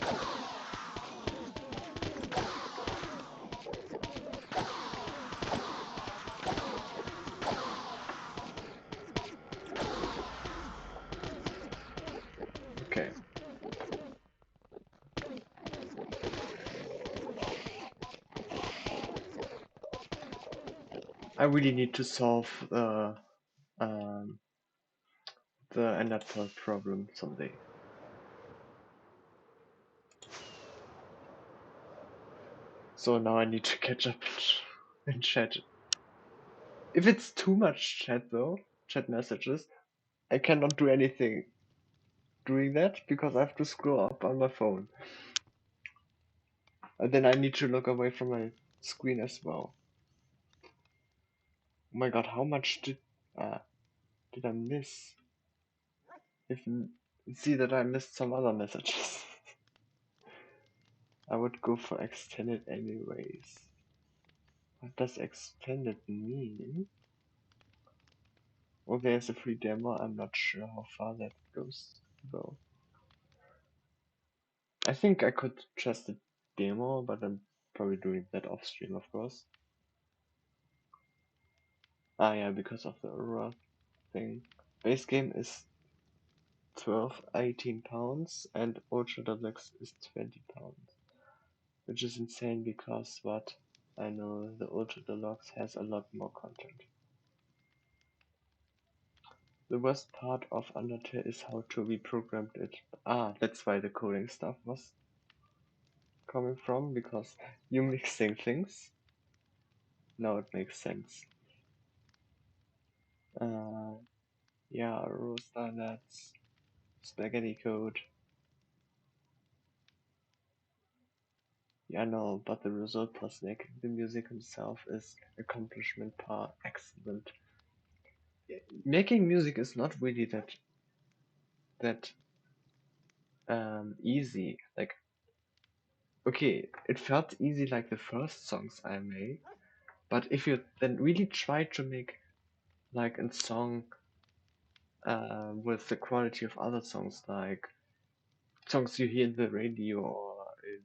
Okay. I really need to solve um, the ender pearl problem someday. So now I need to catch up in chat. If it's too much chat though, chat messages, I cannot do anything doing that because I have to scroll up on my phone. And then I need to look away from my screen as well. Oh my god, how much did I miss? If see that I missed some other messages. I would go for extended anyways. What does extended mean? Oh, there's a free demo. I'm not sure how far that goes though. I think I could trust the demo, but I'm probably doing that off stream, of course. Ah, yeah, because of the Aurora thing. Base game is 18 pounds, and Ultra Deluxe is 20 pounds. Which is insane because what I know, the Ultra Deluxe has a lot more content. The worst part of Undertale is how to reprogram it. Ah, that's why the coding stuff was coming from, because you mixing things. Now it makes sense. Yeah, Rosa, that's spaghetti code. Yeah, no, but the result plus making the music himself is accomplishment par excellent. Making music is not really that easy. Like, okay, it felt easy like the first songs I made, but if you then really try to make like a song with the quality of other songs, like songs you hear in the radio or in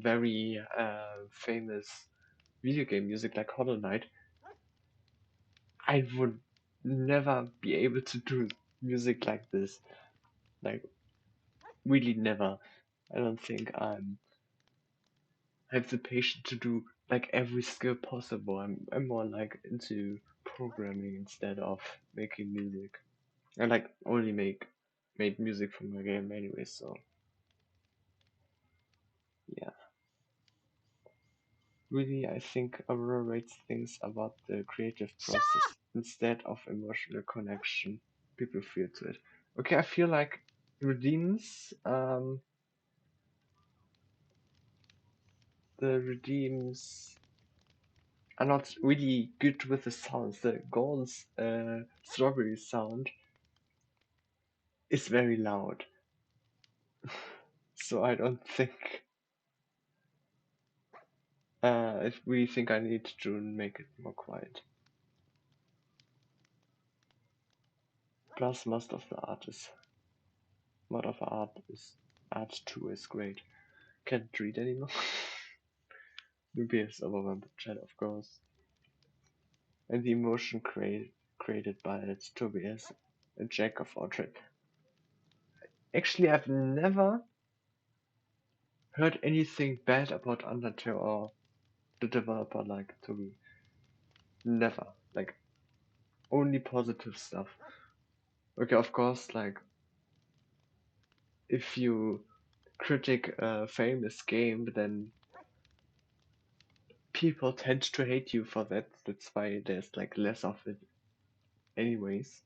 very famous video game music like Hollow Knight, I would never be able to do music like this. Like, really never. I don't think I have the patience to do like every skill possible. I'm more like into programming instead of making music. I like only made music for my game anyway, so yeah. really, I think Aurora rates things about the creative process instead of emotional connection people feel to it. Okay, I feel like redeems, the redeems are not really good with the sounds. The Gold's strawberry sound is very loud, so I don't think. If we think I need to make it more quiet. Plus, most of the mod of art 2 is great. Can't read anymore. Nubius overwhelmed the chat, of course. And the emotion created by it, Tobias, a jack of all trades. Actually, I've never heard anything bad about Undertale or the developer like Toby. Never. Like, only positive stuff. Okay, of course, like, if you critic a famous game, then people tend to hate you for that. That's why there's like less of it anyways.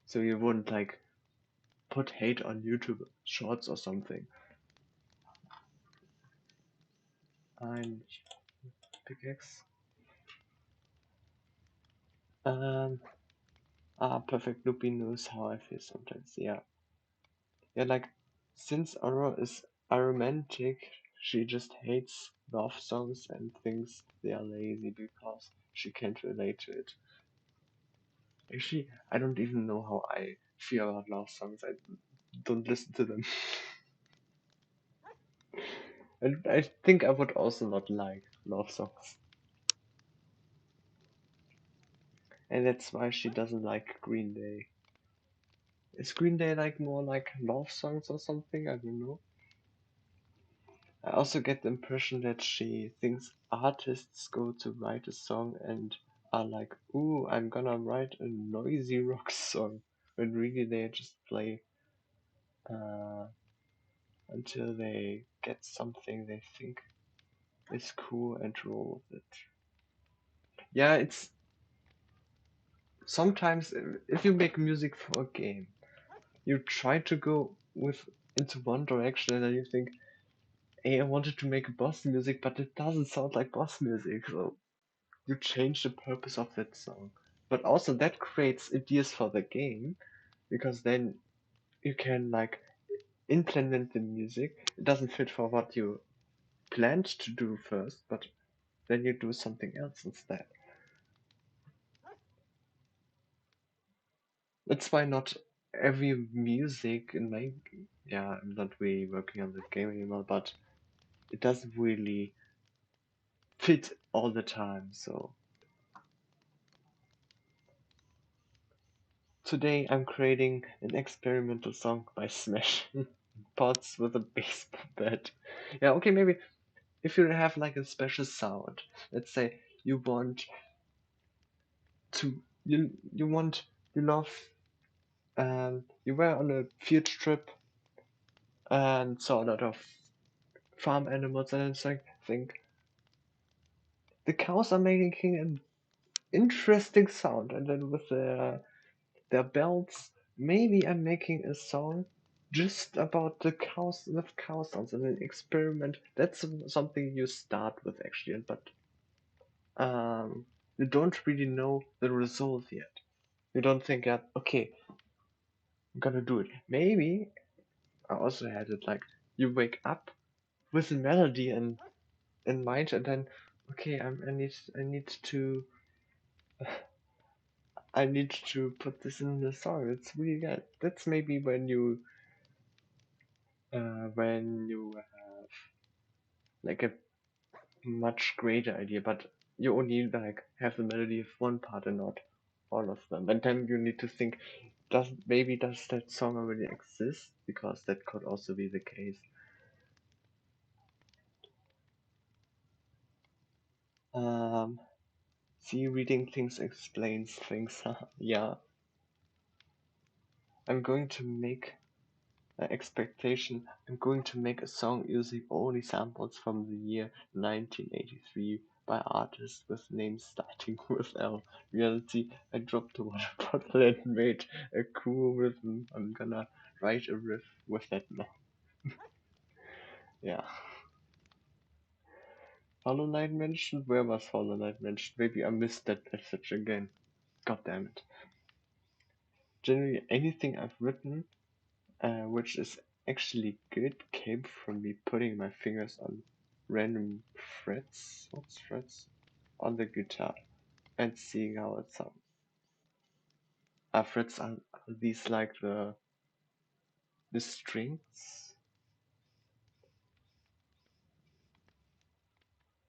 So you wouldn't like put hate on YouTube shorts or something. I'm pickaxe. Um Perfect Loopy knows how I feel sometimes, yeah. Yeah, like since Aurora is aromantic, she just hates love songs and thinks they are lazy because she can't relate to it. Actually, I don't even know how I feel about love songs. I don't listen to them. And I think I would also not like love songs. And that's why she doesn't like Green Day. Is Green Day like more like love songs or something? I don't know. I also get the impression that she thinks artists go to write a song and are like, ooh, I'm gonna write a noisy rock song. When really they just play uh, until they get something they think is cool and roll with it. Yeah, it's sometimes if you make music for a game, you try to go with into one direction and then you think, hey, I wanted to make boss music, but it doesn't sound like boss music, so you change the purpose of that song. But also that creates ideas for the game because then you can like implement the music. It doesn't fit for what you planned to do first, but then you do something else instead. That's why not every music in my, yeah, I'm not really working on the game anymore, but it doesn't really fit all the time. So today I'm creating an experimental song by Smash Pots with a baseball bat. Yeah, okay, maybe if you have like a special sound, let's say you want to, you want, you love, you were on a field trip and saw a lot of farm animals and it's like, think the cows are making an interesting sound, and then with their bells, maybe I'm making a song just about the cows with cow sounds and an experiment. That's something you start with actually, but you don't really know the result yet. You don't think that okay, I'm gonna do it. Maybe I also had it like you wake up with a melody in mind, and then okay, I need to I need to put this in the song. It's really good. That's maybe when you have like a much greater idea, but you only like have the melody of one part and not all of them. And then you need to think, does that song already exist? Because that could also be the case. Um, See, reading things explains things. Yeah, I'm going to make expectation. I'm going to make a song using only samples from the year 1983 by artists with names starting with L. Reality, I dropped the water bottle and made a cool rhythm. I'm gonna write a riff with that now. Yeah. Hollow Knight mentioned? Where was Hollow Knight mentioned? Maybe I missed that message again. God damn it. Generally, anything I've written, which is actually good, came from me putting my fingers on random frets. What's frets? On the guitar and seeing how it sounds. Frets are these like the strings?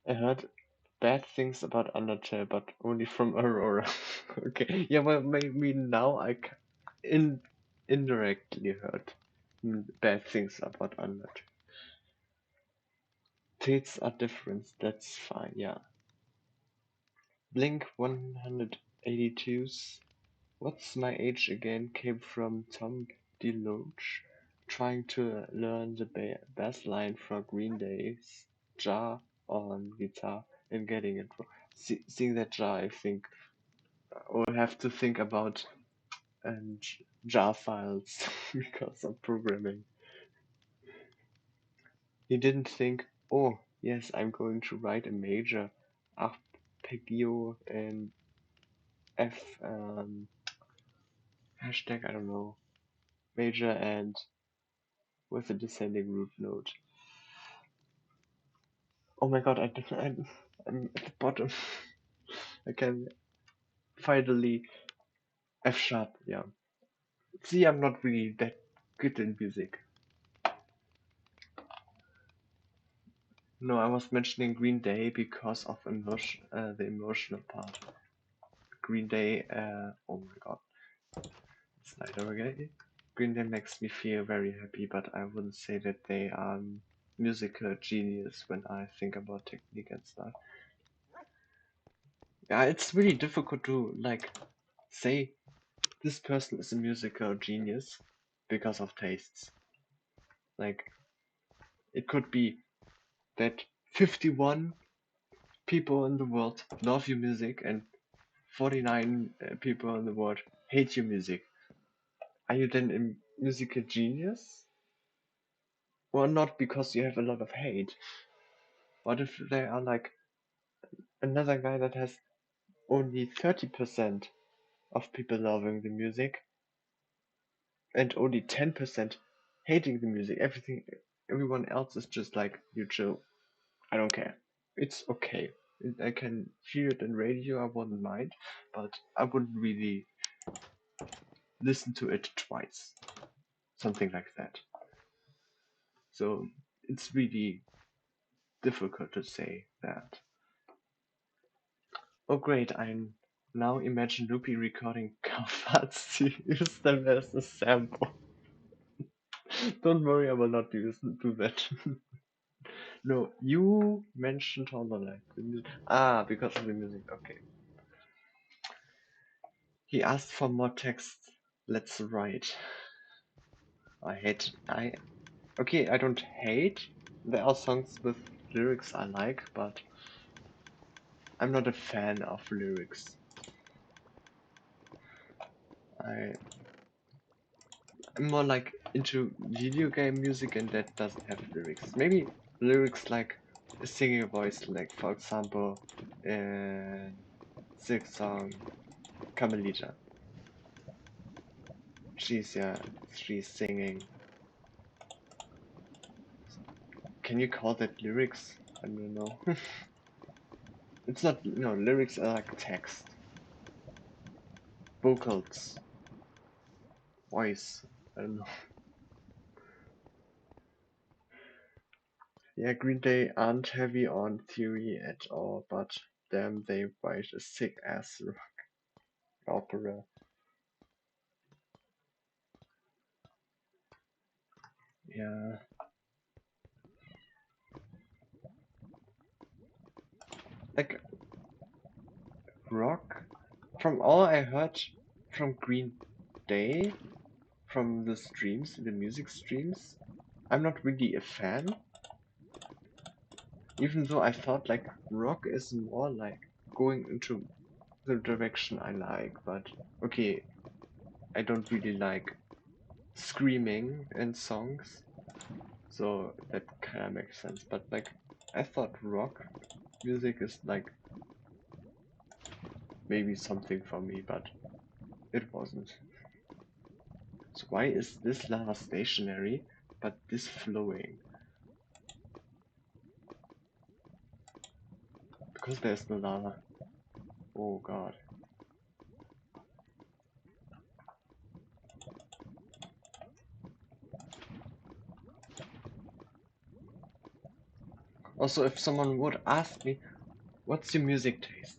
I heard bad things about Undertale, but only from Aurora. Okay, yeah, well, maybe now indirectly heard bad things about Undertale. Tastes are different, that's fine, yeah. Blink 182's What's My Age Again came from Tom DeLoach trying to learn the bass line from Green Day's Jar on guitar and getting it wrong. Seeing that Jar, I think we'll have to think about jar files because of programming. He didn't think, oh, yes, I'm going to write a major arpeggio and F hashtag, I don't know, major and with a descending root note. Oh my god, I'm at the bottom. I can finally F sharp, yeah. See, I'm not really that good in music. No, I was mentioning Green Day because of the emotional part. Green Day, oh my god, Snyder again. Green Day makes me feel very happy, but I wouldn't say that they are musical genius when I think about technique and stuff. Yeah, it's really difficult to like say this person is a musical genius because of tastes. Like it could be that 51 people in the world love your music and 49 people in the world hate your music. Are you then a musical genius? Well, not because you have a lot of hate. What if they are like another guy that has only 30% of people loving the music and only 10% hating the music? Everyone else is just like, you chill. I don't care. It's okay. I can hear it in radio, I wouldn't mind, but I wouldn't really listen to it twice. Something like that. So it's really difficult to say that. Oh great, I now imagine Loopy recording cow farts to use them as a sample. Don't worry, I will not do that. No, you mentioned HoloLens. Because of the music, okay. He asked for more text. Let's write. Okay, I don't hate. There are songs with lyrics I like, but I'm not a fan of lyrics. I'm more like into video game music and that doesn't have lyrics. Maybe lyrics like a singing voice, like for example, in the song Carmelita. She's singing. Can you call that lyrics? I don't know. It's not, no, lyrics are like text. Vocals. Voice. I don't know. Yeah, Green Day aren't heavy on theory at all, but damn, they write a sick ass opera. Yeah, like rock. From all I heard from Green Day, from the streams, the music streams, I'm not really a fan, even though I thought like rock is more like going into the direction I like, but okay, I don't really like screaming in songs, so that kinda makes sense, but like I thought rock music is like maybe something for me, but it wasn't. So why is this lava stationary, but this flowing? Because there's no lava. Oh god. Also, if someone would ask me, what's your music taste?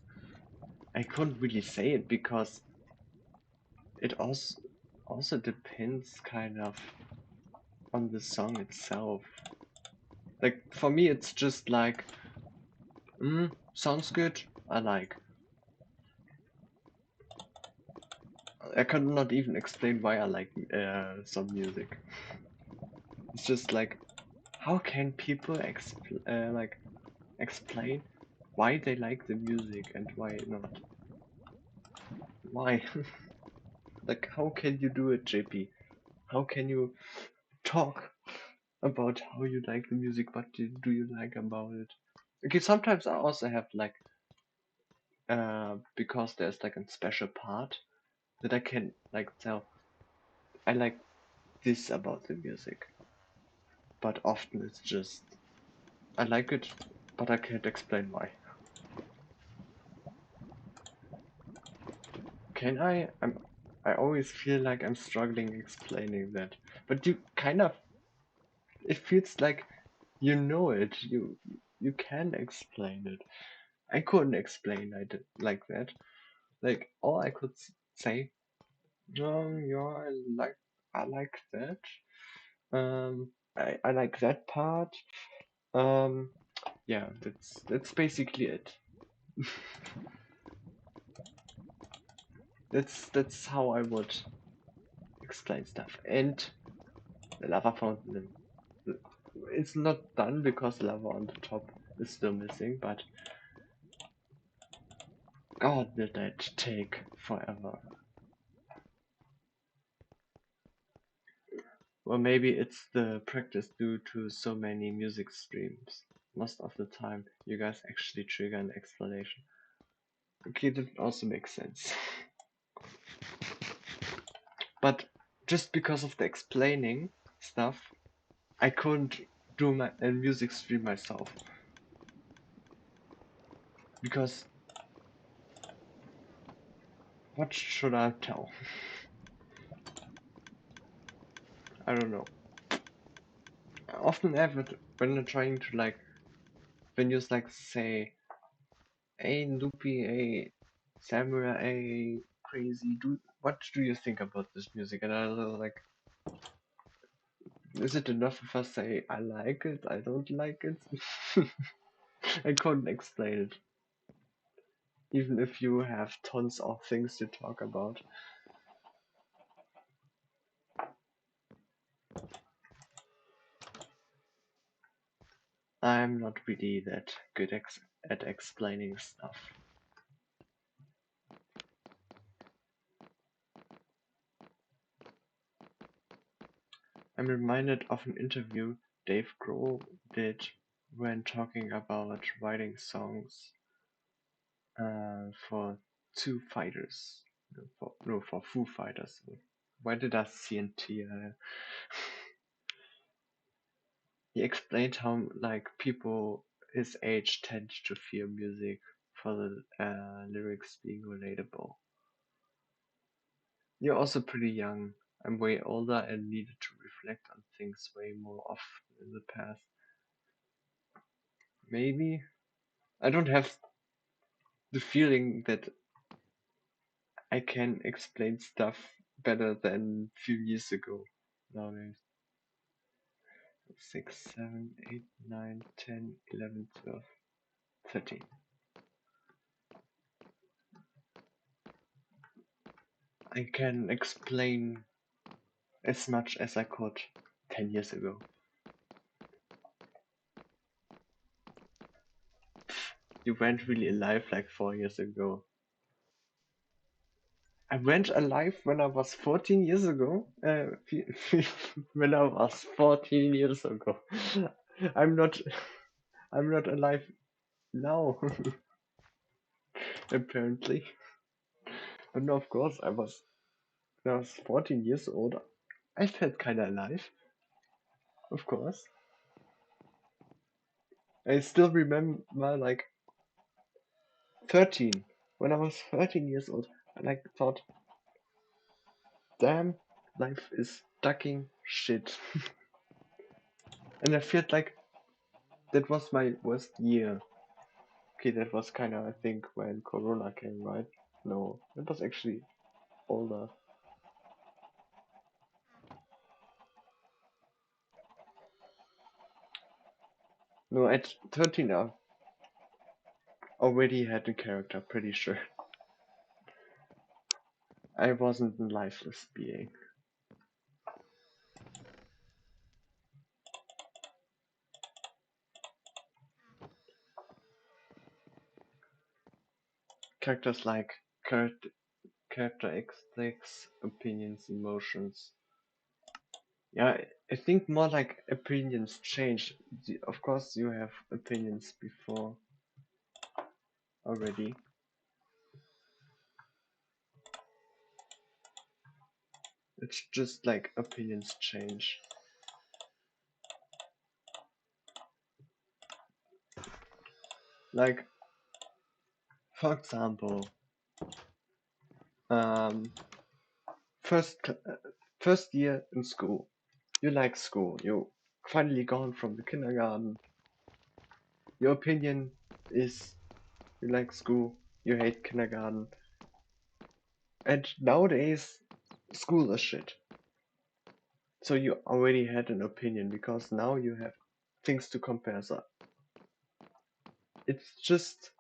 I couldn't really say it because it also depends kind of on the song itself. Like for me it's just like sounds good, I like. I could not even explain why I like some music. It's just like how can people like explain why they like the music and why not? Why? Like how can you do it, JP? How can you talk about how you like the music? What do you like about it? Okay, sometimes I also have like because there's like a special part that I can like tell I like this about the music, but often it's just I like it, but I can't explain why. Can I? I always feel like I'm struggling explaining that, but you kind of it feels like you know it. You can explain it. I couldn't explain it like that. Like all I could say, yeah, I like that. I like that part. Um, yeah, that's basically it. That's how I would explain stuff. And the lava fountain, it's not done because lava on the top is still missing, but God, did that take forever. Or maybe it's the practice due to so many music streams. Most of the time, you guys actually trigger an explanation. Okay, that also makes sense. But just because of the explaining stuff, I couldn't do a music stream myself. Because what should I tell? I don't know. I often have it when I'm trying to like, when you like say, hey Loopy, hey Samurai, hey Crazy, what do you think about this music? And I was like, is it enough if I say I like it, I don't like it? I couldn't explain it. Even if you have tons of things to talk about. I'm not really that good at explaining stuff. I'm reminded of an interview Dave Grohl did when talking about writing songs for two fighters. For Foo Fighters. Why did I CNT? He explained how like people his age tend to fear music for the lyrics being relatable. You're also pretty young. I'm way older and needed to reflect on things way more often in the past. Maybe I don't have the feeling that I can explain stuff better than a few years ago. Nowadays, 6, 7, 8, 9, 10, 11, 12, 13. I can explain as much as I could 10 years ago. You weren't really alive like 4 years ago. I went alive when I was 14 years ago. When I was 14 years ago. I'm not. I'm not alive now. Apparently. But no, of course, when I was 14 years old. I felt kinda alive. Of course. I still remember like 13. When I was 13 years old, I like thought, damn, life is fucking shit. And I felt like that was my worst year. Okay, that was kinda, I think, when Corona came, right? No, it was actually older. No, at 13 I already had a character, pretty sure. I wasn't a lifeless being. Characters like characteristics, opinions, emotions. Yeah, I think more like opinions change. Of course, you have opinions before already. It's just like opinions change. Like, for example, um, first first year in school. You like school. You finally gone from the kindergarten. Your opinion is you like school. You hate kindergarten. And nowadays, school is shit. So you already had an opinion because now you have things to compare. So it's just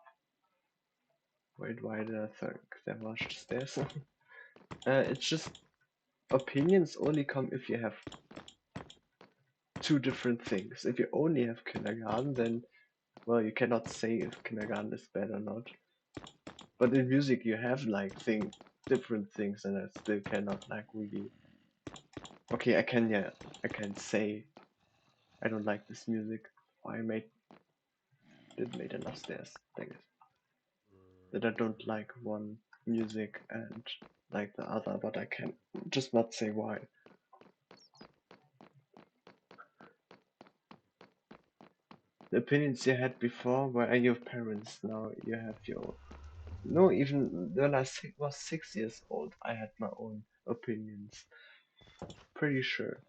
wait, why did I think there was stairs? It's just opinions only come if you have two different things. If you only have kindergarten, then well, you cannot say if kindergarten is bad or not. But in music, you have like different things, and I still cannot like really. Okay, I can say I don't like this music. I did made enough stairs. Dang it. That I don't like one music and like the other, but I can just not say why. The opinions you had before were your parents. Now you have your. No, even when I was 6 years old, I had my own opinions. Pretty sure.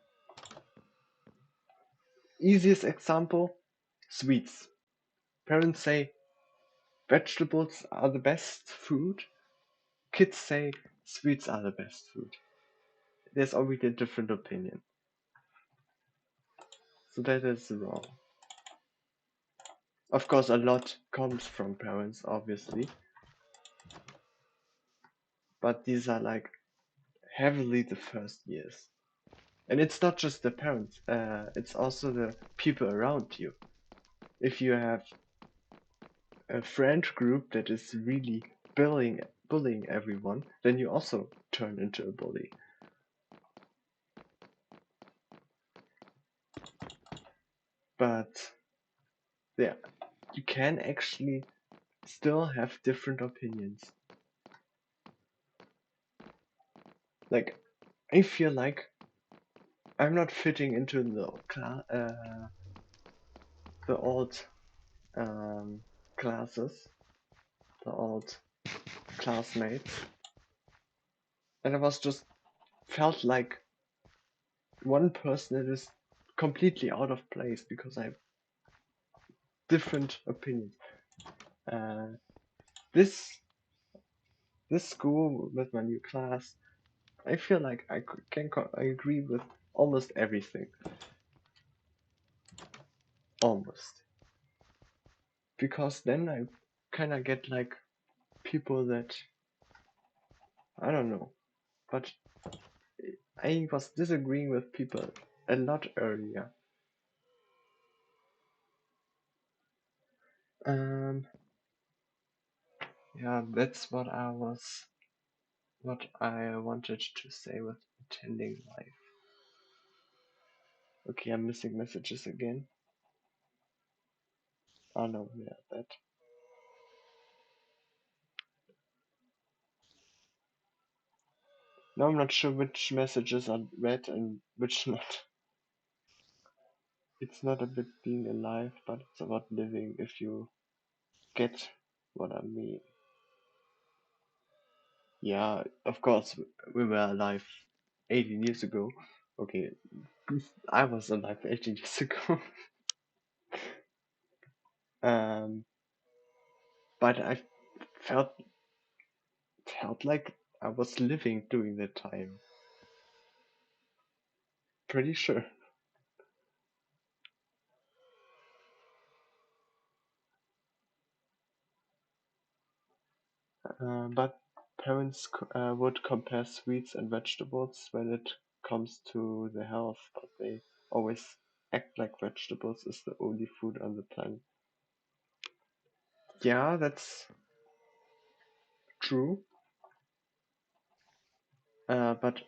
Easiest example: sweets. Parents say vegetables are the best food. Kids say sweets are the best food. There's already a different opinion. So that is wrong. Of course, a lot comes from parents, obviously. But these are like heavily the first years. And it's not just the parents, it's also the people around you. If you have a friend group that is really bullying everyone, then you also turn into a bully. But yeah, you can actually still have different opinions. Like, I feel like I'm not fitting into the old um, classes, the old classmates, and I was just felt like one person that is completely out of place because I have different opinions. Uh, this this school with my new class, I feel like I agree with almost everything, almost, because then I kind of get like people that I don't know, but I was disagreeing with people a lot earlier. Um, yeah, that's what I wanted to say with attending life. Okay, I'm missing messages again. Oh no, yeah, that. Now I'm not sure which messages are read and which not. It's not about being alive, but it's about living, if you get what I mean. Yeah, of course, we were alive 18 years ago. Okay, I was alive 18 years ago. um, but I felt felt like I was living during that time. Pretty sure. But parents would compare sweets and vegetables when it comes to the health, but they always act like vegetables is the only food on the planet. Yeah, that's true. But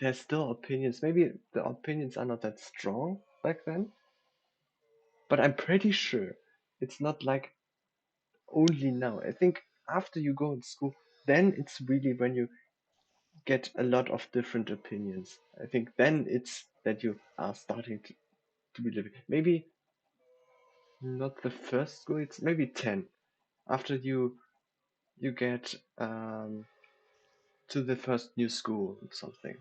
there's still opinions. Maybe the opinions are not that strong back then, but I'm pretty sure it's not like only now. I think after you go in school, then it's really when you get a lot of different opinions. I think then it's that you are starting to be living. Maybe not the first school, it's maybe 10. After you get to the first new school or something.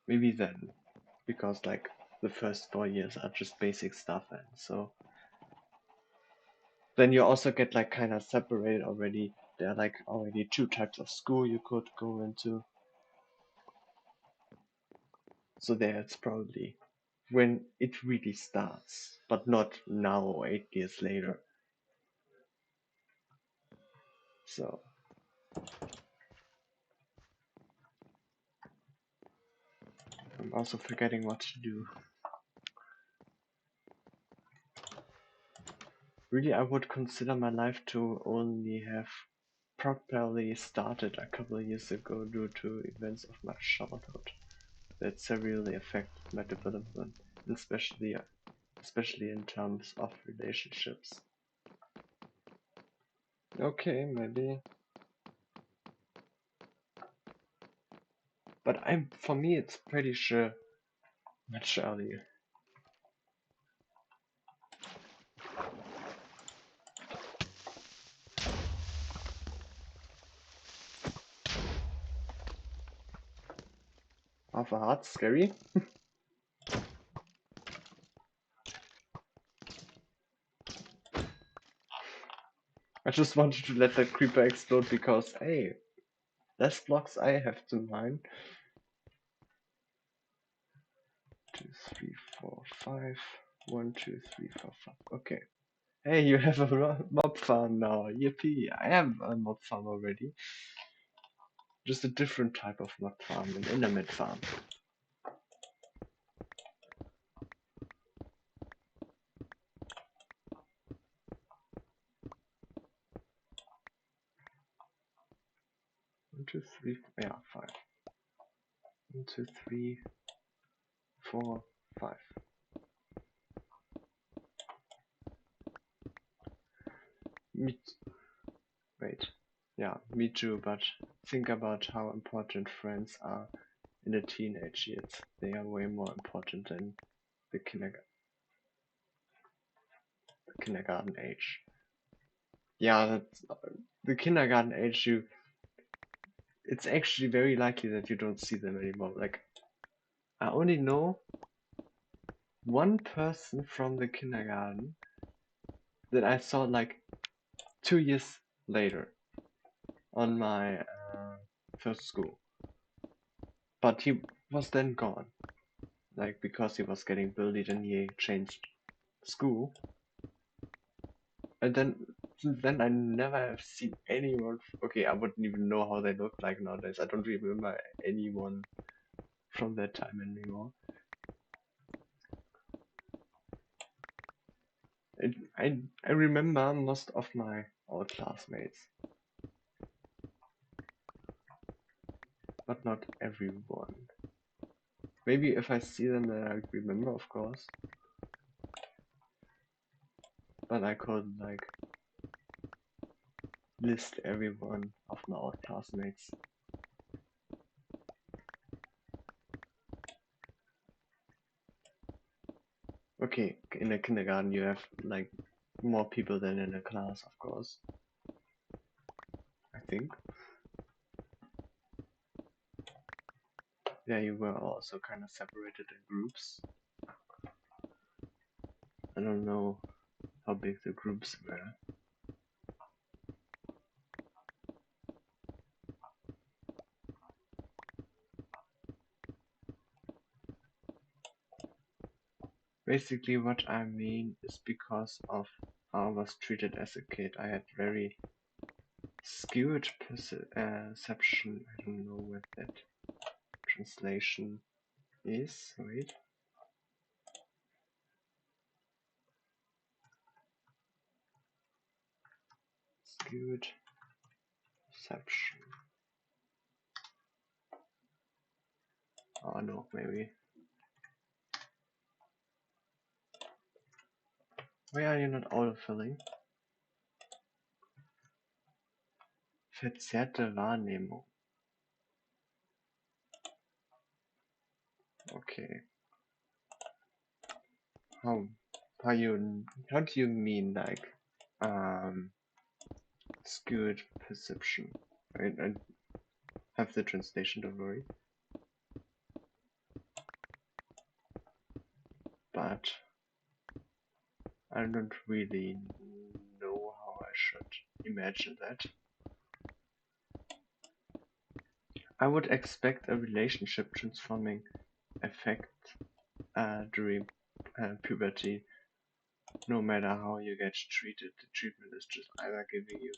Maybe then. Because like the first 4 years are just basic stuff and so then you also get like kind of separated already. There are like already two types of school you could go into. So there it's probably when it really starts, but not now or 8 years later. So I'm also forgetting what to do. Really, I would consider my life to only have properly started a couple of years ago due to events of my childhood that severely affected my development, and especially in terms of relationships. Okay, maybe. But for me it's pretty sure much earlier. Half a heart, scary. I just wanted to let that creeper explode because hey, less blocks I have to mine. 2, 3, 4, 5. 1, 2, 3, 4, 5. Okay. Hey, you have a mob farm now. Yippee! I have a mob farm already. Just a different type of mob farm, an enderman farm. 1, 2, 3, yeah, 5. 1, 2, 3, 4, 5. Me, wait. Yeah, me too, but think about how important friends are in the teenage years. They are way more important than the kindergarten age. Yeah, that's, the kindergarten age, it's actually very likely that you don't see them anymore. Like, I only know one person from the kindergarten that I saw like 2 years later on my first school. But he was then gone. Like, because he was getting bullied and he changed school. And then, since then, I never have seen anyone. Okay, I wouldn't even know how they look like nowadays. I don't remember anyone from that time anymore. I remember most of my old classmates, but not everyone. Maybe if I see them, then I remember, of course. But I couldn't like list everyone of my old classmates. Okay, in a kindergarten you have like more people than in a class, of course. I think. Yeah, you were also kind of separated in groups. I don't know how big the groups were. Basically, what I mean is because of how I was treated as a kid. I had very skewed perception. I don't know what that translation is. Wait. Skewed perception. Oh no, maybe. Why are you not autofilling? Verzerrte Wahrnehmung. Okay. How how do you mean like skewed perception? I have the translation, don't worry. But I don't really know how I should imagine that. I would expect a relationship transforming effect during puberty. No matter how you get treated, the treatment is just either giving you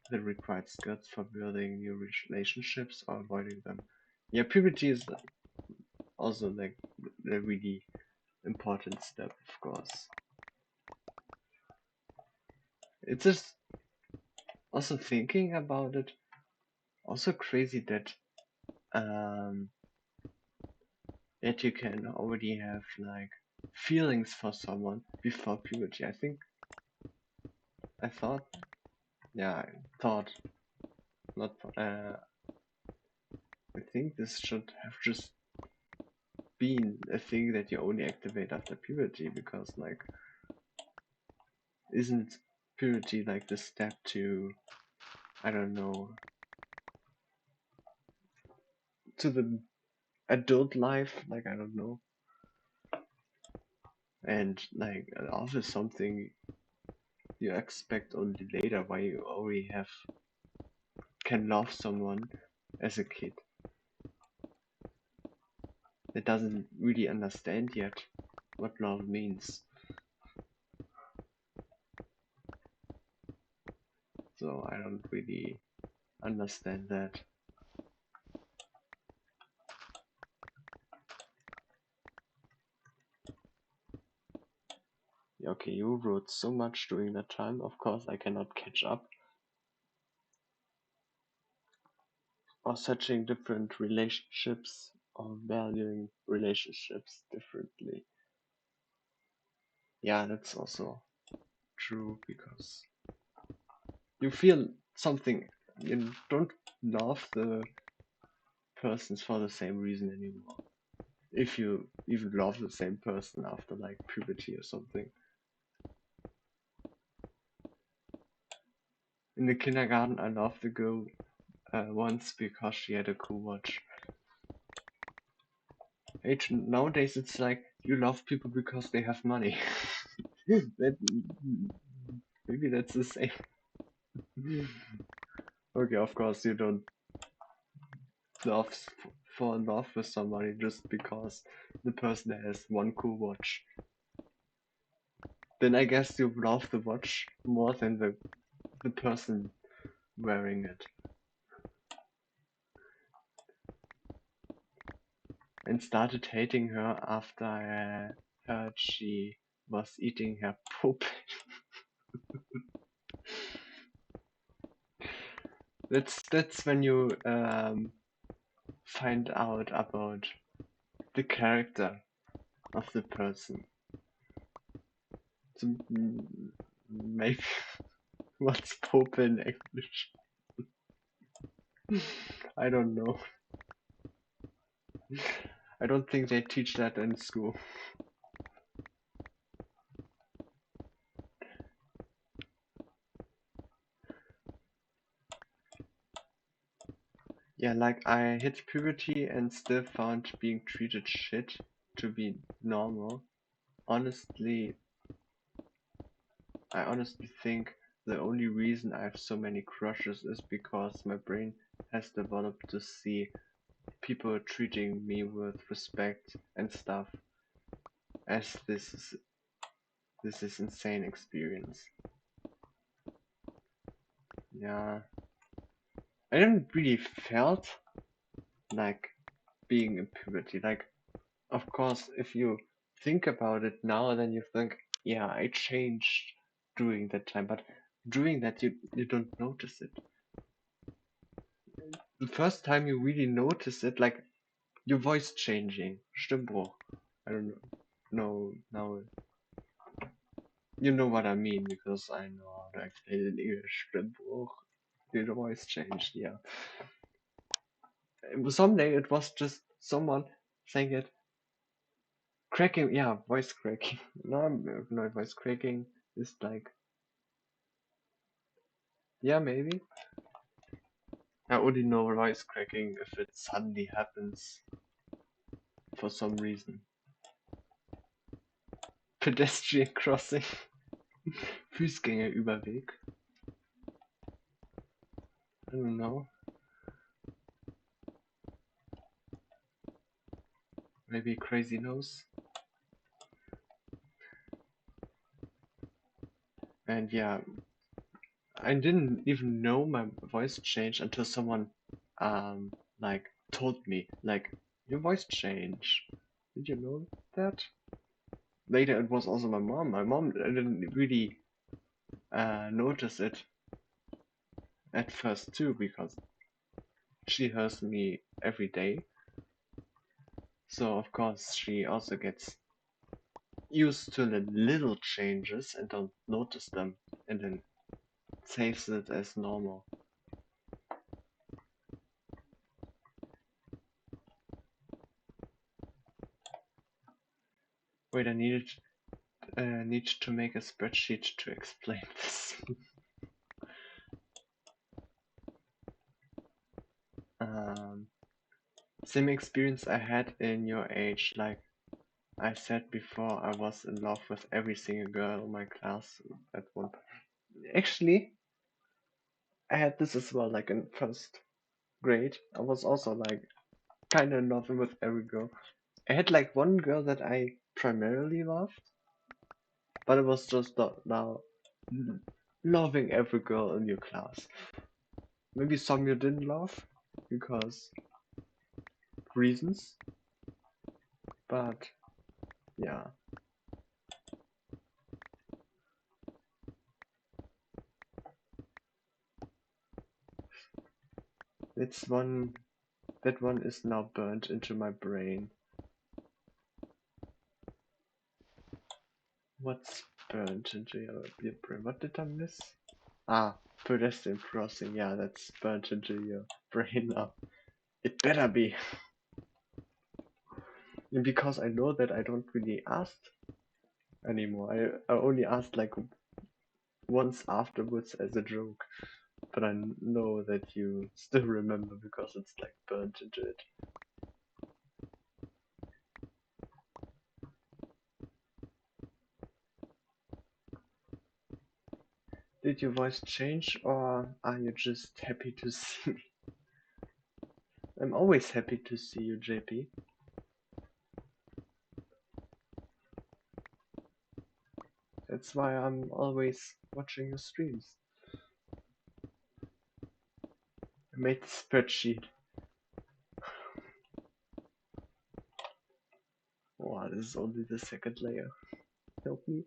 the required skills for building new relationships or avoiding them. Yeah, puberty is also like a really important step, of course. It's just also thinking about it, also crazy that that you can already have like feelings for someone before puberty. I thought, yeah, I thought, not, I think this should have just been a thing that you only activate after puberty because, like, isn't puberty like the step to, I don't know, to the adult life? Like, I don't know. And, like, also something you expect only later, why you already can love someone as a kid that doesn't really understand yet what love means. So I don't really understand that. Okay, you wrote so much during that time, of course I cannot catch up. Or searching different relationships or valuing relationships differently. Yeah, that's also true because you feel something, you don't love the persons for the same reason anymore. If you even love the same person after like puberty or something. In the kindergarten, I loved the girl once because she had a cool watch. Nowadays, it's like you love people because they have money. that, maybe that's the same. Okay, of course, you don't love fall in love with somebody just because the person has one cool watch. Then I guess you love the watch more than the person wearing it. and started hating her after I heard she was eating her poop. That's when you find out about the character of the person. So, maybe what's poop in English? I don't know. I don't think they teach that in school. Yeah, like I hit puberty and still found being treated shit to be normal. Honestly, I honestly think the only reason I have so many crushes is because my brain has developed to see people treating me with respect and stuff as this is insane experience. Yeah, I didn't really felt like being in puberty. Like, of course, if you think about it now, then you think, yeah, I changed during that time, but during that you don't notice it. The first time you really notice it, like your voice changing, Stimmbruch. I don't know. No, now you know what I mean because I know how to explain it in English. Stimmbruch. The voice changed, yeah. Someday it was just someone saying it, cracking, yeah, voice cracking. No, voice cracking is like, yeah, maybe. I only know voice cracking if it suddenly happens for some reason. Pedestrian crossing. Fußgängerüberweg. I don't know. Maybe crazy nose. And yeah, I didn't even know my voice changed until someone like told me like your voice changed. Did you know that? Later it was also my mom. My mom didn't really notice it at first too because she hears me every day. So of course she also gets used to the little changes and don't notice them and then saves it as normal. Wait, I need to make a spreadsheet to explain this. um, Same experience I had in your age. Like I said before, I was in love with every single girl in my class at one point. Actually, I had this as well. Like in first grade, I was also like kind of in love with every girl. I had like one girl that I primarily loved, but it was just now loving every girl in your class. Maybe some you didn't love because reasons, but yeah, it's one that one is now burnt into my brain. What's burnt into your brain? What did I miss? Ah, pedestrian crossing. Yeah, that's burnt into your brain now. It better be. Because I know that I don't really ask anymore. I only asked like once afterwards as a joke. But I know that you still remember because it's like burnt into it. Did your voice change or are you just happy to see me? I'm always happy to see you, JP. That's why I'm always watching your streams. I made the spreadsheet. Oh, this is only the second layer. Help me.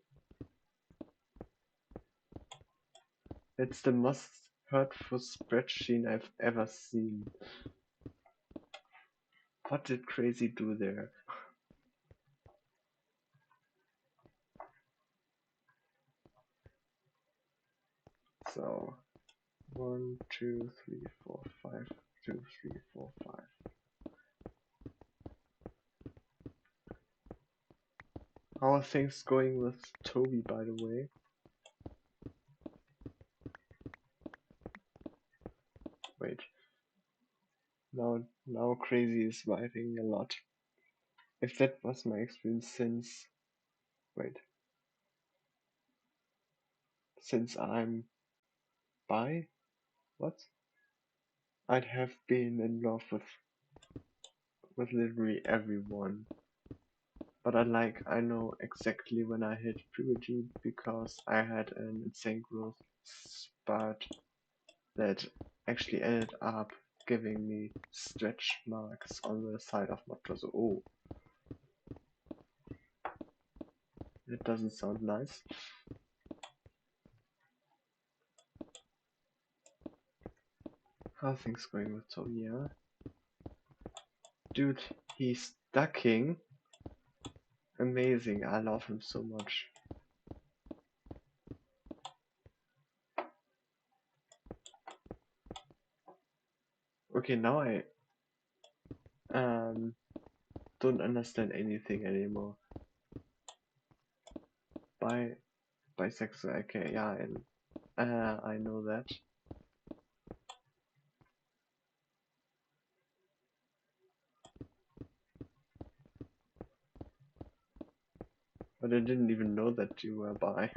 It's the most hurtful spreadsheet I've ever seen. What did Crazy do there? So, 1, 2, 3, 4, 5, 2, 3, 4, 5. How are things going with Toby, by the way? Wait. Now Crazy is writing a lot. If that was my experience since... Wait. Since I'm bi? What? I'd have been in love with literally everyone. But I know exactly when I hit puberty because I had an insane growth spurt that actually ended up giving me stretch marks on the side of my torso. Oh, that doesn't sound nice. How are things going with Toby? Yeah? Dude, he's ducking. Amazing, I love him so much. Okay, now I don't understand anything anymore. Bisexual, okay, yeah, I know that. But I didn't even know that you were bi.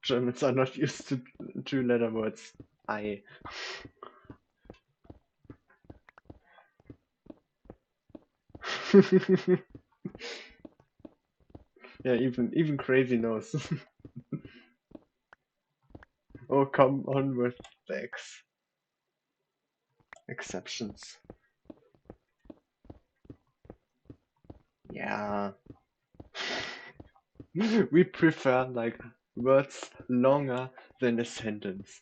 Germans are not used to two-letter words. I. Yeah, even Crazy knows. Oh, come on with the exceptions. Yeah. We prefer like words longer than a sentence.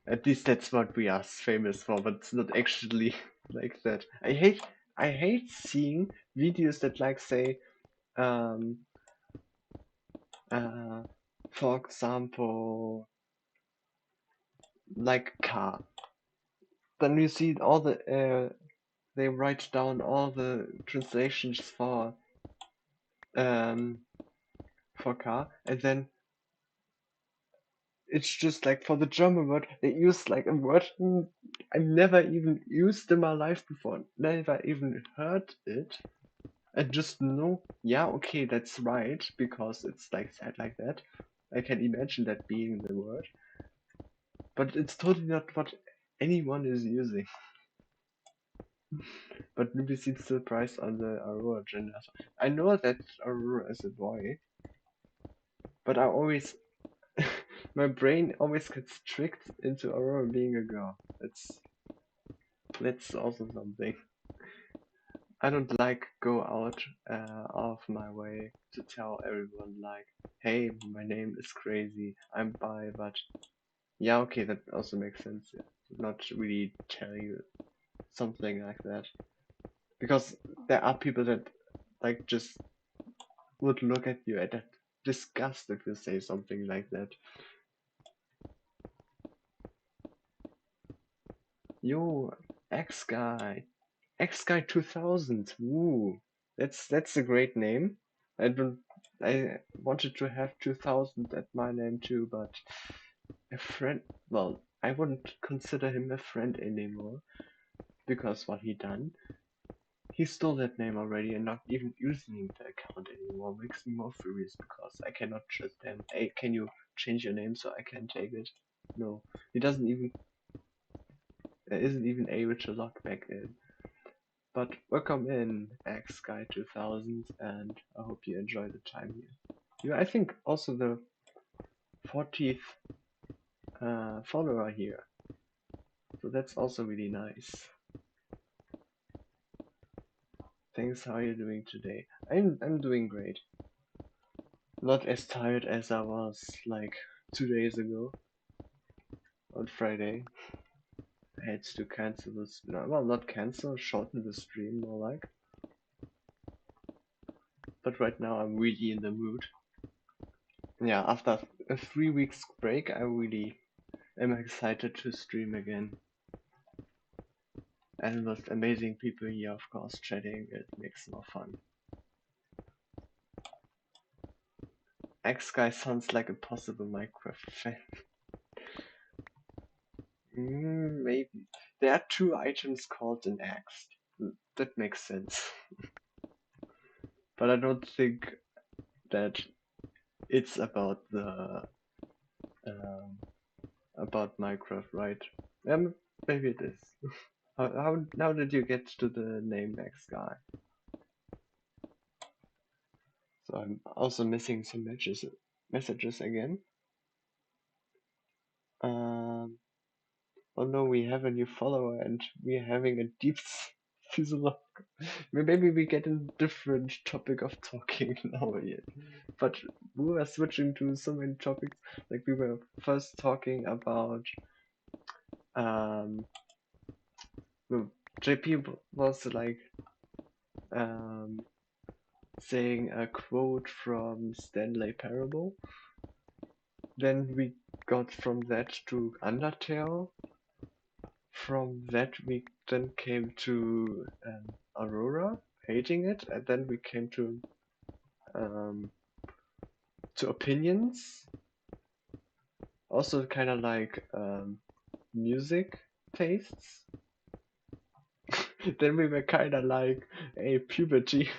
At least that's what we are famous for, but it's not actually like that. I hate seeing videos that like say um uh for example like car. Then you see all the they write down all the translations um for car, and then it's just like for the German word they use like a word I've never even used in my life before, never even heard it, and just know, yeah, okay, that's right, because it's like said like that. I can imagine that being the word, but it's totally not what anyone is using. But maybe seems surprised on the Aurora gender. I know that Aurora is a boy, but I always my brain always gets tricked into Aurora being a girl. That's also something. I don't like go out of my way to tell everyone like, hey, my name is Crazy, I'm bi, but yeah, okay, that also makes sense. Yeah. Not really tell you something like that because there are people that like just would look at you at that disgust if you say something like that. Yo, X guy, X guy 2000. Woo, that's a great name. I don't. I wanted to have 2000 at my name too, but a friend. Well, I wouldn't consider him a friend anymore because what he done. He stole that name already and not even using the account anymore makes me more furious because I cannot just them. Hey, can you change your name so I can take it? No, he doesn't even isn't even able to log back in. But welcome in, XGuy2000, and I hope you enjoy the time here. You, I think, also the 40th follower here, so that's also really nice. Thanks. How are you doing today? I'm doing great. Not as tired as I was like 2 days ago on Friday. I had to cancel this. No, well, not cancel, shorten the stream more like. But right now I'm really in the mood. Yeah, after a 3 weeks break, I really am excited to stream again. And with amazing people here, of course, chatting, it makes more fun. XGuy sounds like a possible Minecraft fan. Maybe. There are 2 items called an axe. That makes sense. But I don't think that it's about the about Minecraft, right? Maybe it is. How did you get to the name XGuy? So I'm also missing some messages again. Oh no, we have a new follower and we're having a deep philosophical. Maybe we get a different topic of talking now. Yeah. But we were switching to so many topics. Like we were first talking about um no, JP was like um saying a quote from Stanley Parable. Then we got from that to Undertale. From that we then came to Aurora, hating it, and then we came um, to opinions. Also kind of like music tastes. Then we were kind of like a puberty.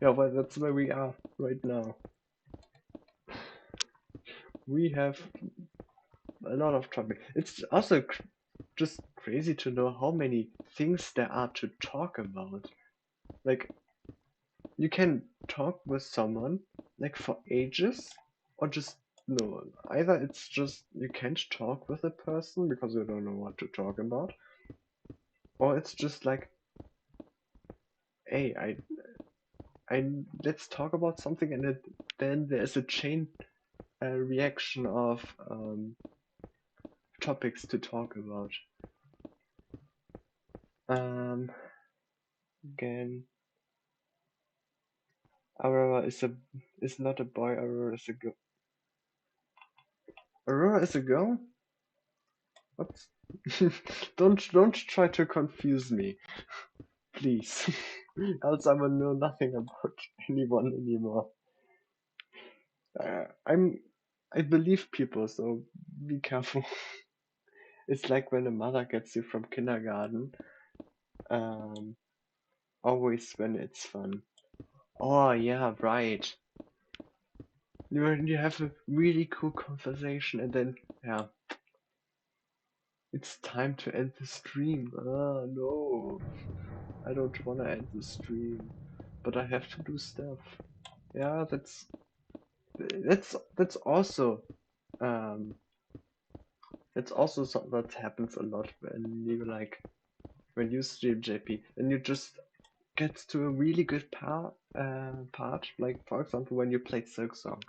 Yeah, well, that's where we are right now. We have a lot of topics. It's also just crazy to know how many things there are to talk about. Like, you can talk with someone like for ages, or just no. Either it's just you can't talk with a person because you don't know what to talk about, or it's just like, hey, I let's talk about something, and then there's a chain reaction of topics to talk about. Um, Again, Aurora is not a boy. Aurora is a girl. Aurora is a girl? What? Don't try to confuse me, please. Else I will know nothing about anyone anymore. I'm I believe people, so be careful. It's like when a mother gets you from kindergarten. Um, Always when it's fun. Oh yeah, right. You have a really cool conversation, and then yeah, it's time to end the stream. Ah no, I don't wanna end the stream, but I have to do stuff. Yeah, that's also um that's also something that happens a lot when you stream JP, and you just get to a really good part, like for example when you played Silksong,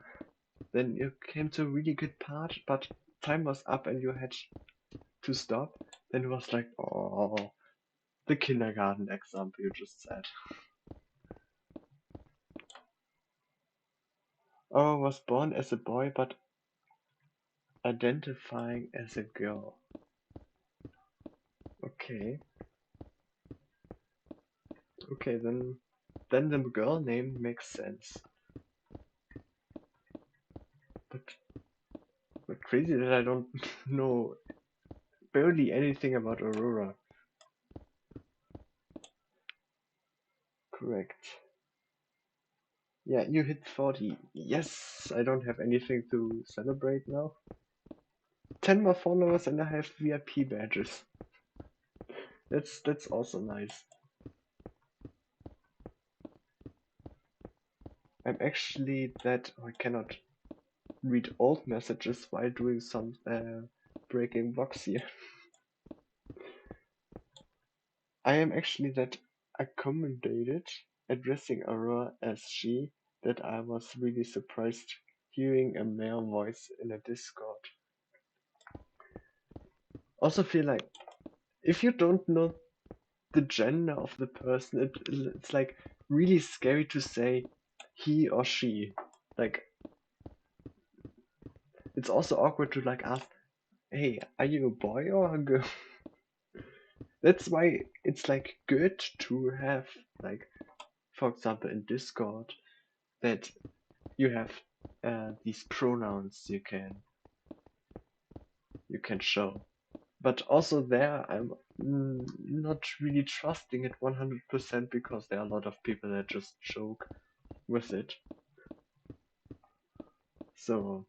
then you came to a really good part, but time was up and you had to stop. Then it was like, oh, the kindergarten example you just said. Oh, was born as a boy but identifying as a girl. Okay. Okay, then the girl name makes sense. But crazy that I don't know barely anything about Aurora. Correct. Yeah, you hit 40. Yes, I don't have anything to celebrate now. 10 more followers and I have VIP badges. That's also nice. I'm actually that I cannot read old messages while doing some breaking blocks here. I am actually that accommodated addressing Aurora as she that I was really surprised hearing a male voice in a Discord. Also feel like if you don't know the gender of the person, it's like really scary to say he or she. Like it's also awkward to like ask, hey, are you a boy or a girl? That's why it's like good to have like, for example, in Discord that you have these pronouns you can show. But also there, I'm not really trusting it 100% because there are a lot of people that just joke with it. So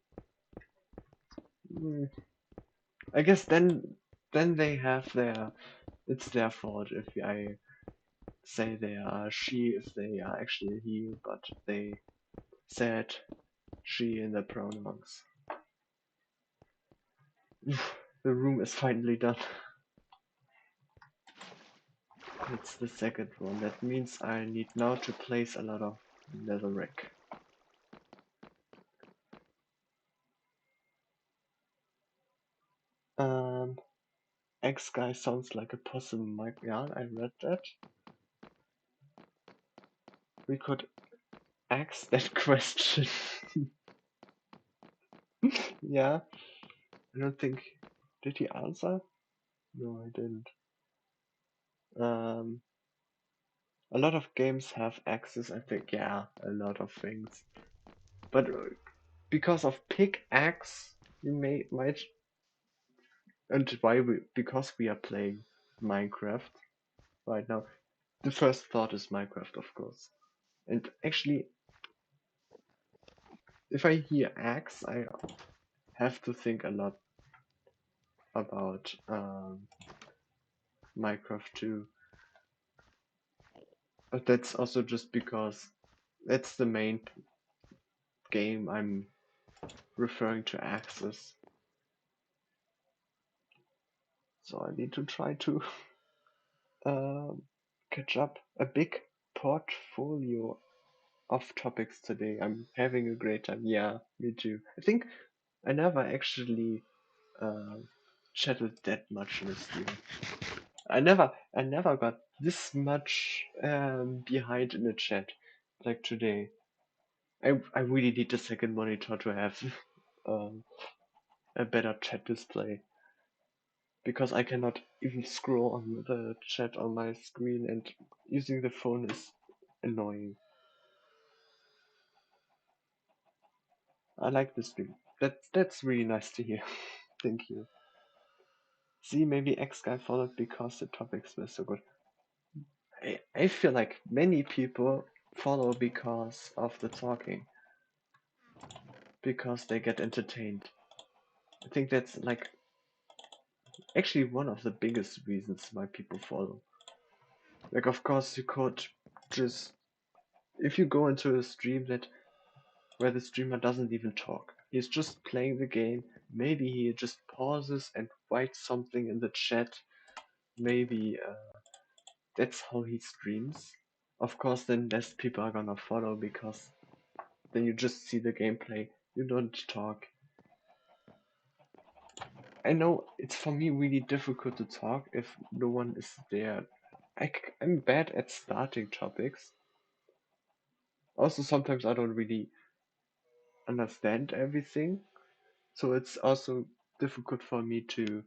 I guess then they have it's their fault if I say they are she if they are actually he, but they said she in the pronouns. The room is finally done. It's the second one. That means I need now to place a lot of netherrack. X guy sounds like a possum. Yeah, I read that. We could ask that question. Yeah, I don't think. Did he answer? No, I didn't. A lot of games have axes. I think, yeah, a lot of things. But because of pickaxe, you might, and because we are playing Minecraft right now. The first thought is Minecraft, of course. And actually, if I hear axe, I have to think a lot about Minecraft too. But that's also just because that's the main game I'm referring to axes. So I need to try to catch up a big portfolio of topics today. I'm having a great time. Yeah, me too. I think I never actually chatted that much in a stream. I never got this much behind in the chat like today. I really need a second monitor to have um, a better chat display because I cannot even scroll on the chat on my screen and using the phone is annoying. I like this stream. That's really nice to hear. Thank you. See, maybe X guy followed because the topics were so good. I feel like many people follow because of the talking. Because they get entertained. I think that's like actually one of the biggest reasons why people follow. Like of course you could just if you go into a stream that where the streamer doesn't even talk. He's just playing the game. Maybe he just pauses and writes something in the chat. Maybe that's how he streams. Of course, then less people are gonna follow because then you just see the gameplay. You don't talk. I know it's for me really difficult to talk if no one is there. I'm bad at starting topics. Also, sometimes I don't really understand everything, so it's also difficult for me to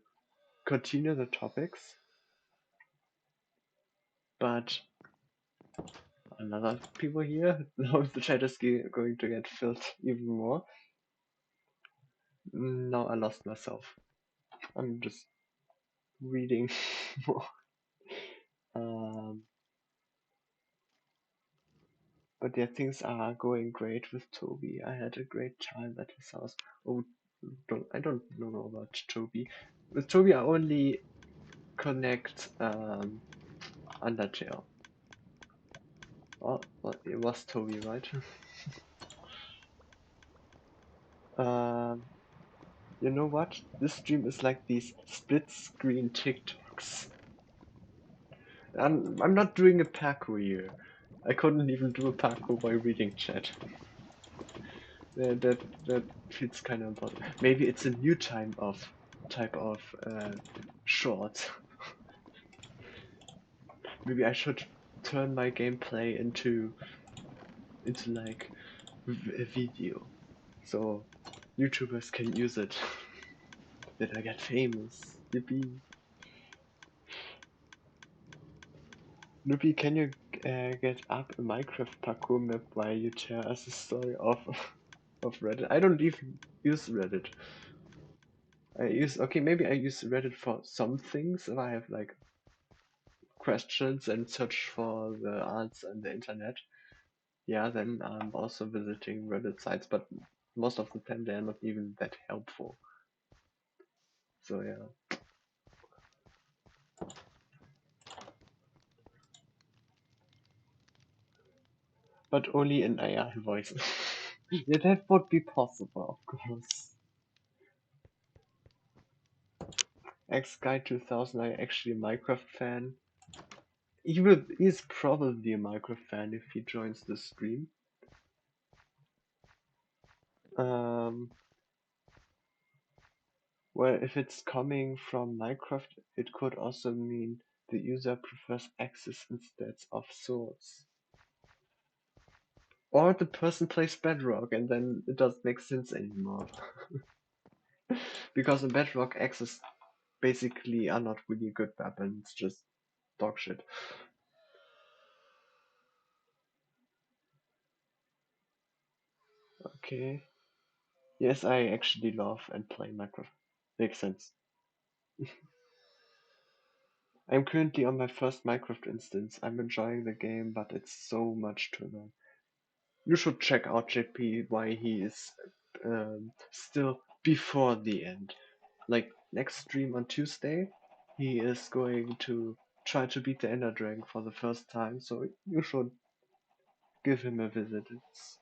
continue the topics. But another people here, now the chat is going to get filled even more. Now I lost myself. I'm just reading more. Um, but yeah, things are going great with Toby. I had a great time at his house. Oh, I don't know about Toby. With Toby, I only connect Undertale. Oh, well, it was Toby, right? Um, you know what? This stream is like these split screen TikToks. I'm not doing a parkour here. I couldn't even do a parkour by reading chat. That feels kind of important. Maybe it's a new type of short. Maybe I should turn my gameplay into like a video, so YouTubers can use it. Then I get famous. Yippee! Nubi, can you get up a Minecraft parkour map while you tell us the story of Reddit? I don't even use Reddit. Maybe I use Reddit for some things if I have like questions and search for the answer on the internet. Yeah, then I'm also visiting Reddit sites, but most of the time they're not even that helpful. So yeah. But only in AI voice. Yeah, that would be possible, of course. XGuy2000, I actually a Minecraft fan. He's probably a Minecraft fan if he joins the stream. Um, well, if it's coming from Minecraft, it could also mean the user prefers axes instead of swords. Or the person plays Bedrock and then it doesn't make sense anymore. Because in Bedrock, axes basically are not really good weapons, just dog shit. Okay. Yes, I actually love and play Minecraft. Makes sense. I'm currently on my first Minecraft instance. I'm enjoying the game, but it's so much to learn. You should check out JP why he is still before the end. Like next stream on Tuesday, he is going to try to beat the Ender Dragon for the first time, so you should give him a visit. It's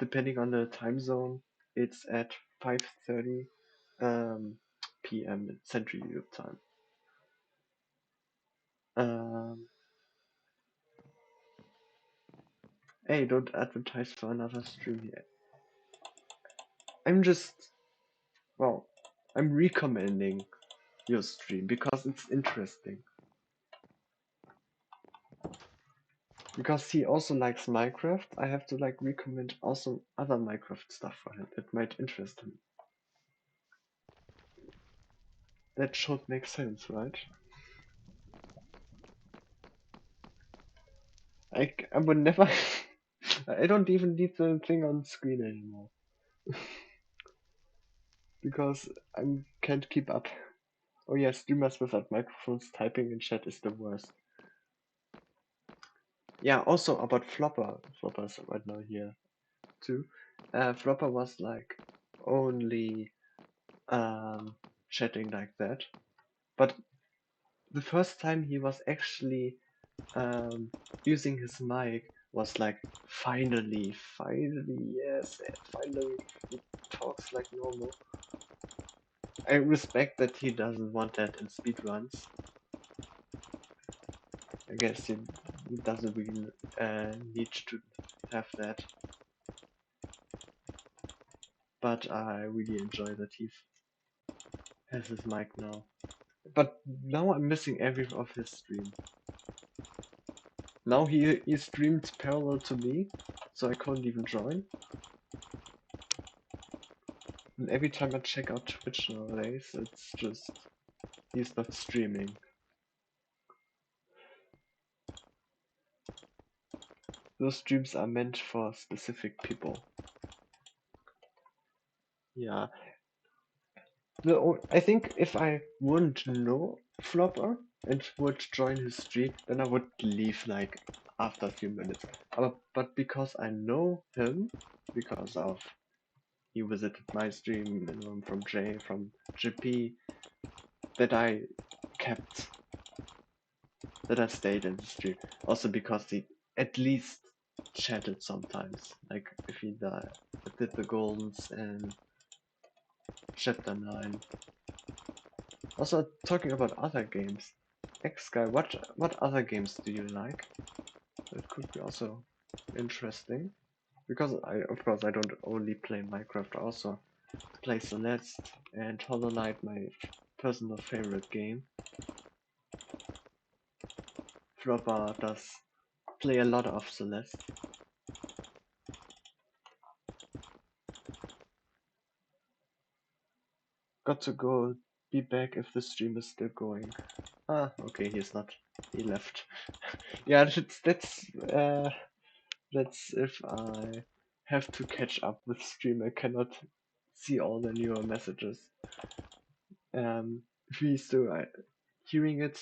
depending on the time zone, it's at 5:30 p.m. Central Europe time. Um, hey, don't advertise for another stream yet. I'm just, well, I'm recommending your stream because it's interesting. Because he also likes Minecraft, I have to like recommend also other Minecraft stuff for him that might interest him. That should make sense, right? I would never. I don't even need the thing on screen anymore because I can't keep up. Oh yeah, streamers without microphones typing in chat is the worst. Yeah, also about Flopper. Flopper's right now here too. Flopper was like only chatting like that, but the first time he was actually using his mic was like finally, yes, finally he talks like normal. I respect that he doesn't want that in speedruns. I guess he doesn't really need to have that, but I really enjoy that he has his mic now. But now I'm missing every of his stream. Now he streamed parallel to me, so I couldn't even join. And every time I check out Twitch nowadays, it's just he's not streaming. Those streams are meant for specific people. Yeah. I think if I wouldn't know Flopper and would join his stream, then I would leave like after a few minutes. But because I know him, because of he visited my stream and from Jay, from GP, that I kept, that I stayed in the stream. Also because he at least chatted sometimes, like if he did the Goldens in Chapter 9. Also, talking about other games, X-Guy, what other games do you like? That could be also interesting. Because of course, I don't only play Minecraft, I also play Celeste and Hollow Knight, my personal favorite game. Flopper does play a lot of Celeste. Got to go, be back if the stream is still going. Ah, okay, he's not. He left. Yeah, that's if I have to catch up with stream. I cannot see all the newer messages. If you still hearing it,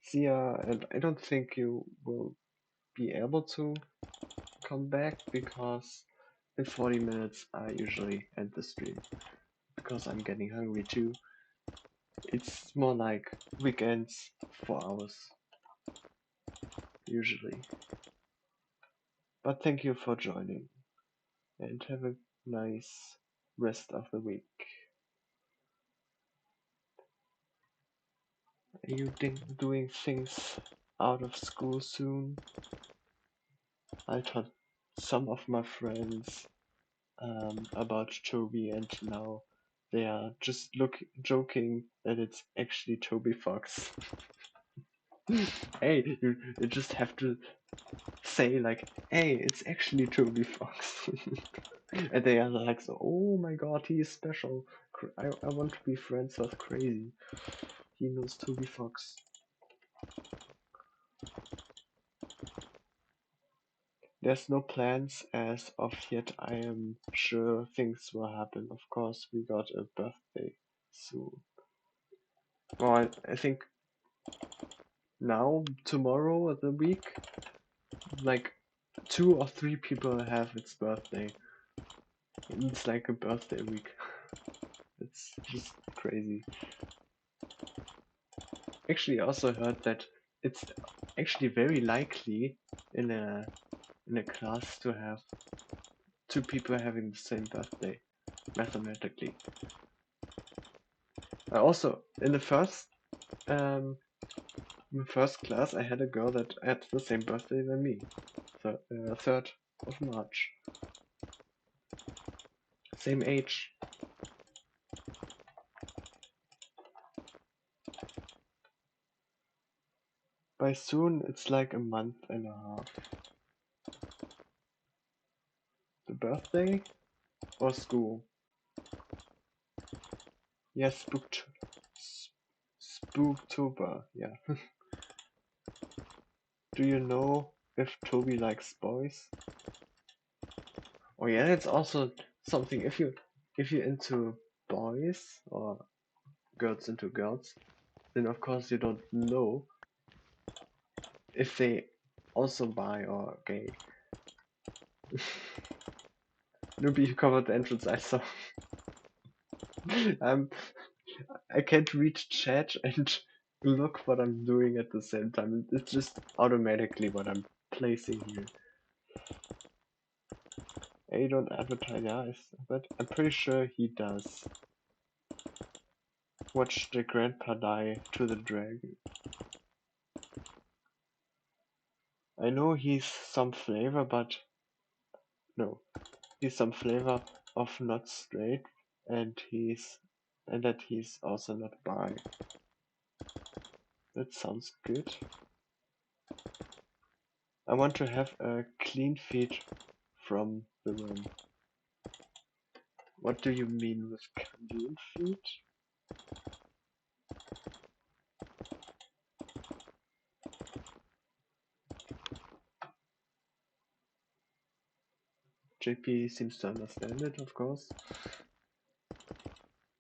see ya, and I don't think you will be able to come back because in 40 minutes I usually end the stream because I'm getting hungry too. It's more like weekends, 4 hours usually. But thank you for joining and have a nice rest of the week. Are you doing things out of school soon? I taught some of my friends about Toby, and now they are just joking that it's actually Toby Fox. Hey, you just have to say like, hey, it's actually Toby Fox. And they are like, so, oh my god, he is special. I want to be friends with Crazy. He knows Toby Fox. There's no plans as of yet. I am sure things will happen. Of course, we got a birthday soon. Well, I think now, tomorrow, of the week, like 2 or 3 people have its birthday. It's like a birthday week. It's just crazy. Actually, I also heard that it's actually very likely in a class to have 2 people having the same birthday, mathematically. I also in the first class I had a girl that had the same birthday than me, so 3rd of March, same age. By soon it's like a month and a half. The birthday or school? Yes, Spooktober, yeah. Do you know if Toby likes boys? Oh yeah, it's also something if you're into boys or girls into girls, then of course you don't know if they also bi or gay. Newbie, you covered the entrance, I saw. um, I can't read chat and look what I'm doing at the same time. It's just automatically what I'm placing here. You don't advertise, yeah, but I'm pretty sure he does. Watch the grandpa die to the dragon. I know he's some flavor, but no, he's some flavor of not straight, and that he's also not bi. That sounds good. I want to have a clean feed from the room. What do you mean with clean feed? JP seems to understand it, of course.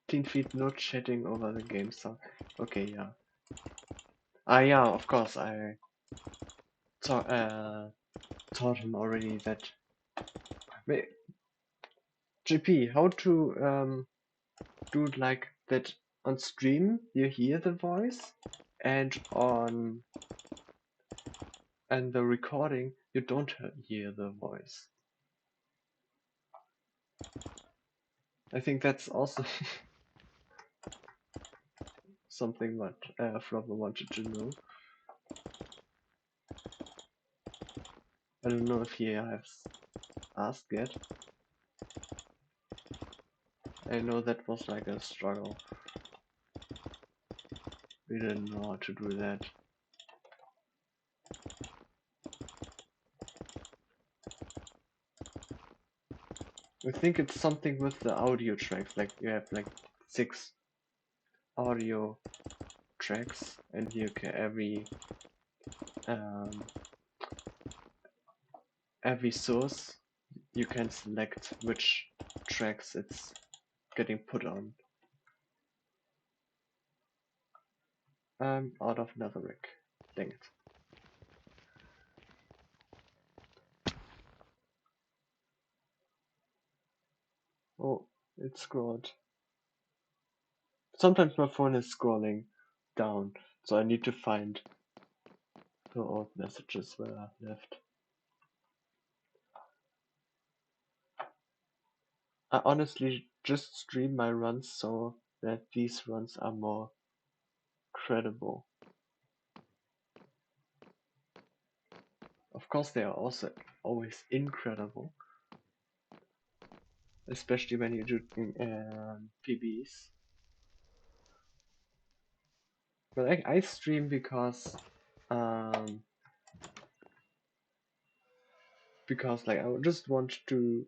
Clean feed, no chatting over the game sound. Okay, yeah. Ah, yeah, of course, I taught him already that. Wait, JP, how to do it like that on stream? You hear the voice, and and the recording you don't hear the voice. I think that's also something that Flopper wanted to know. I don't know if he has asked yet. I know that was like a struggle. We didn't know how to do that. I think it's something with the audio tracks, like you have like 6 audio tracks and you can um, every source you can select which tracks it's getting put on. I'm out of Netherrick. Dang it. Oh, it scrolled. Sometimes my phone is scrolling down, so I need to find the old messages where I left. I honestly just stream my runs so that these runs are more credible. Of course, they are also always incredible, especially when you do PBs. But I stream um, because like I just want to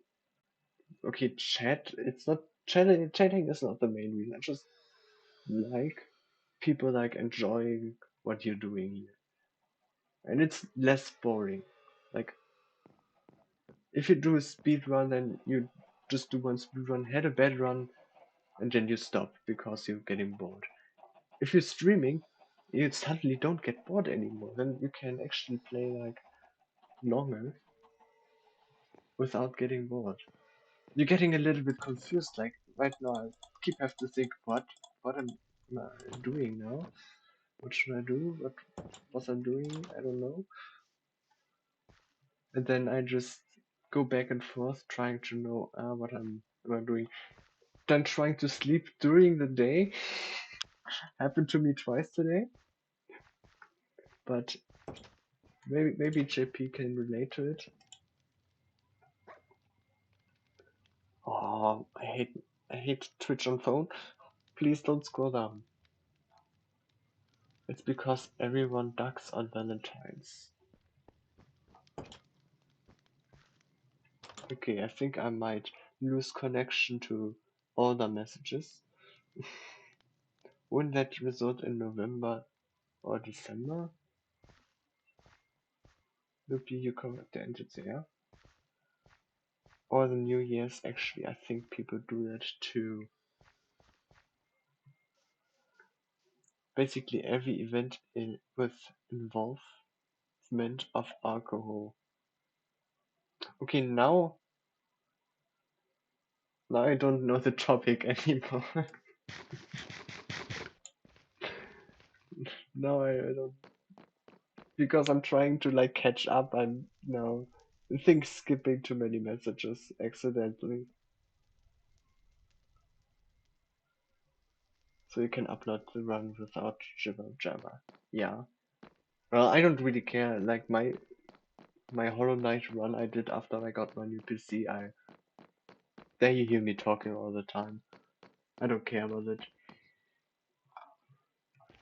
chat. It's not chatting. Chatting is not the main reason. I just like people like enjoying what you're doing here, and it's less boring. Like if you do a speed run, then you just do one speed run, had a bad run, and then you stop because you're getting bored. If you're streaming, you suddenly don't get bored anymore. Then you can actually play like longer without getting bored. You're getting a little bit confused. Like right now, I keep have to think what am I doing now? What should I do? What was I doing? I don't know. And then I just go back and forth trying to know what am I doing. Then trying to sleep during the day happened to me twice today. But maybe JP can relate to it. Oh, I hate Twitch on phone. Please don't scroll down. It's because everyone ducks on Valentine's. Okay, I think I might lose connection to all the messages. Wouldn't that result in November or December? Maybe you correct the entity, yeah? Or the New Year's, actually, I think people do that too. Basically, every event with involvement of alcohol. Okay, now I don't know the topic anymore. Now I don't, because I'm trying to like catch up. I'm now I think skipping too many messages accidentally. So you can upload the run without jibber jabber. Yeah. Well, I don't really care. Like my Hollow Knight run I did after I got my new PC. There you hear me talking all the time. I don't care about it.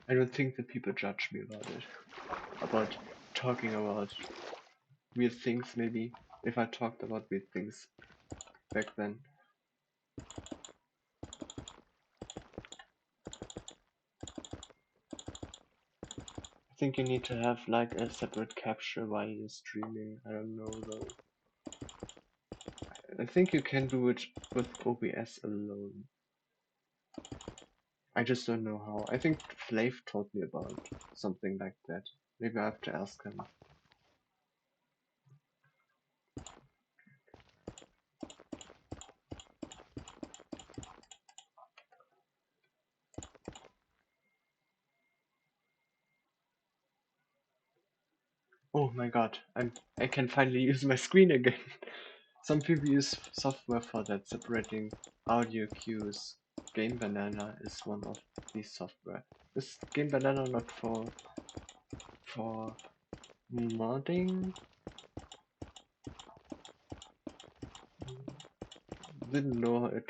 I don't think that people judge me about it. About talking about weird things, maybe. If I talked about weird things back then. I think you need to have like a separate capture while you're streaming. I don't know though. I think you can do it with OBS alone. I just don't know how. I think Flav told me about something like that. Maybe I have to ask him. Oh my god, I can finally use my screen again. Some people use software for that, separating audio cues. Game Banana is one of these software. Is Game Banana not for modding? Didn't know it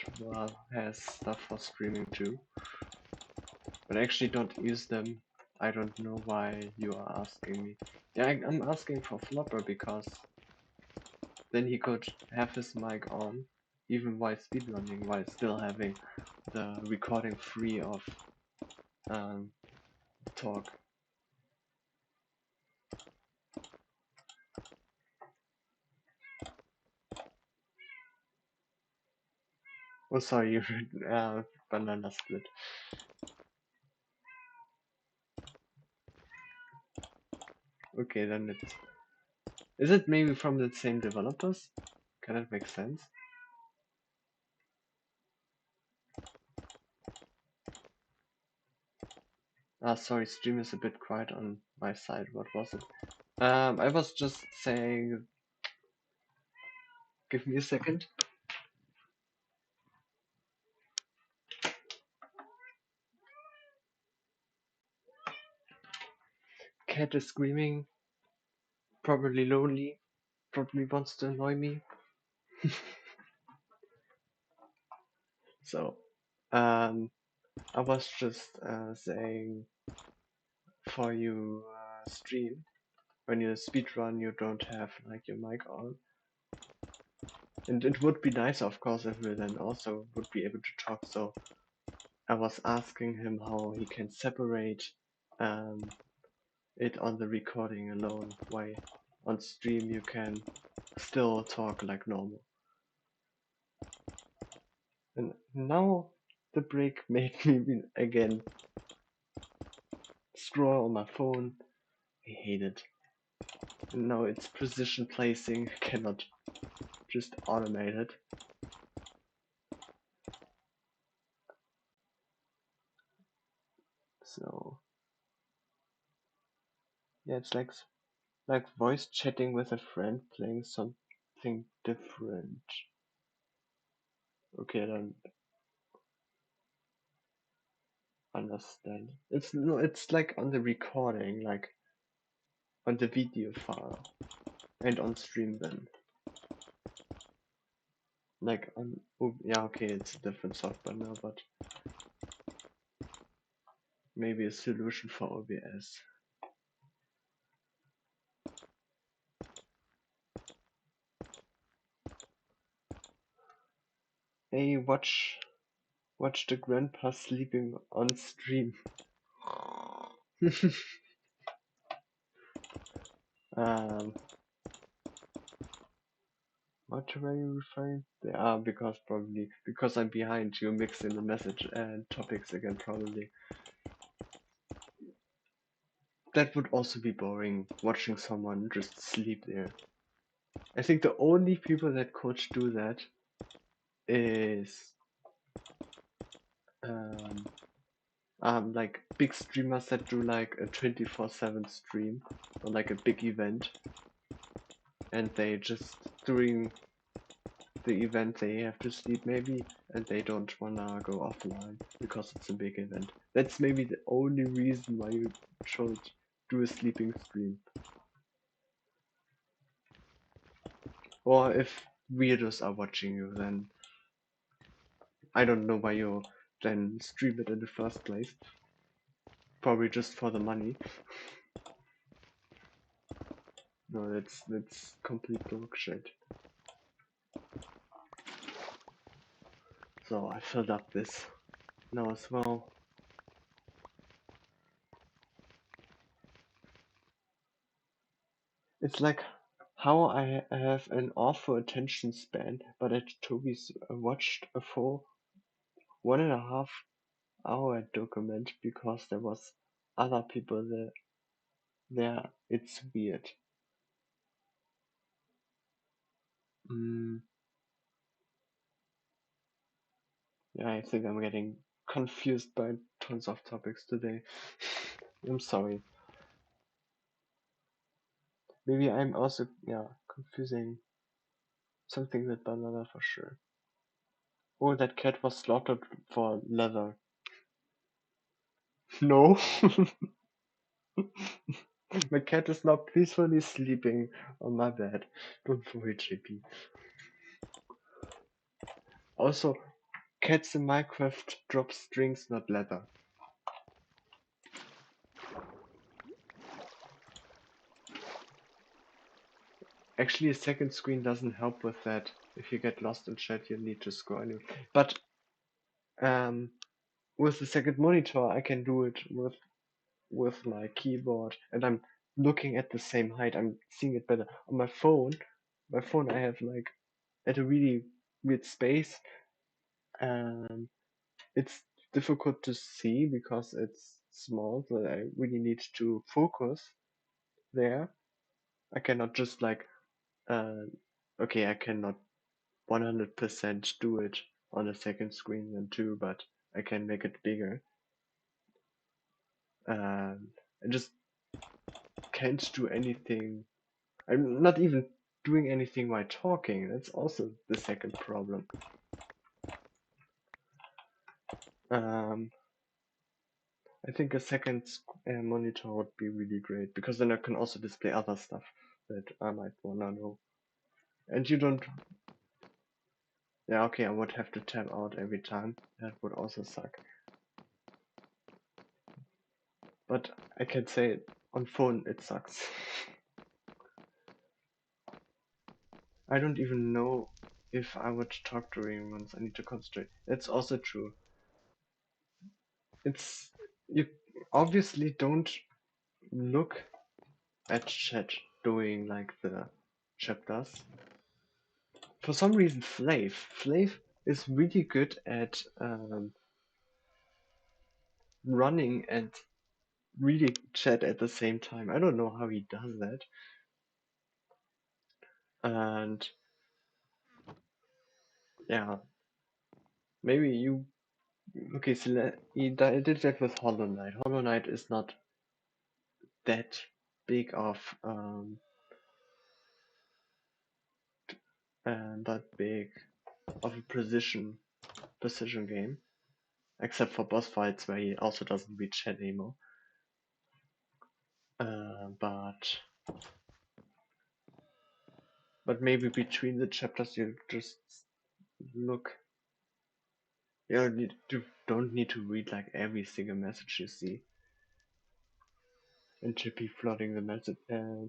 has stuff for streaming too, but I actually don't use them. I don't know why you are asking me. Yeah, I'm asking for Flopper because then he could have his mic on even while speedrunning, while still having the recording free of um, talk. Oh, sorry, you banana split. Okay, then it's. Is it maybe from the same developers? Can that make sense? Ah, sorry, stream is a bit quiet on my side. What was it? I was just saying. Give me a second. Cat is screaming. Probably lonely. Probably wants to annoy me. So, I was just saying for you stream when you speedrun, you don't have like your mic on, and it would be nice, of course, if we then also would be able to talk. So I was asking him how he can separate um, it on the recording alone. Why on stream you can still talk like normal. And now the break made me again scroll on my phone. I hate it. And now it's precision placing. Cannot just automate it. So yeah, it's like voice chatting with a friend playing something different. Okay, I don't understand. It's no, it's like on the recording, like on the video file, and on stream then. Like on, oh, yeah, okay, it's a different software now, but maybe a solution for OBS. Hey, watch the grandpa sleeping on stream. um, what were you referring? Because probably because I'm behind you, mixing the message and topics again. Probably that would also be boring. Watching someone just sleep there. I think the only people that could do that is um, like big streamers that do like a 24/7 stream or like a big event, and they just during the event they have to sleep maybe, and they don't wanna go offline because it's a big event. That's maybe the only reason why you should do a sleeping stream. Or if weirdos are watching you, then I don't know why you then stream it in the first place. Probably just for the money. No, that's complete bullshit. So I filled up this now as well. It's like how I have an awful attention span, but I Toby's watched a full 1.5 hour document because there was other people there. It's weird. Mm, yeah, I think I'm getting confused by tons of topics today. I'm sorry. Maybe I'm also confusing something with banana for sure. Oh, that cat was slaughtered for leather. No. My cat is now peacefully sleeping on my bed. Don't worry, JP. Also, cats in Minecraft drop strings, not leather. Actually, a second screen doesn't help with that. If you get lost in chat, you need to scroll anyway. But um, with the second monitor, I can do it with my keyboard, and I'm looking at the same height. I'm seeing it better on my phone. My phone, I have like at a really weird space, and it's difficult to see because it's small. So I really need to focus there. I cannot just like okay, I cannot 100% do it on a second screen than two, but I can make it bigger. I just can't do anything. I'm not even doing anything while talking. That's also the second problem. Um, I think a second monitor would be really great because then I can also display other stuff that I might wanna know. And you don't. Yeah, okay, I would have to tab out every time. That would also suck. But I can say on phone it sucks. I don't even know if I would talk during ones. I need to concentrate. That's also true. It's you obviously don't look at chat doing like the chapters. For some reason, Flav is really good at running and reading chat at the same time. I don't know how he does that. And yeah, maybe you. Okay, so he did that with Hollow Knight. Hollow Knight is not that big of that big of a precision game, except for boss fights where he also doesn't read chat anymore. But maybe between the chapters you just look. You don't need to read like every single message you see. And JP flooding the message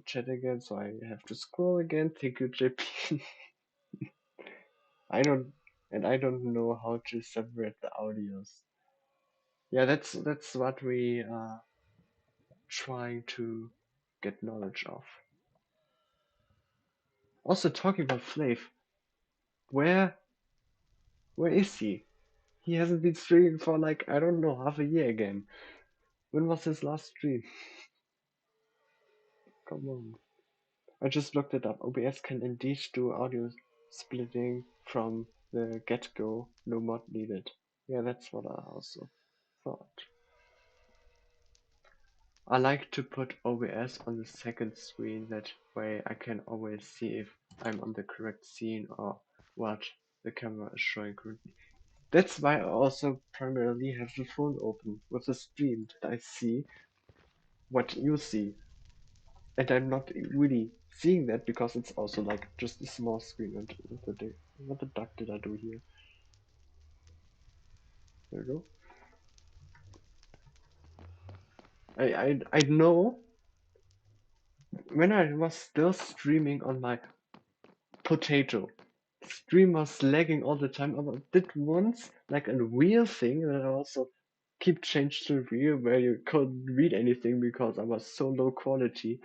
chat again, so I have to scroll again. Thank you, JP. I don't know how to separate the audios. Yeah, that's what we are trying to get knowledge of. Also talking about Flav, where is he? He hasn't been streaming for like I don't know half a year again. When was his last stream? Come on. I just looked it up. OBS can indeed do audio splitting from the get-go, no mod needed. Yeah, that's what I also thought. I like to put OBS on the second screen, that way I can always see if I'm on the correct scene or what the camera is showing currently. That's why I also primarily have the phone open with the stream, that I see what you see. And I'm not really seeing that because it's also like just a small screen. And what the duck did I do here? There we go. I know when I was still streaming on my potato, stream was lagging all the time. I did once like a real thing that I also keep changed to real where you couldn't read anything because I was so low quality.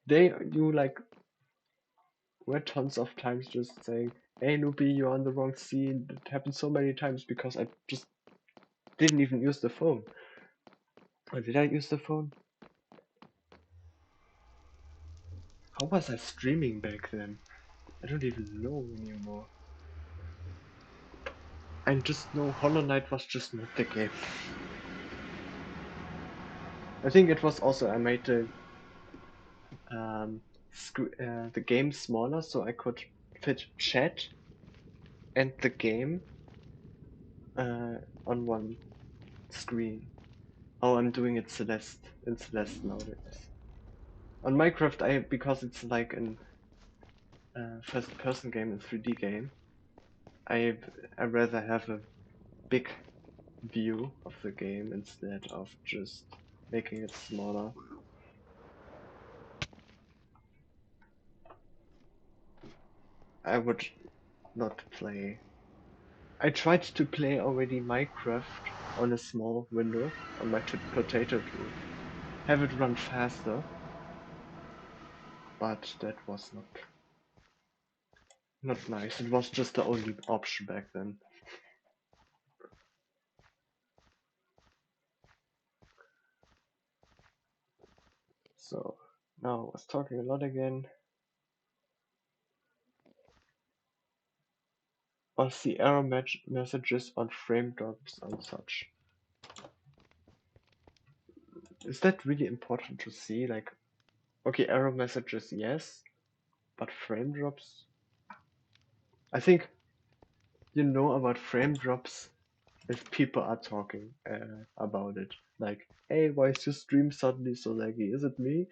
You like were tons of times just saying, "Hey Nubi, you're on the wrong scene." It happened so many times because I just didn't even use the phone. Or did I use the phone? How was I streaming back then? I don't even know anymore. I just know Hollow Knight was just not the game. I think it was also I made the game smaller so I could fit chat and the game on one screen. Oh, I'm doing it in Celeste nowadays. On Minecraft, because it's like an first-person game, a 3D game, I rather have a big view of the game instead of just making it smaller. I would not play. I tried to play already Minecraft on a small window on my potato to have it run faster, but that was not nice. It was just the only option back then. So now I was talking a lot again. I'll see error messages on frame drops and such. Is that really important to see? Like, okay, error messages, yes, but frame drops? I think you know about frame drops if people are talking about it. Like, hey, why is your stream suddenly so laggy? Is it me?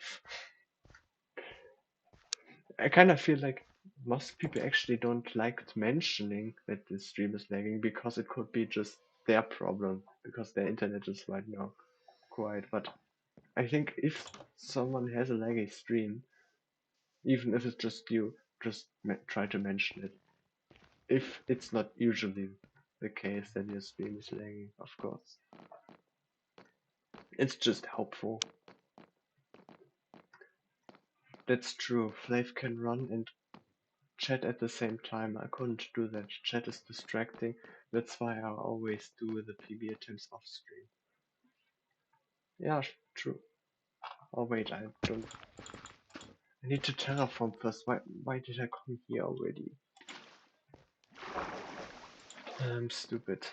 I kind of feel like most people actually don't like mentioning that the stream is lagging because it could be just their problem because their internet is right now quiet. But I think if someone has a laggy stream, even if it's just you, just try to mention it. If it's not usually the case, then your stream is lagging, of course. It's just helpful. That's true. Flav can run and chat at the same time. I couldn't do that. Chat is distracting. That's why I always do the PB attempts off stream. Yeah, true. Oh wait, I don't. I need to terraform first. Why did I come here already? I'm stupid.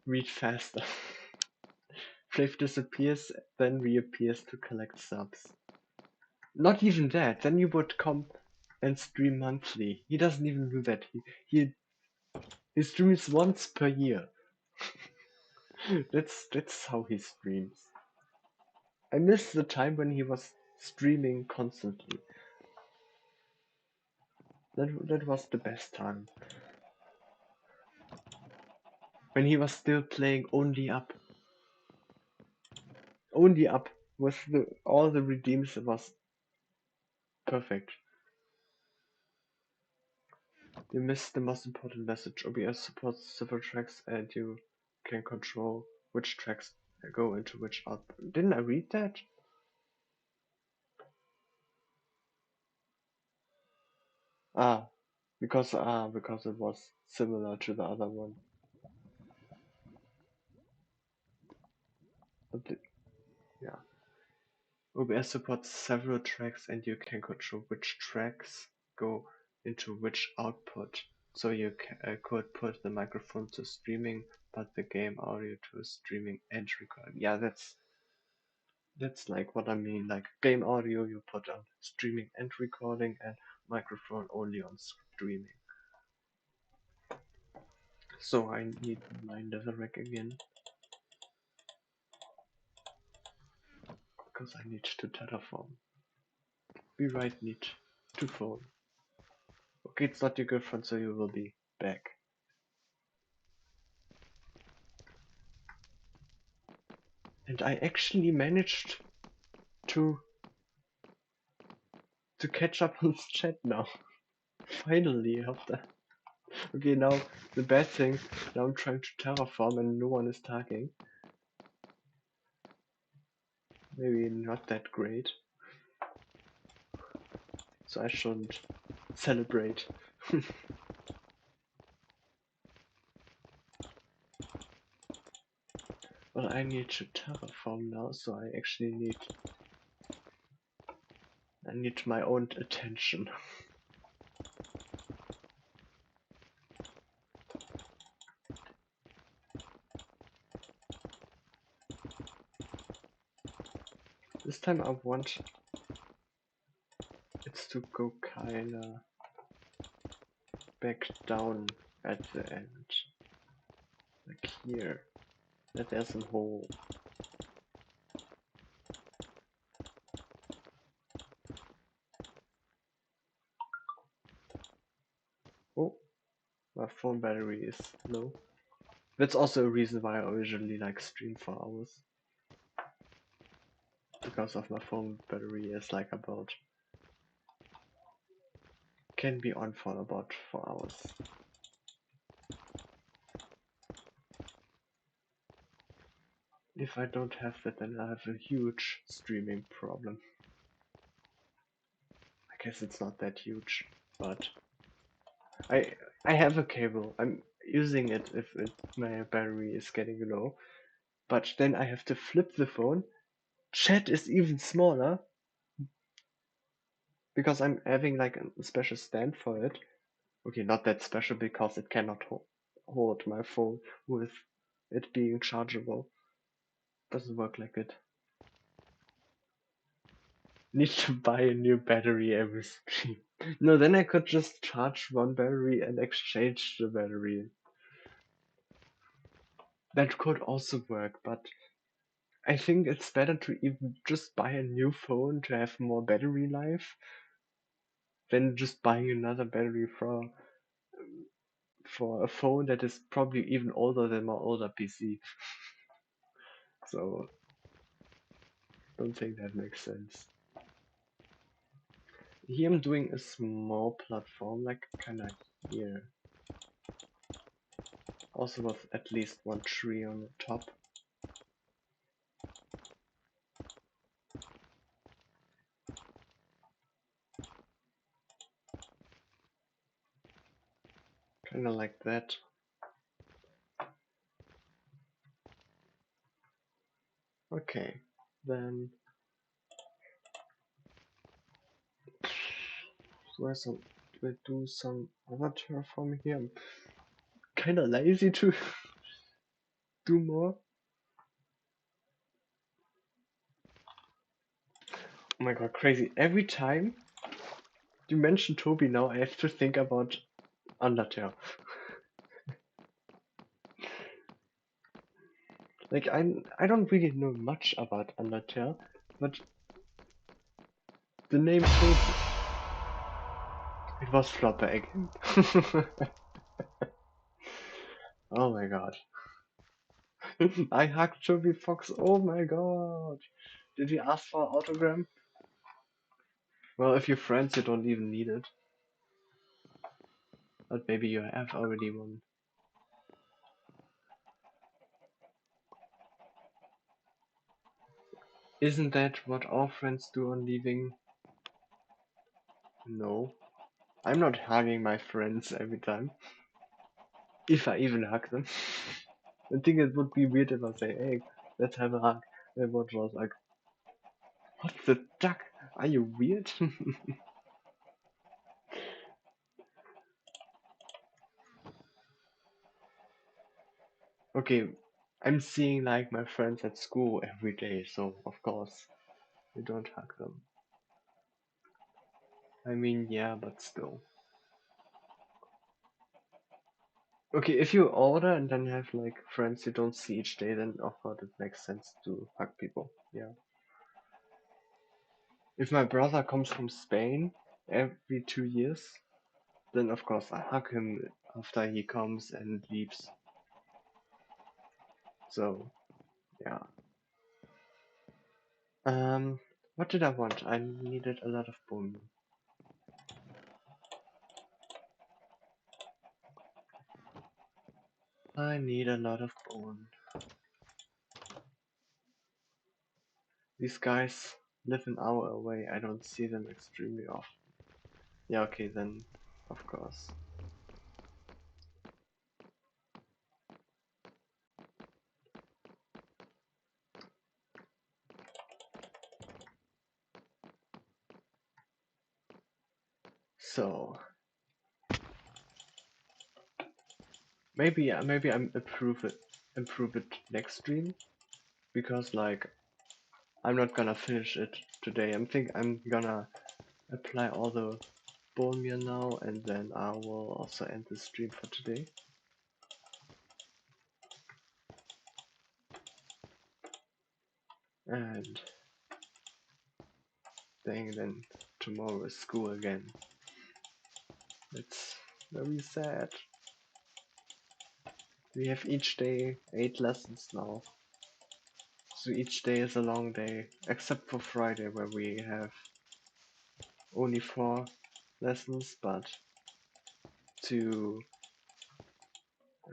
Read faster. Flav disappears, then reappears to collect subs. Not even that. Then you would come and stream monthly. He doesn't even do that. He streams once per year. That's how he streams. I miss the time when he was streaming constantly. That was the best time. When he was still playing only up. Only up with all the redeems was perfect. You missed the most important message. OBS supports several tracks and you can control which tracks go into which output. Didn't I read that? Because it was similar to the other one. Yeah. OBS supports several tracks and you can control which tracks go into which output. So you could put the microphone to streaming, but the game audio to streaming and recording. Yeah, that's like what I mean. Like game audio you put on streaming and recording, and microphone only on streaming. So I need my netherrack again. Because I need to terraform. Be right, need to phone. Okay, it's not your girlfriend, so you will be back. And I actually managed to catch up on chat now. Finally, after. Okay, now the bad thing. Now I'm trying to terraform and no one is talking. Maybe not that great. So I shouldn't celebrate. Well, I need to terraform now, so I actually need my own attention. This time I want it to go kinda back down at the end. Like here. That there's a hole. Oh, my phone battery is low. That's also a reason why I usually like stream for hours. Because of my phone battery is like about can be on for about 4 hours. If I don't have that, then I have a huge streaming problem. I guess it's not that huge, but I have a cable. I'm using it if my battery is getting low, but then I have to flip the phone. Chat is even smaller because I'm having like a special stand for it. Okay, not that special because it cannot hold my phone with it being chargeable. Doesn't work like it. Need to buy a new battery every stream. No, then I could just charge one battery and exchange the battery. That could also work, but I think it's better to even just buy a new phone to have more battery life than just buying another battery for a phone that is probably even older than my older PC. So don't think that makes sense. Here I'm doing a small platform, like kinda here. Also with at least one tree on the top. Kinda like that. Okay, then we'll do some other terraforming here. I'm kinda lazy to do more. Oh my god, crazy. Every time you mention Toby now, I have to think about Undertale. Like, I don't really know much about Undertale, but the name Toby. It was Flopper again. Oh my god. I hugged Toby Fox. Oh my god. Did you ask for autogram? Well, if you're friends, you don't even need it. But maybe you have already one. Isn't that what all friends do on leaving? No. I'm not hugging my friends every time. If I even hug them. I think it would be weird if I say, hey, let's have a hug. And what was like, what the duck? Are you weird? Okay, I'm seeing like my friends at school every day, so of course you don't hug them. I mean, yeah, but still. Okay, if you order and then have like friends you don't see each day, then of course it makes sense to hug people. Yeah. If my brother comes from Spain every 2 years, then of course I hug him after he comes and leaves. So yeah. What did I want? I needed a lot of bone. I need a lot of bone. These guys live an hour away. I don't see them extremely often. Yeah, okay, then of course. So maybe I'm improve it next stream because like I'm not gonna finish it today. I'm gonna apply all the bone meal now, and then I will also end the stream for today. And then tomorrow is school again. It's very sad. We have each day 8 lessons now. So each day is a long day, except for Friday where we have only 4 lessons, but 2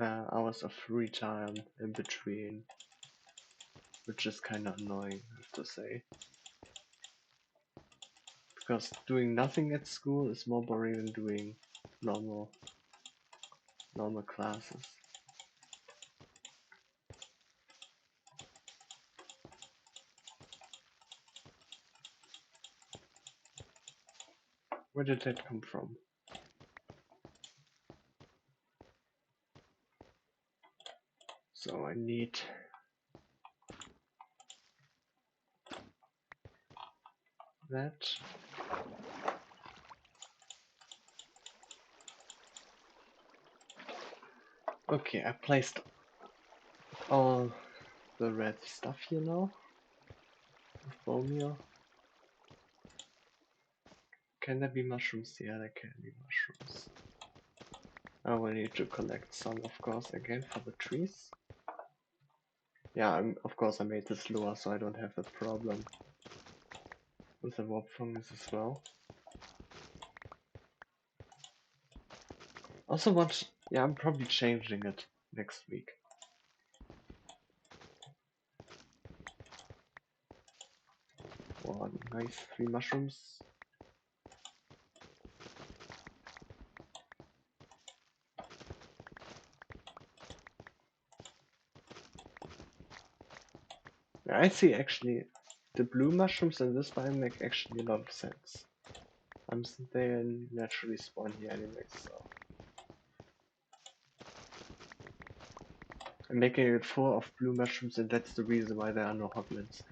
hours of free time in between, which is kinda annoying, I have to say. Because doing nothing at school is more boring than doing normal classes. Where did that come from? So I need that. Okay, I placed all the red stuff here now. Bone meal. Can there be mushrooms? Yeah, there can be mushrooms. I will need to collect some, of course, again for the trees. Yeah, of course I made this lower so I don't have that problem with the warp fungus as well. Also yeah, I'm probably changing it next week. One nice 3 mushrooms. Yeah, I see actually the blue mushrooms in this biome make actually a lot of sense. They naturally spawn here anyway, so I'm making it full of blue mushrooms, and that's the reason why there are no hoglins.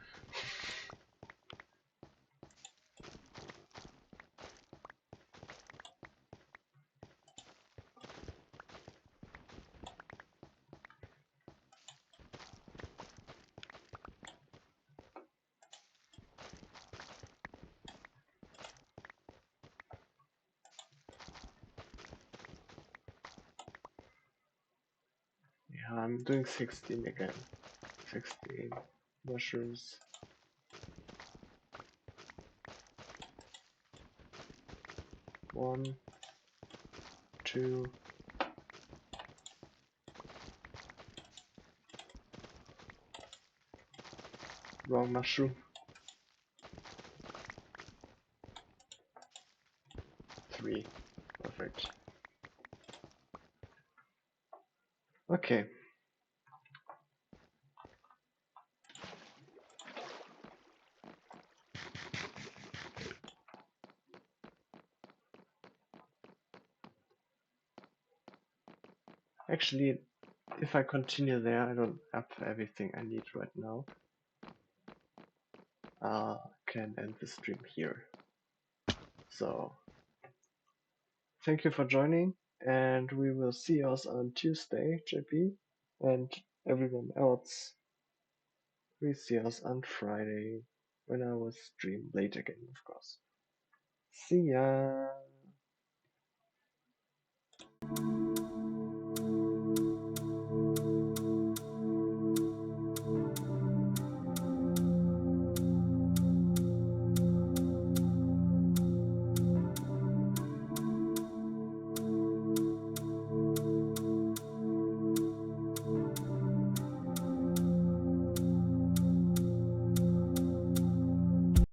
Yeah, I'm doing 16 again. 16 mushrooms. One, two, wrong mushroom. 3. Perfect. Okay. Actually, if I continue there, I don't have everything I need right now. Can end the stream here. So, thank you for joining, and we will see us on Tuesday, JP, and everyone else. We see us on Friday, when I will stream late again, of course. See ya!